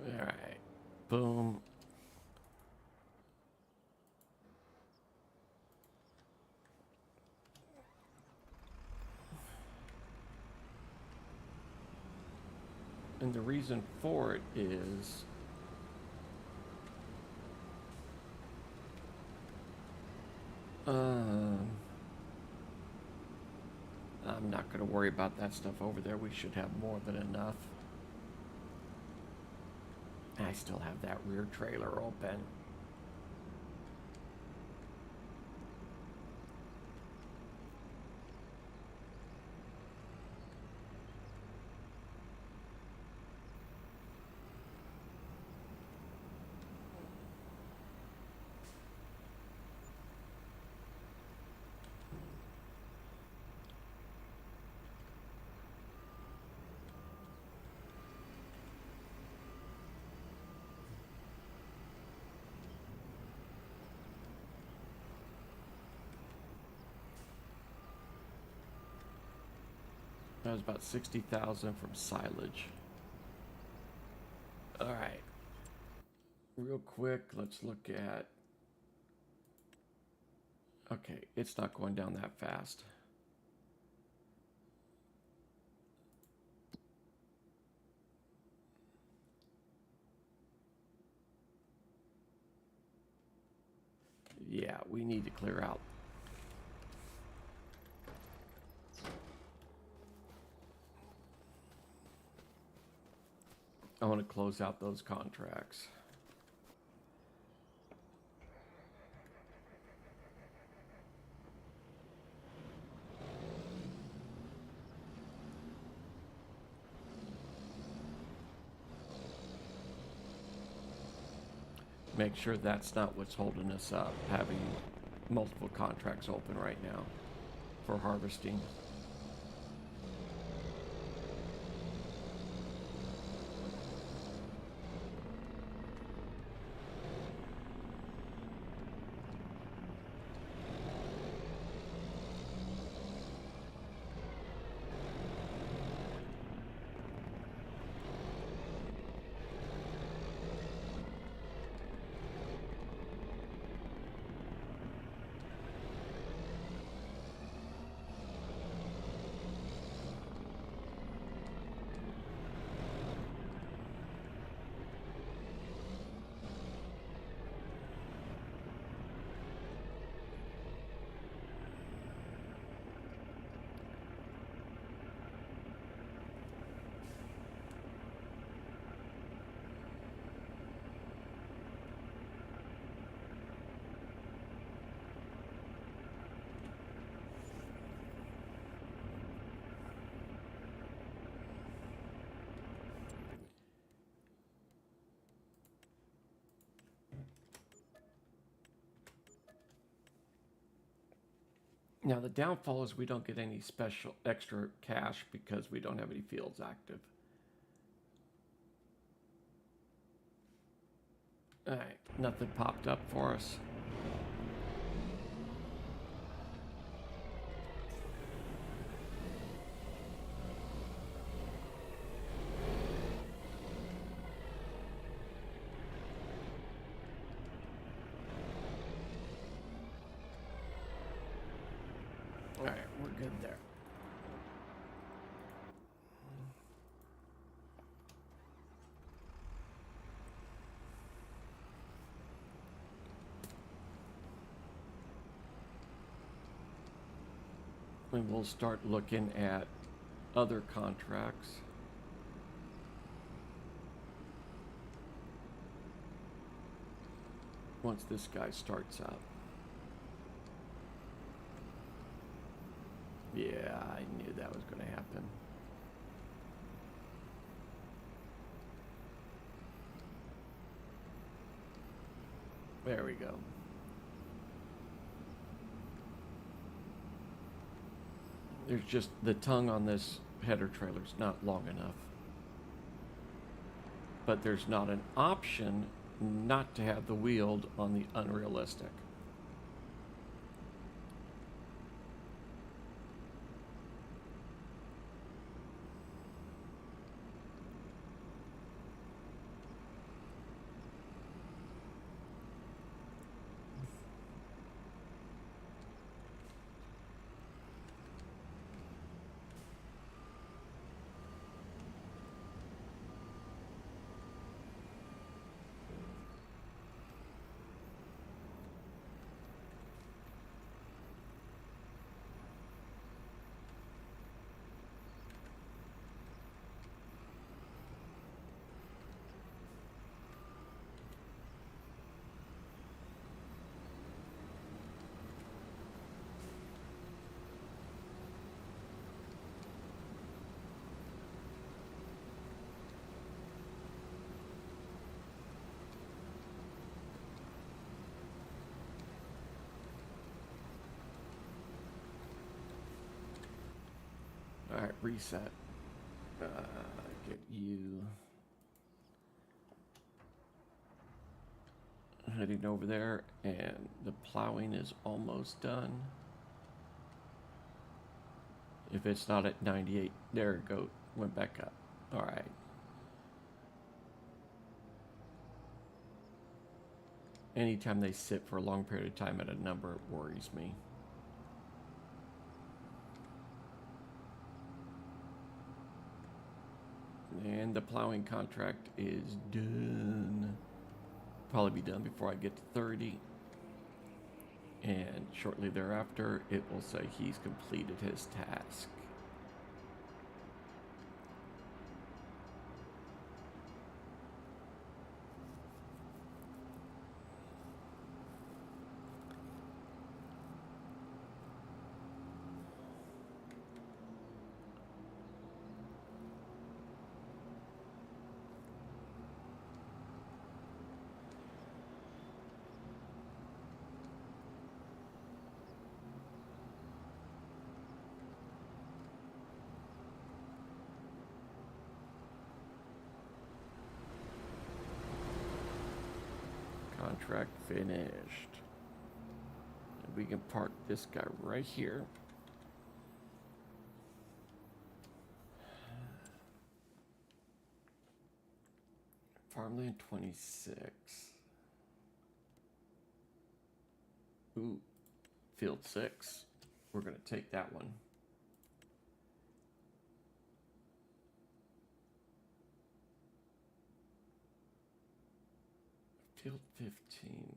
All right, boom. And the reason for it is I'm not going to worry about that stuff over there. We should have more than enough. I still have that rear trailer open. That was about 60,000 from silage. All right. Real quick, let's look at. Okay, it's not going down that fast. Yeah, we need to clear out. I want to close out those contracts. Make sure that's not what's holding us up, having multiple contracts open right now for harvesting. Now the downfall is we don't get any special extra cash because we don't have any fields active. All right, nothing popped up for us. All right, we're good there. And we'll start looking at other contracts. Once this guy starts up. Yeah, I knew that was going to happen. There we go. There's just the tongue on this header trailer's not long enough. But there's not an option not to have the wheeled on the unrealistic. All right, reset. Get you heading over there, and the plowing is almost done. If it's not at 98, there it go, went back up. All right. Anytime they sit for a long period of time at a number, it worries me. And the plowing contract is done. Probably be done before I get to 30. And shortly thereafter, it will say he's completed his task. Contract finished. And we can park this guy right here. Farmland 26. Ooh, field 6. We're going to take that one. Field 15,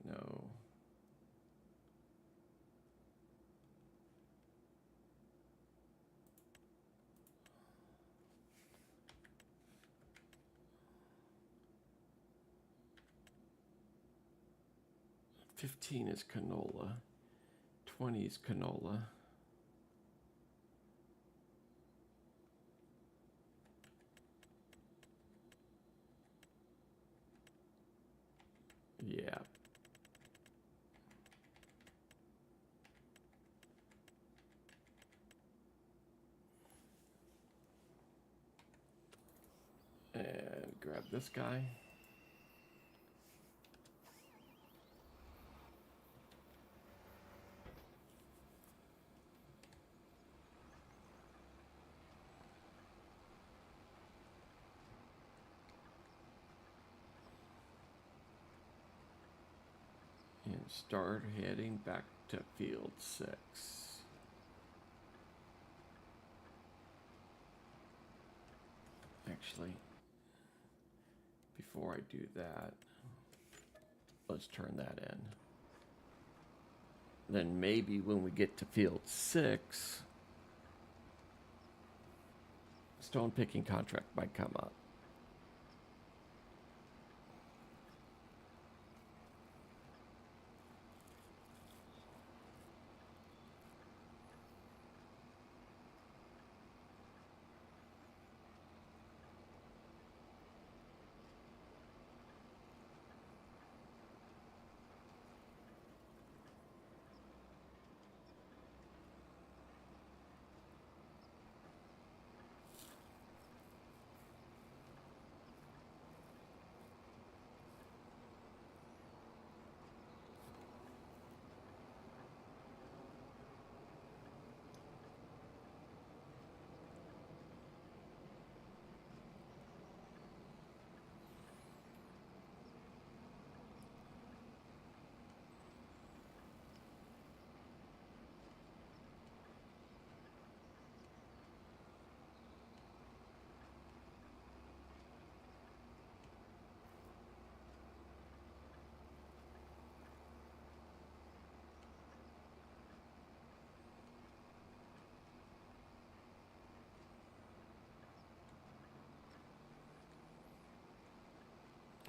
no. $15 is canola. $20 is canola. Yeah. grab this guy. And start heading back to field 6. Actually, before I do that, let's turn that in. Then maybe when we get to field 6, stone picking contract might come up.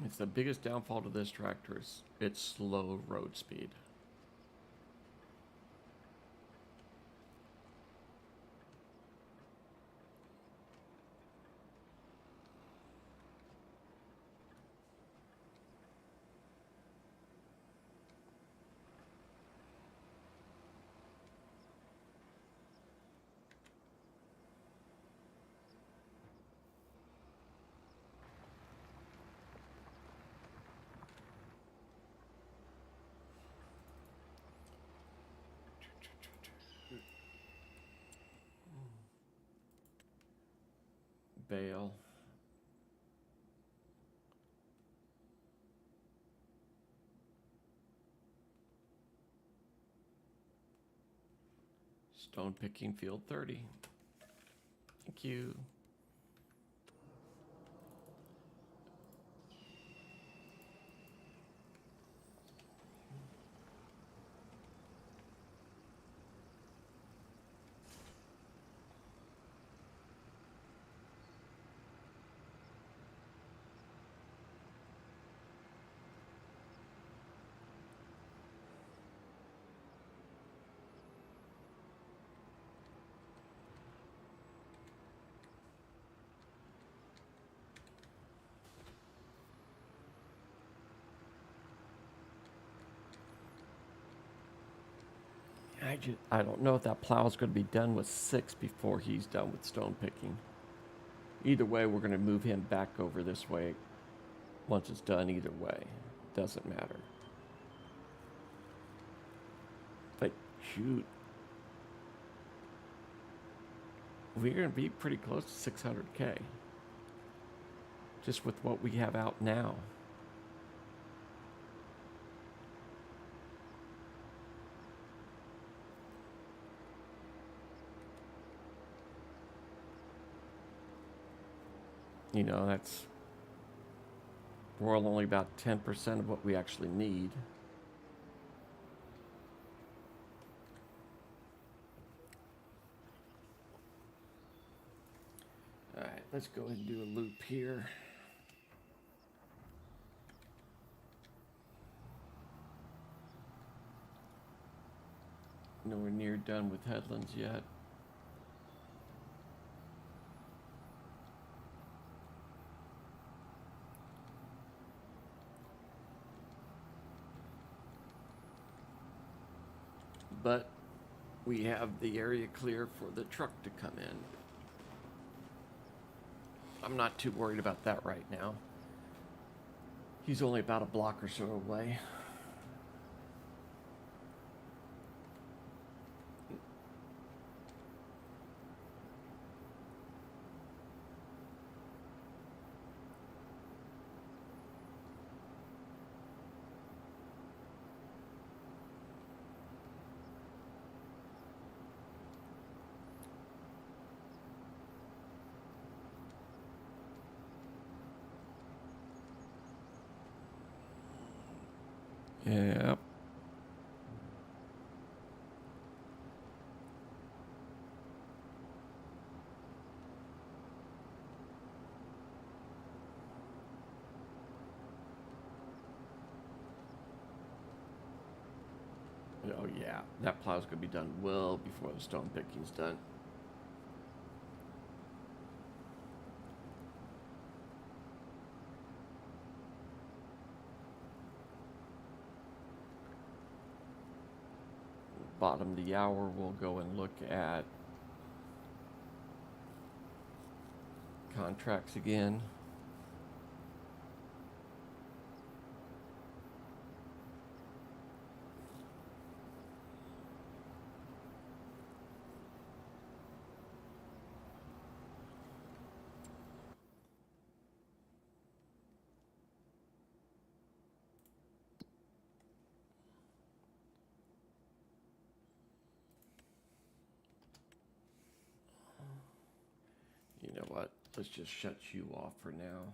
It's the biggest downfall to this tractor is its slow road speed. Bale. Stone picking field 30. Thank you. I don't know if that plow is going to be done with 6 before he's done with stone picking. Either way, we're going to move him back over this way once it's done. Either way, doesn't matter. But shoot, we're going to be pretty close to 600K just with what we have out now. You know, we're only about 10% of what we actually need. All right, let's go ahead and do a loop here. Nowhere near done with headlands yet. But we have the area clear for the truck to come in. I'm not too worried about that right now. He's only about a block or so away. Yep. Oh yeah, that plow's gonna be done well before the stone picking's done. Bottom of the hour, we'll go and look at contracts again. You know what? Let's just shut you off for now.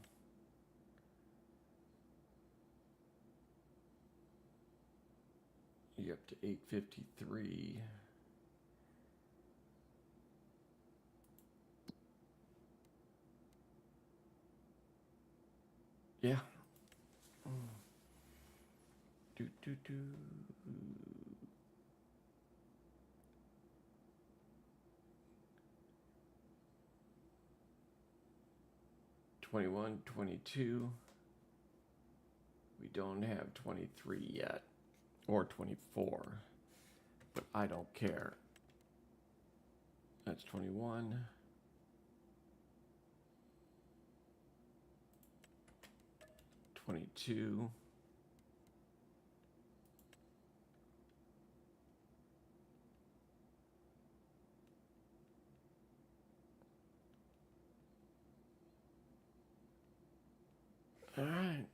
You're up to 853. Yeah. Do do do. 21, 22. We don't have 23 yet, or 24, but I don't care. That's 21. 22. All right.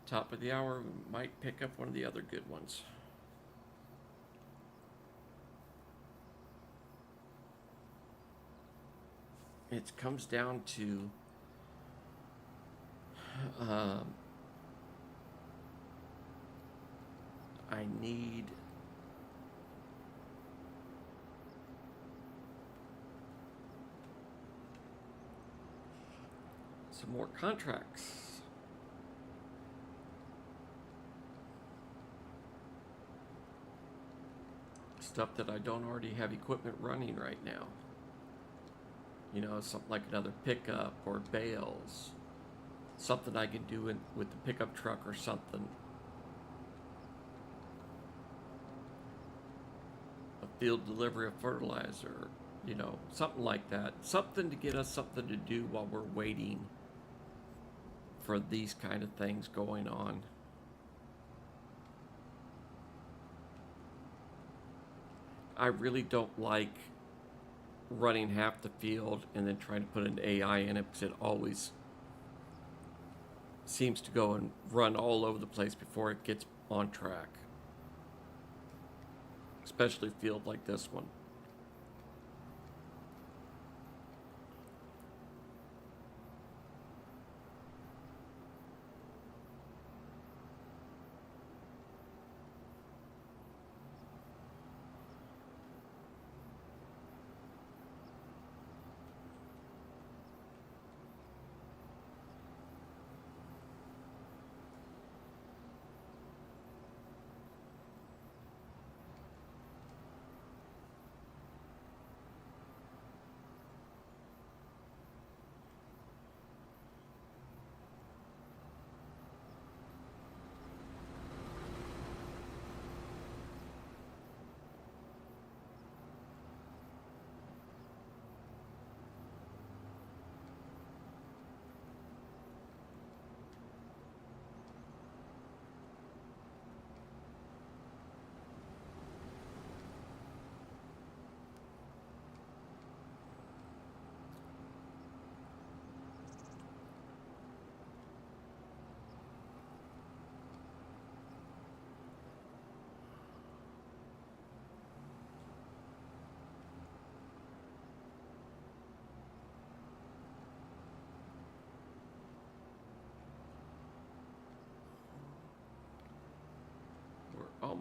Top of the hour, we might pick up one of the other good ones. It comes down to I need some more contracts. Stuff that I don't already have equipment running right now. You know, something like another pickup or bales. Something I can do with the pickup truck or something. A field delivery of fertilizer, you know, something like that. Something to get us something to do while we're waiting for these kind of things going on. I really don't like running half the field and then trying to put an AI in it, because it always seems to go and run all over the place before it gets on track. Especially a field like this one.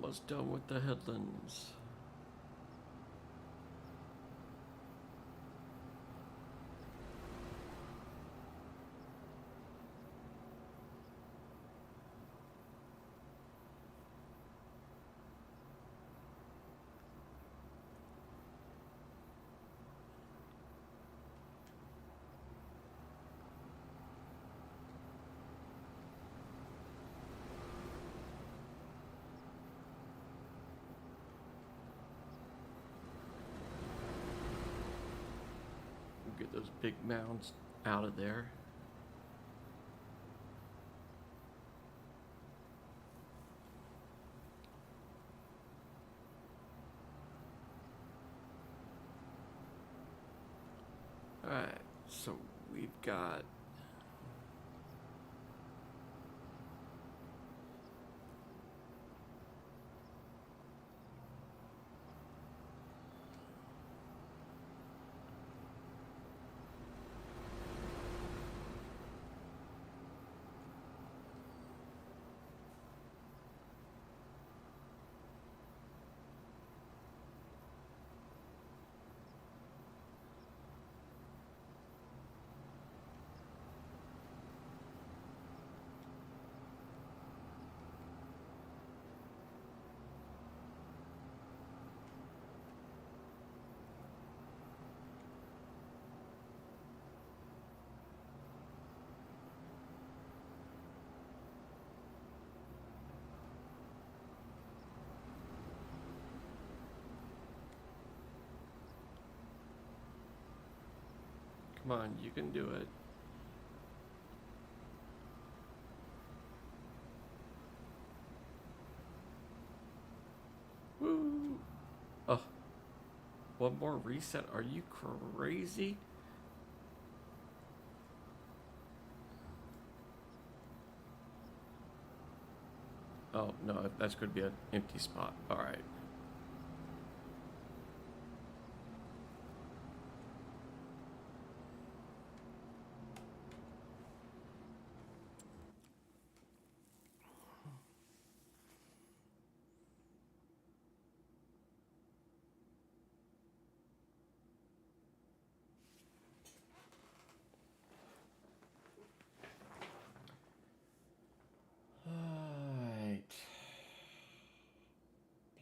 almost done with the headlands. Get those big mounds out of there. Alright, so we've got come on, you can do it. Woo! Oh, one more reset? Are you crazy? Oh, no, that's going to be an empty spot. All right.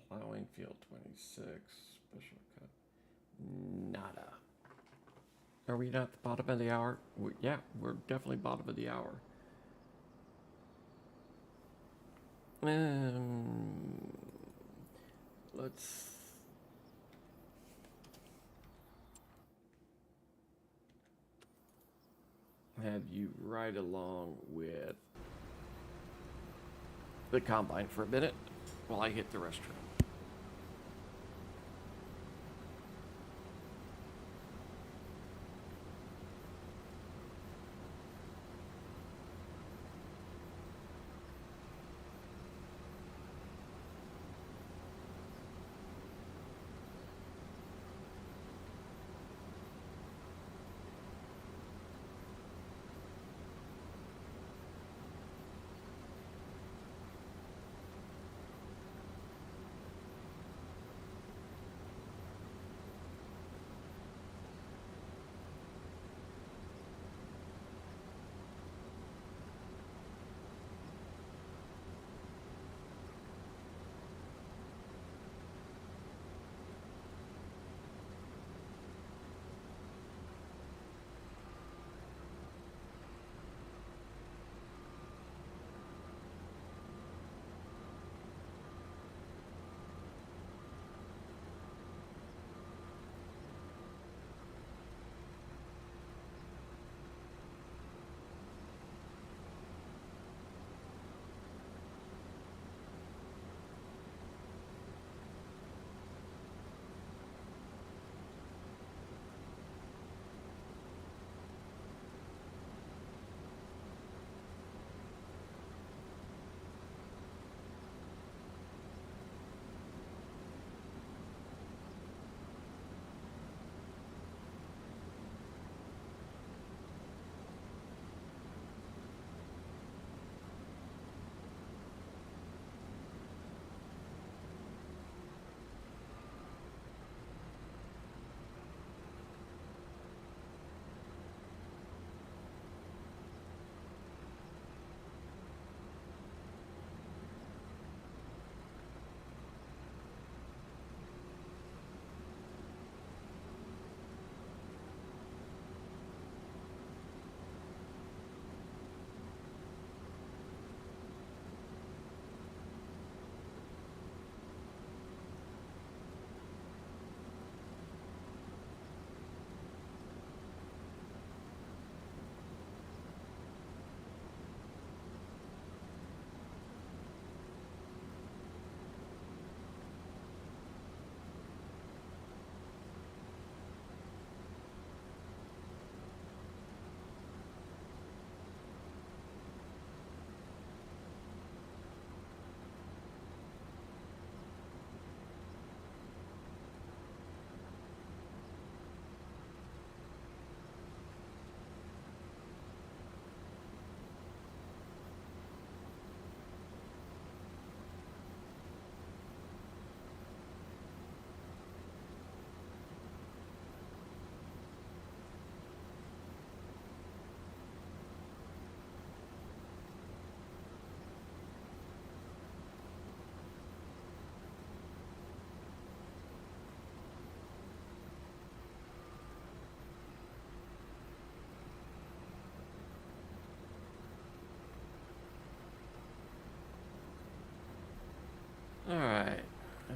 Plowing field 26, special cut. Nada. Are we not at the bottom of the hour? Yeah, we're definitely bottom of the hour. Let's have you ride along with the combine for a minute while I hit the restroom.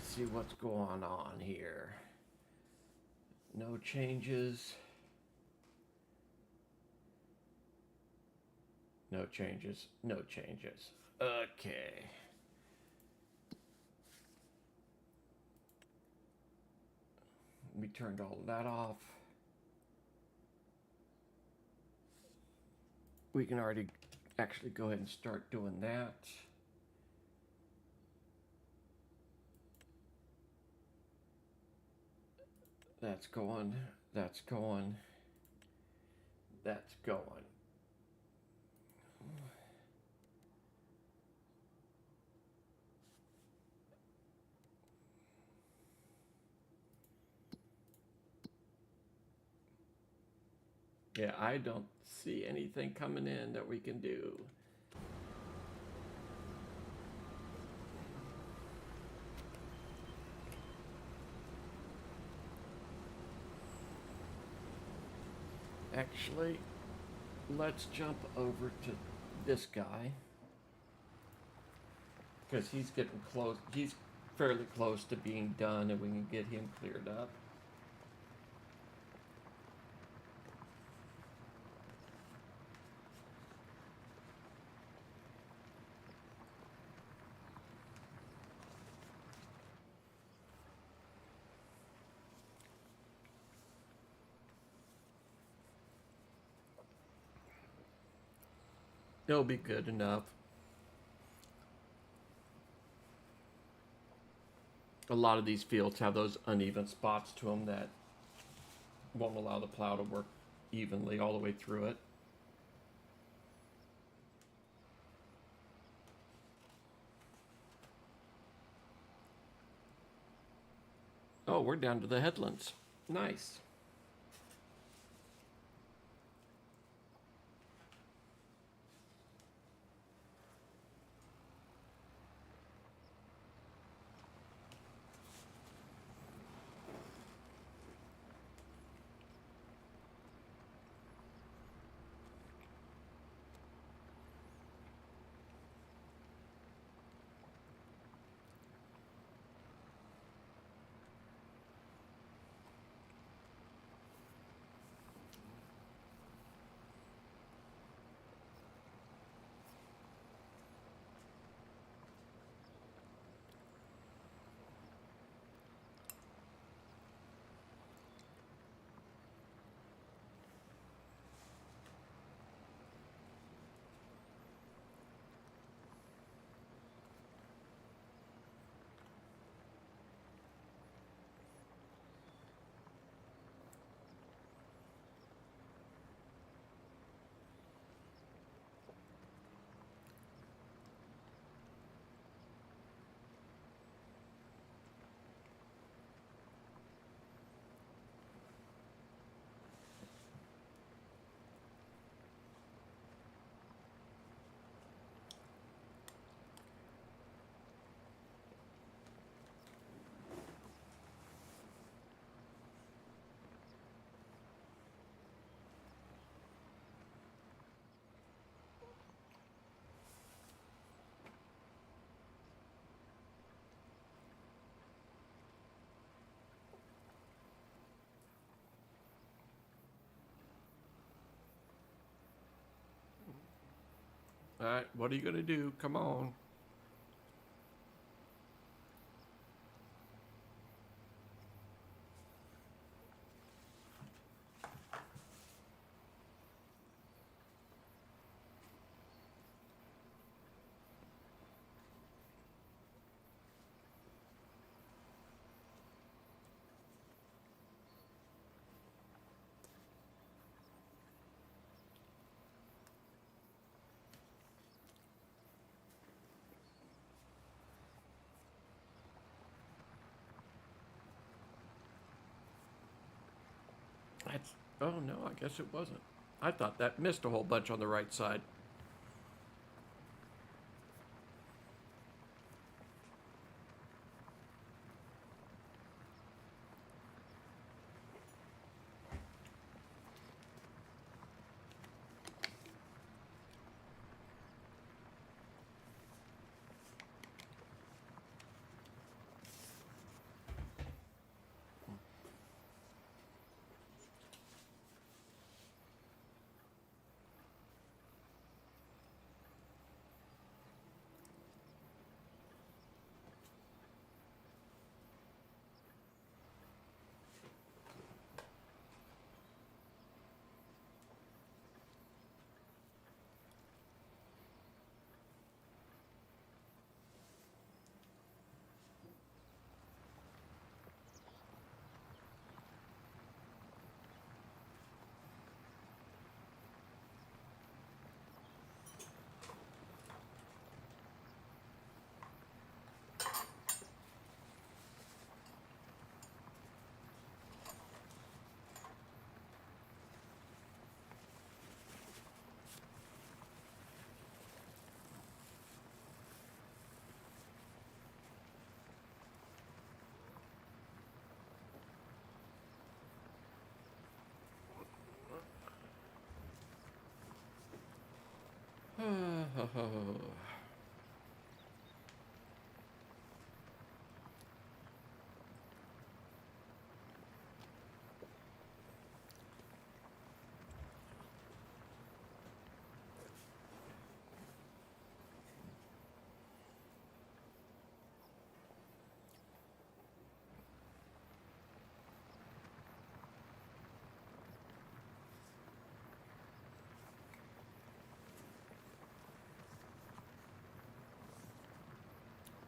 Let's see what's going on here. No changes. No changes. No changes. Okay. We turned all of that off. We can already actually go ahead and start doing that. That's going. That's going. That's going. Yeah, I don't see anything coming in that we can do. Actually, let's jump over to this guy. Because he's getting close. He's fairly close to being done, and we can get him cleared up. It'll be good enough. A lot of these fields have those uneven spots to them that won't allow the plow to work evenly all the way through it. Oh, we're down to the headlands. Nice. All right, what are you going to do? Come on. That's, oh no, I guess it wasn't. I thought that missed a whole bunch on the right side.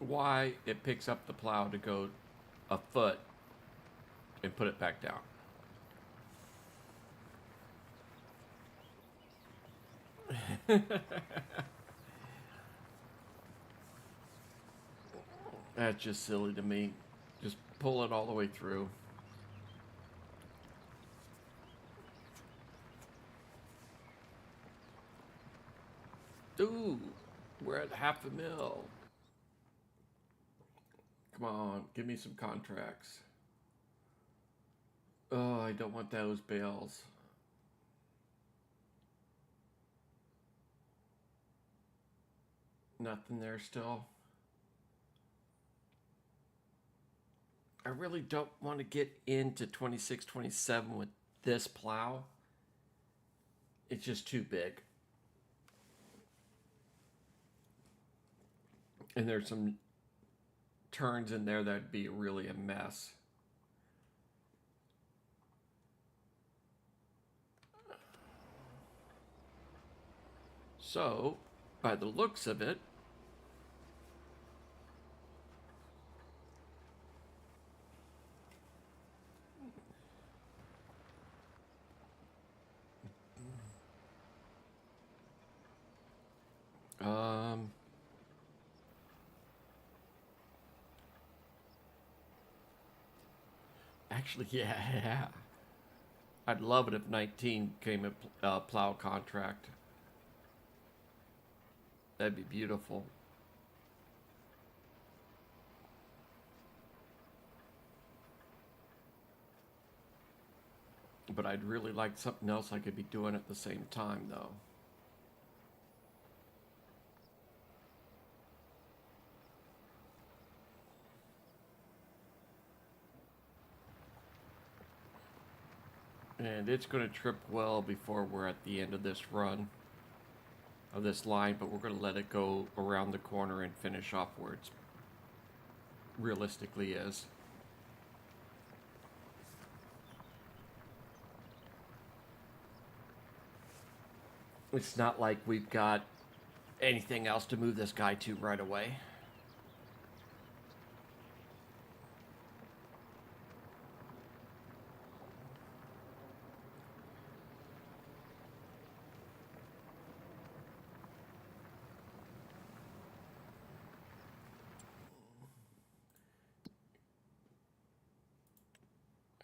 Why it picks up the plow to go a foot and put it back down. That's just silly to me. Just pull it all the way through. Ooh, we're at $500,000. Come on, give me some contracts. Oh, I don't want those bales. Nothing there still. I really don't want to get into 26, 27 with this plow. It's just too big. And there's some turns in there that'd be really a mess. So, by the looks of it, um, actually, yeah. I'd love it if 19 came a plow contract. That'd be beautiful. But I'd really like something else I could be doing at the same time, though. And it's going to trip well before we're at the end of this run, of this line, but we're going to let it go around the corner and finish off where it's realistically is. It's not like we've got anything else to move this guy to right away.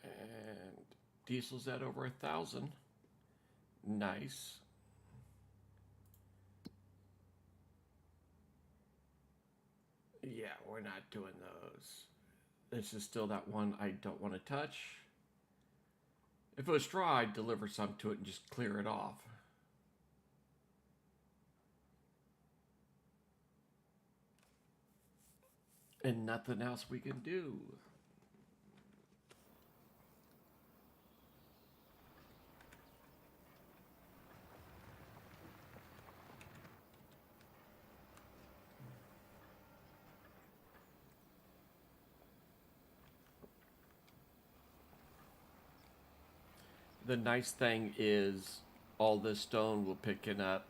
And diesel's at over 1,000. Nice. Yeah, we're not doing those. This is still that one I don't want to touch. If it was straw, I'd deliver some to it and just clear it off. And nothing else we can do. The nice thing is all this stone we're picking up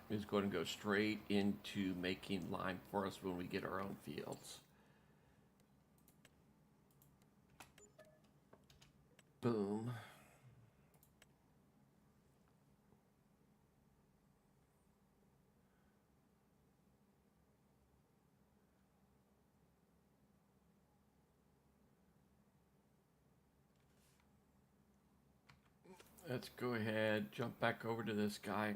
is going to go straight into making lime for us when we get our own fields. Boom. Let's go ahead, jump back over to this guy.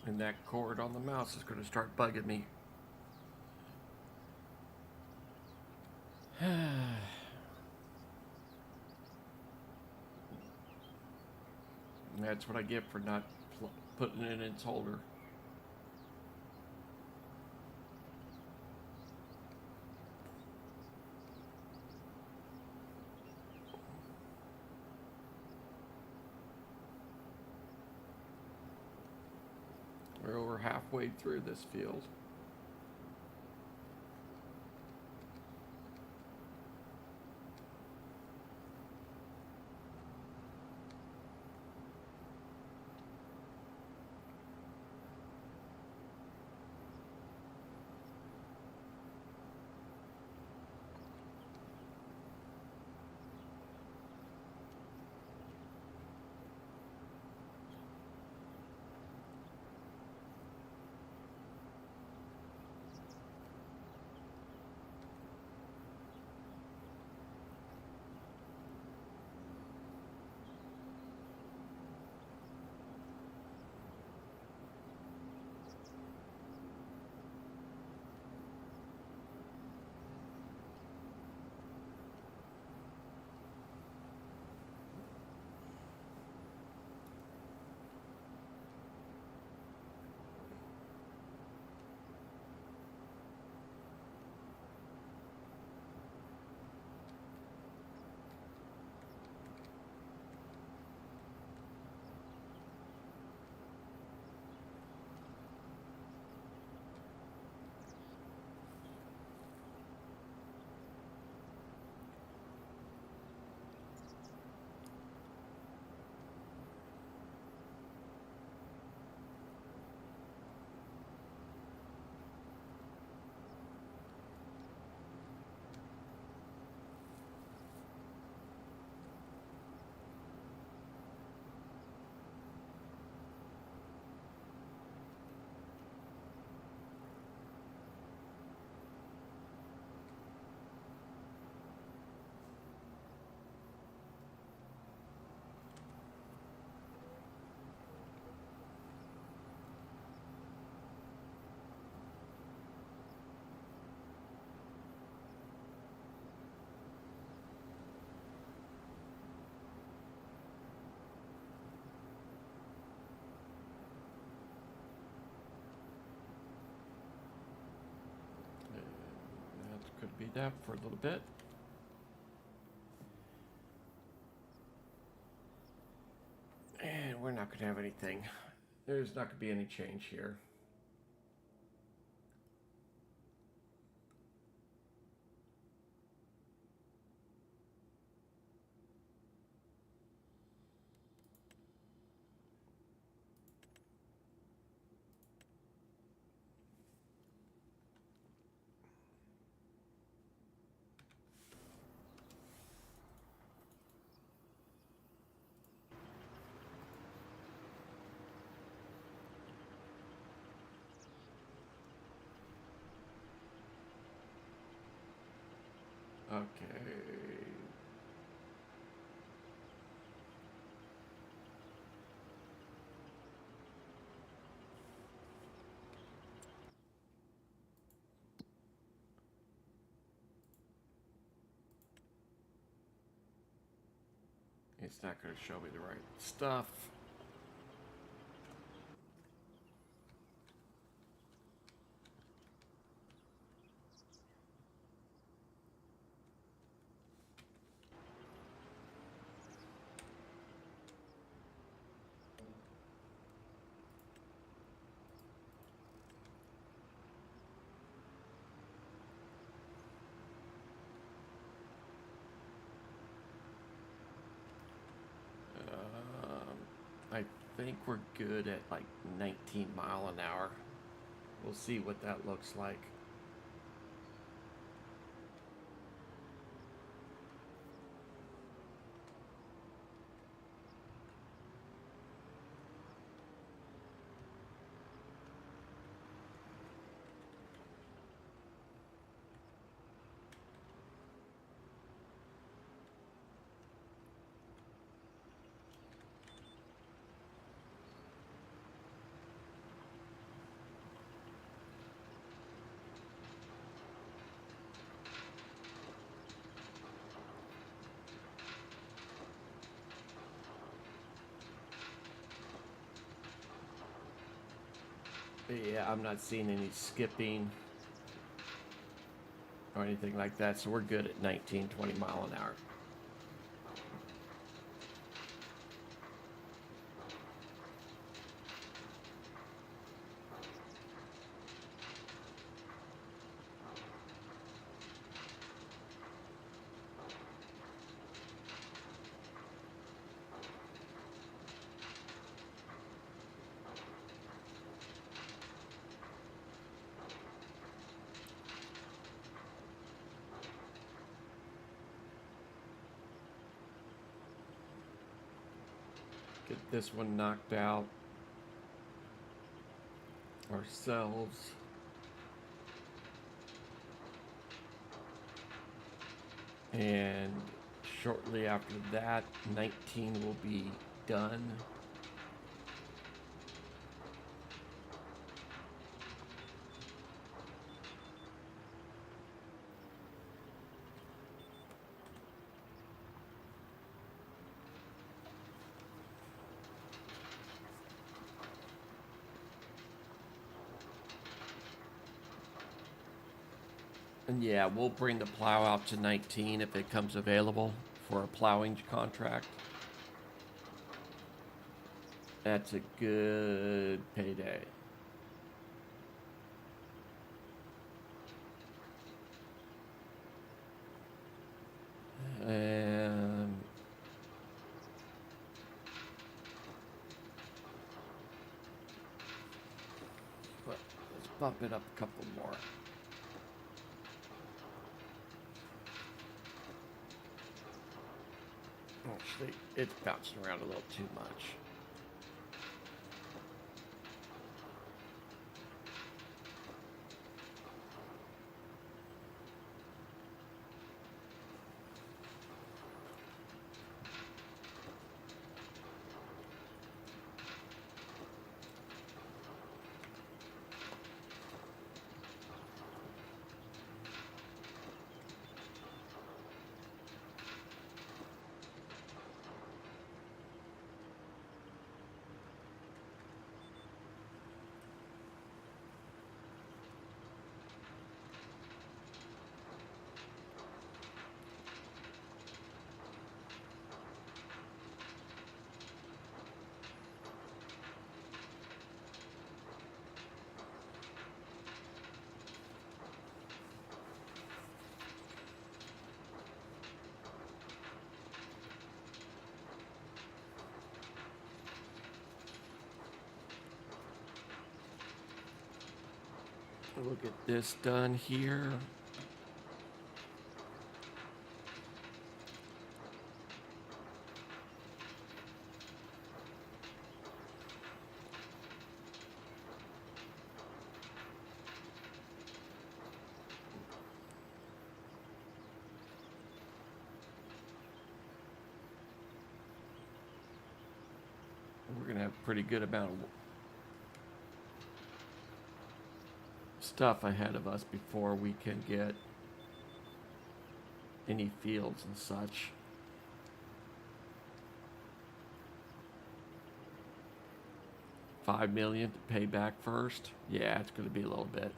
And that cord on the mouse is going to start bugging me. That's what I get for not putting it in its holder. We're over halfway through this field. That could be that for a little bit. And we're not going to have anything. There's not going to be any change here. Okay. It's not going to show me the right stuff. I think we're good at like 19 mile an hour. We'll see what that looks like. But yeah, I'm not seeing any skipping or anything like that, so we're good at 19, 20 mile an hour. Get this one knocked out ourselves. And shortly after that, 19 will be done. And yeah, we'll bring the plow out to 19 if it comes available for a plowing contract. That's a good payday. And let's bump it up a couple more. Actually, it's bouncing around a little too much. We'll get this done here. We're going to have a pretty good amount of stuff ahead of us before we can get any fields and such. $5 million to pay back first. Yeah, it's going to be a little bit.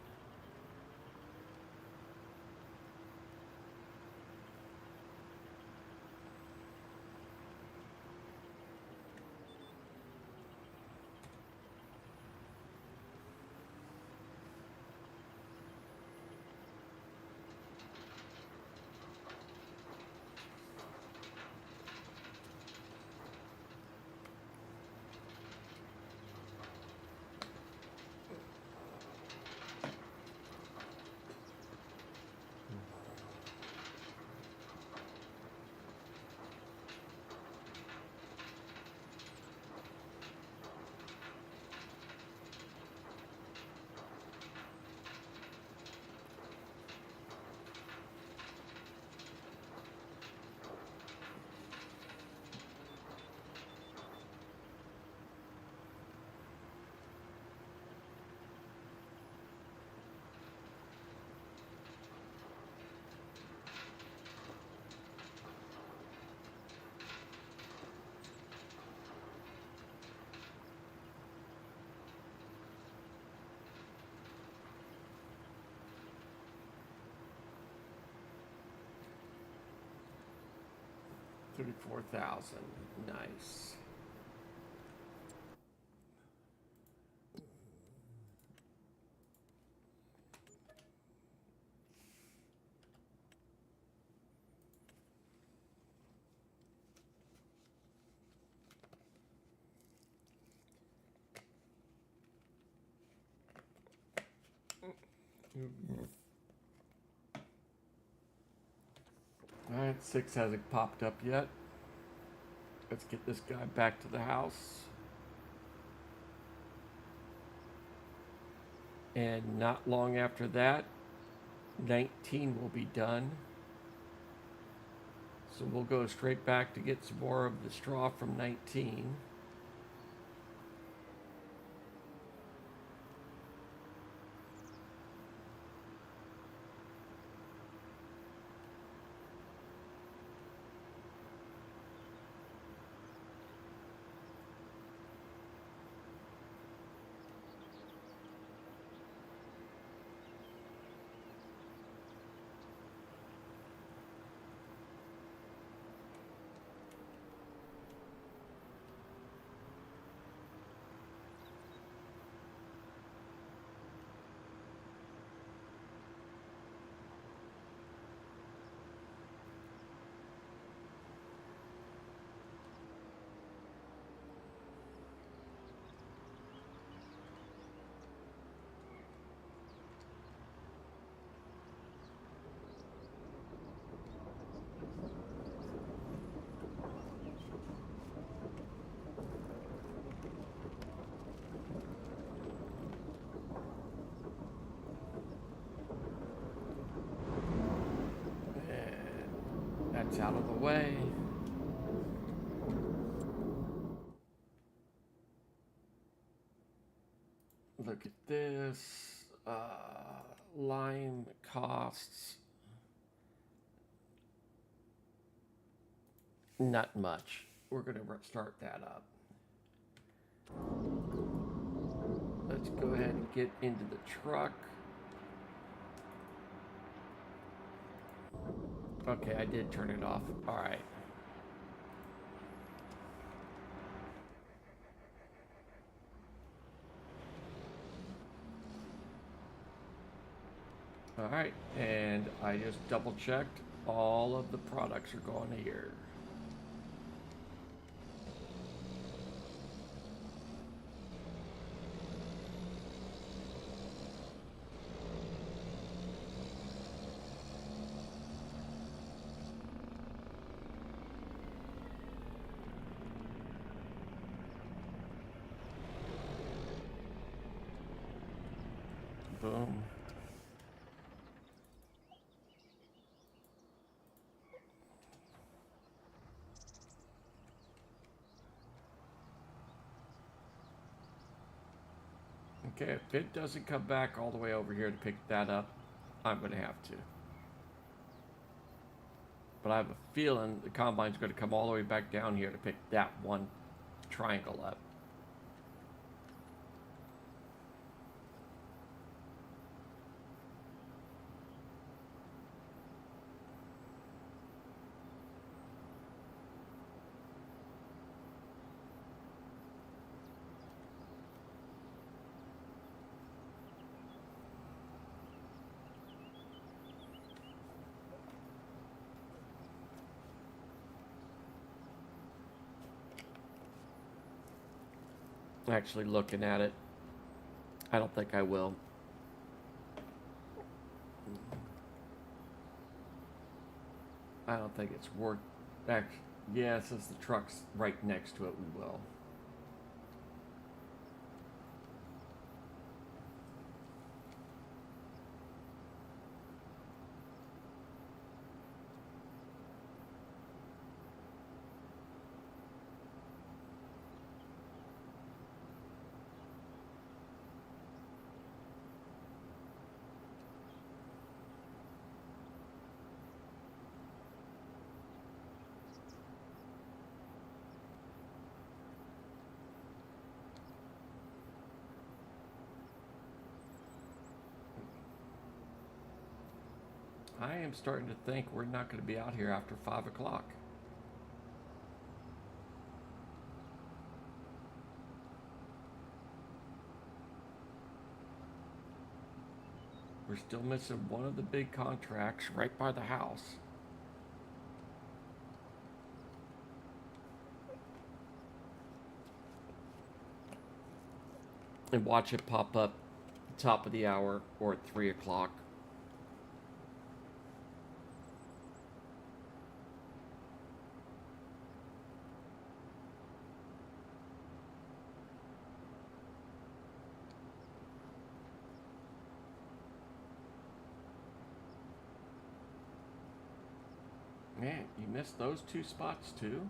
34,000. Nice. Alright, 6 hasn't popped up yet. Let's get this guy back to the house. And not long after that, 19 will be done. So we'll go straight back to get some more of the straw from 19. That's out of the way. Look at this. Line costs. Not much. We're going to start that up. Let's go ahead and get into the truck. Okay, I did turn it off. All right. All right, and I just double checked. All of the products are going here. Boom. Okay, if it doesn't come back all the way over here to pick that up, I'm going to have to. But I have a feeling the combine's going to come all the way back down here to pick that one triangle up. Actually looking at it, I don't think I will. I don't think it's worth. Yeah, since the truck's right next to it, we will. I am starting to think we're not going to be out here after 5 o'clock. We're still missing one of the big contracts right by the house. And watch it pop up top of the hour or at 3 o'clock. Man, you missed those two spots too?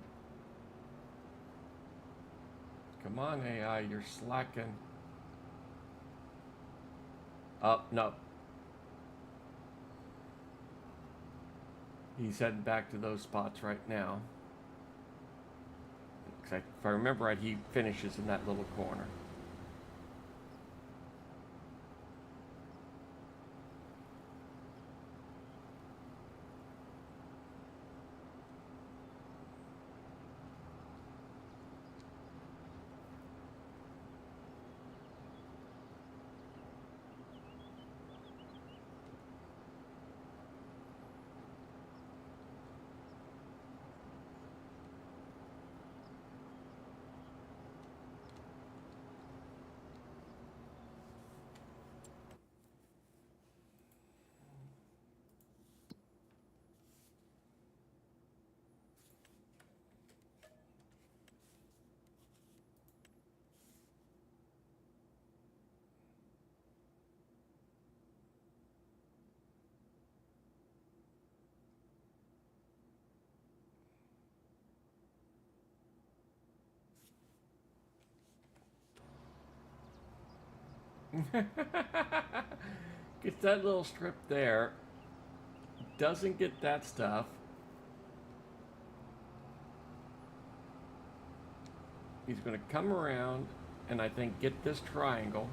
Come on, AI, you're slacking. Oh, no. He's heading back to those spots right now. If I remember right, he finishes in that little corner. Gets that little strip there. Doesn't get that stuff. He's going to come around and I think get this triangle.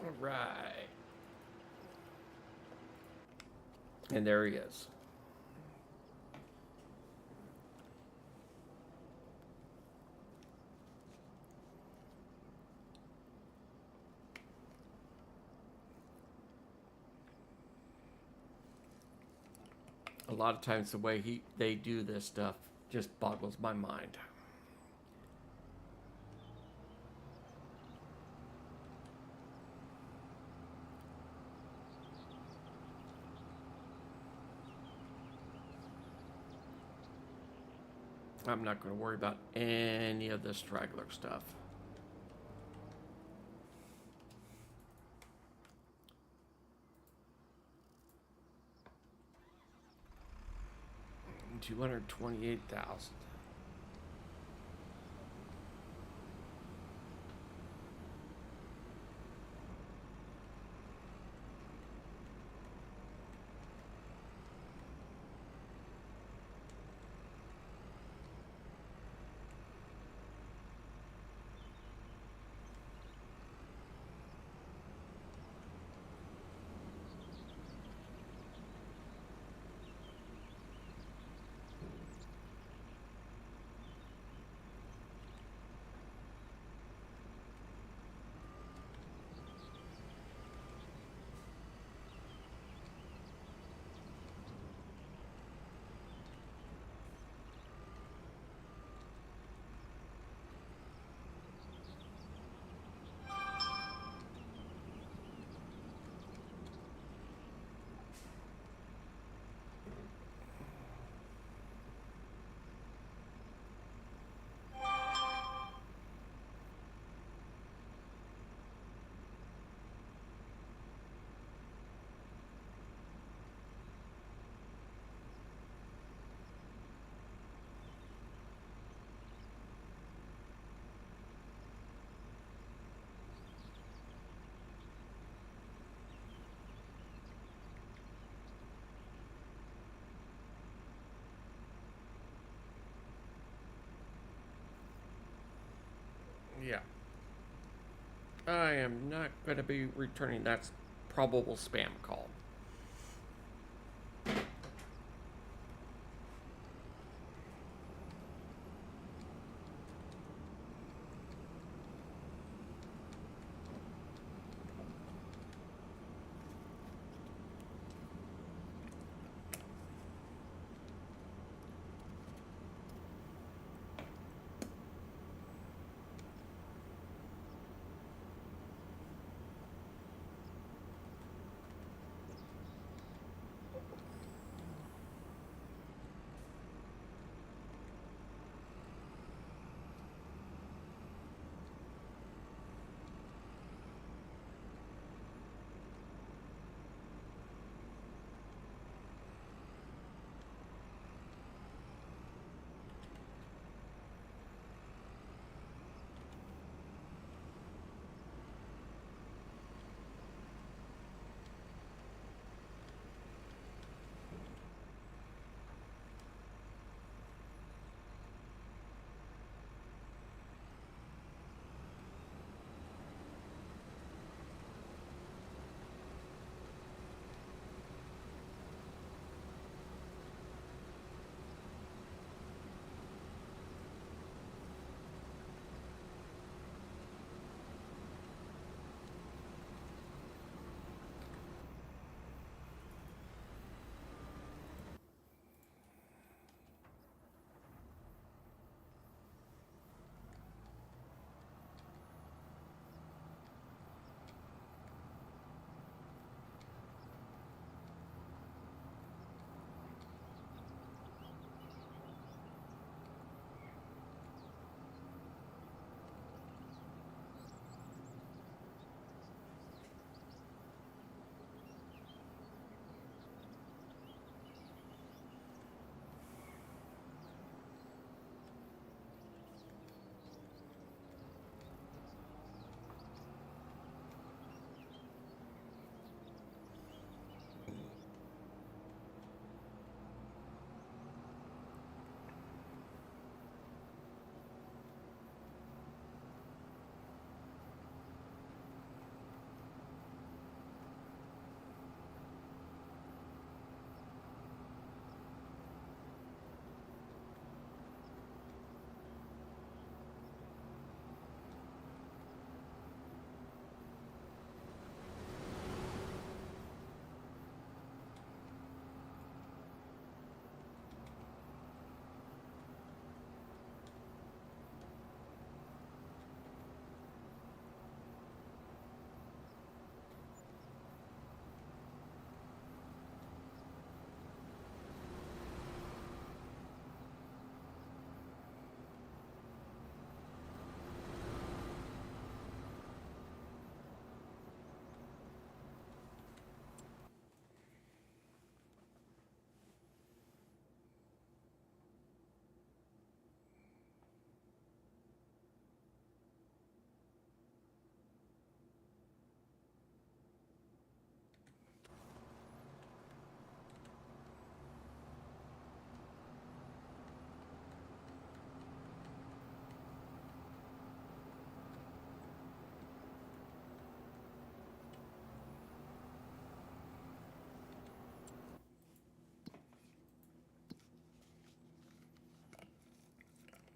All right. And there he is. A lot of times the way they do this stuff just boggles my mind. I'm not going to worry about any of this straggler stuff. $228,000. I am not going to be returning that probable spam call.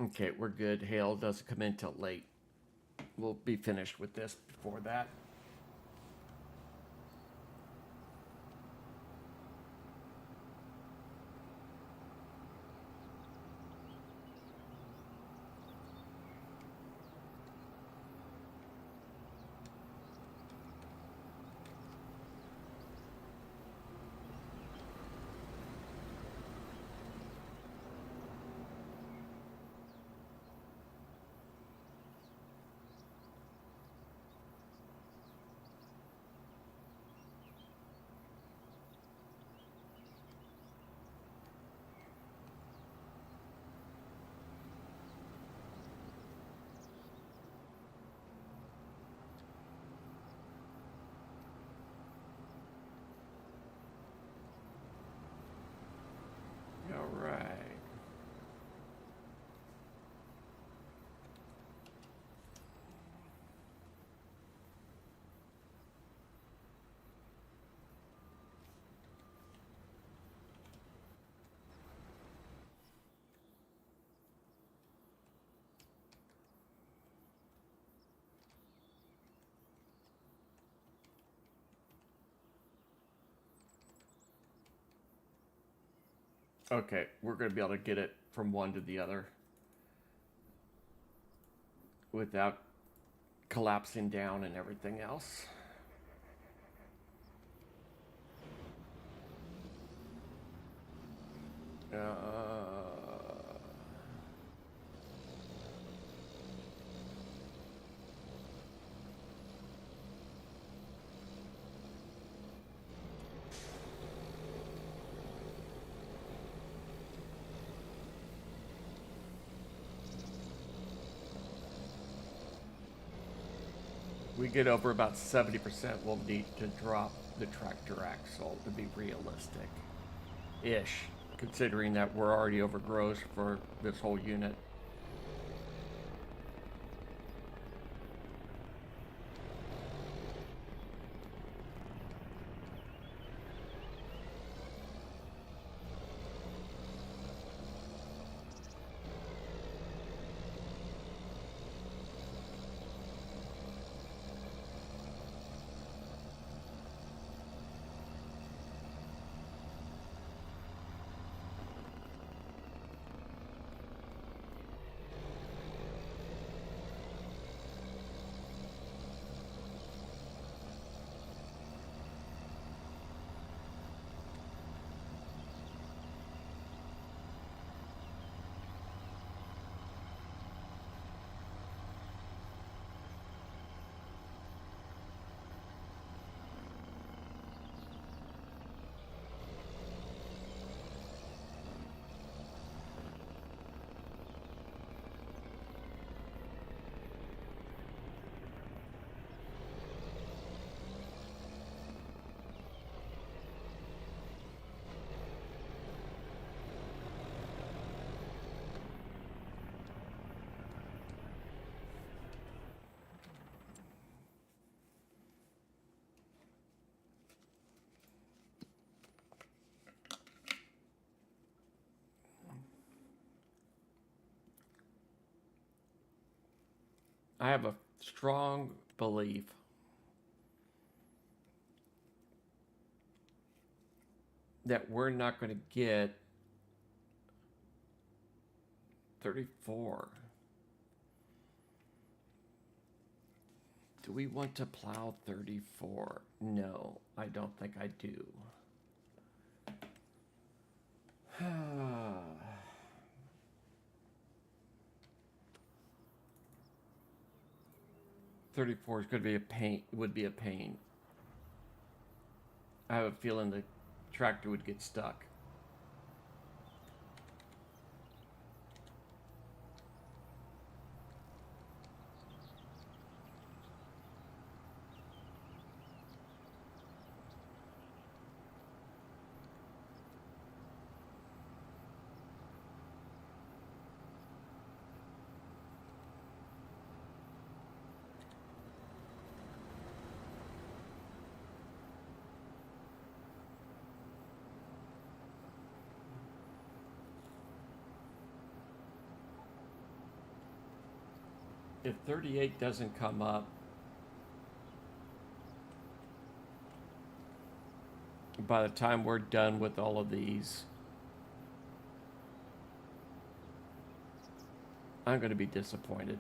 Okay, we're good. Hail doesn't come in till late. We'll be finished with this before that. Okay, we're going to be able to get it from one to the other without collapsing down and everything else. We get over about 70%, we'll need to drop the tractor axle to be realistic ish, considering that we're already over gross for this whole unit. I have a strong belief that we're not going to get 34. Do we want to plow 34? No, I don't think I do. 34 is going to be a pain. Would be a pain. I have a feeling the tractor would get stuck. If 38 doesn't come up, by the time we're done with all of these, I'm going to be disappointed.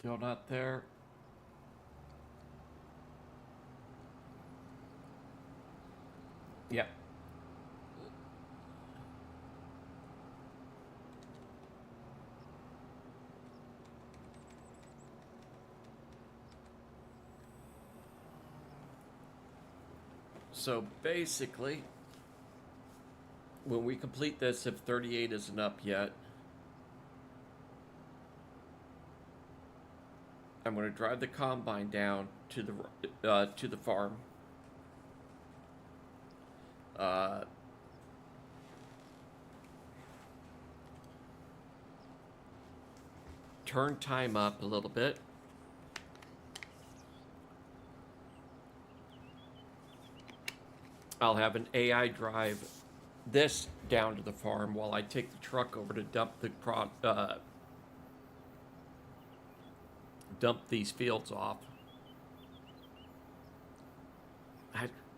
Still not there. Yep. So basically, when we complete this, if 38 isn't up yet, I'm going to drive the combine down to the farm. Uh, Turn time up a little bit. I'll have an AI drive this down to the farm while I take the truck over to dump these fields off.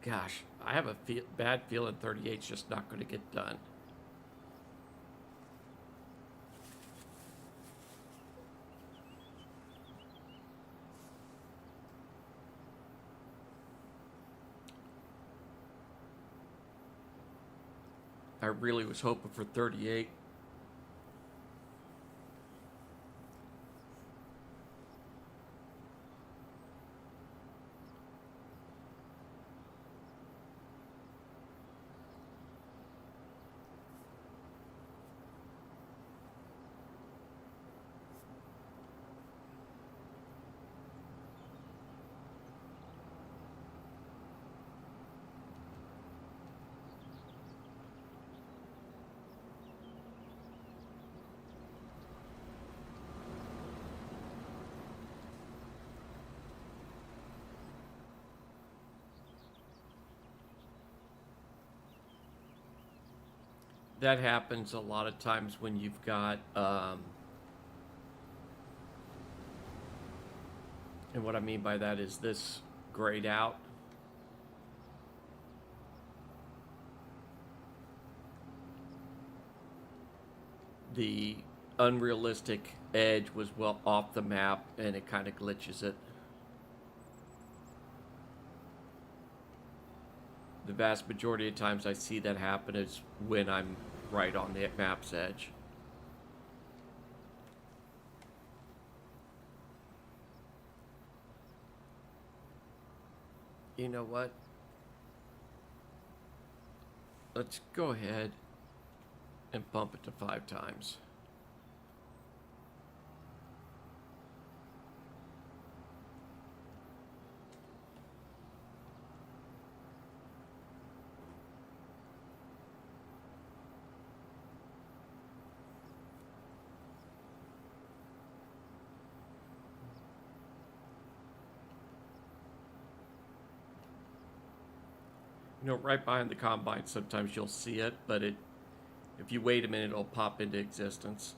Gosh, I have a bad feeling 38's just not going to get done. I really was hoping for 38. That happens a lot of times when you've got, and what I mean by that is this grayed out. The unrealistic edge was well off the map and it kind of glitches it. The vast majority of times I see that happen is when I'm right on the map's edge. You know what? Let's go ahead and bump it to 5 times. You know, right behind the combine, sometimes you'll see it, but if you wait a minute, it'll pop into existence.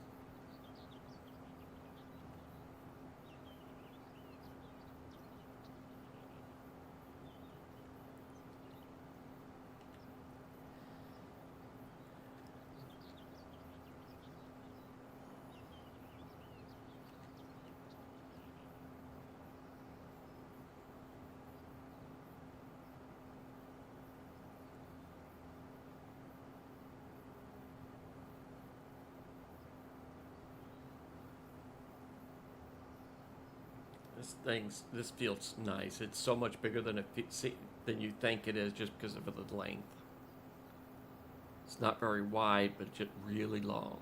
This field's nice. It's so much bigger than than you think it is just because of the length. It's not very wide, but just really long.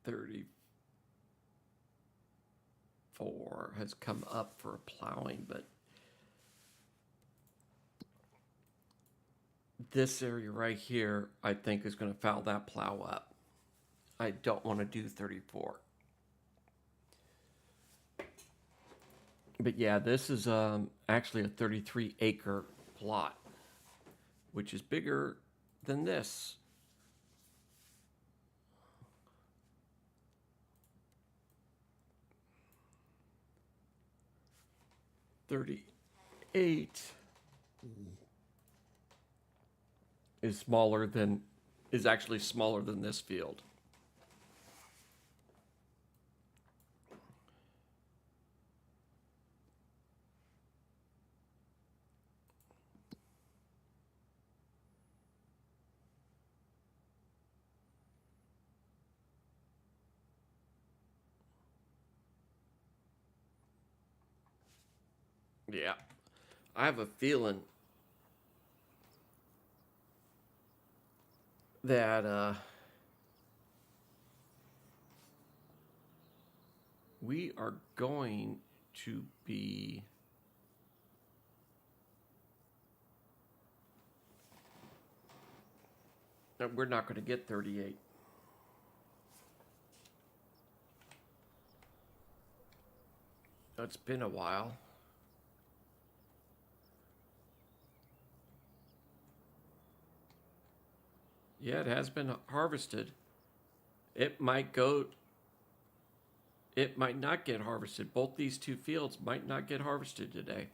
$34 has come up for plowing, but this area right here, I think, is going to foul that plow up. I don't want to do 34. But yeah, this is actually a 33-acre plot, which is bigger than this. $38 is actually smaller than this field. Yeah, I have a feeling that we are going to be we're not going to get 38. It's been a while. Yeah, it has been harvested. It might not get harvested. Both these two fields might not get harvested today.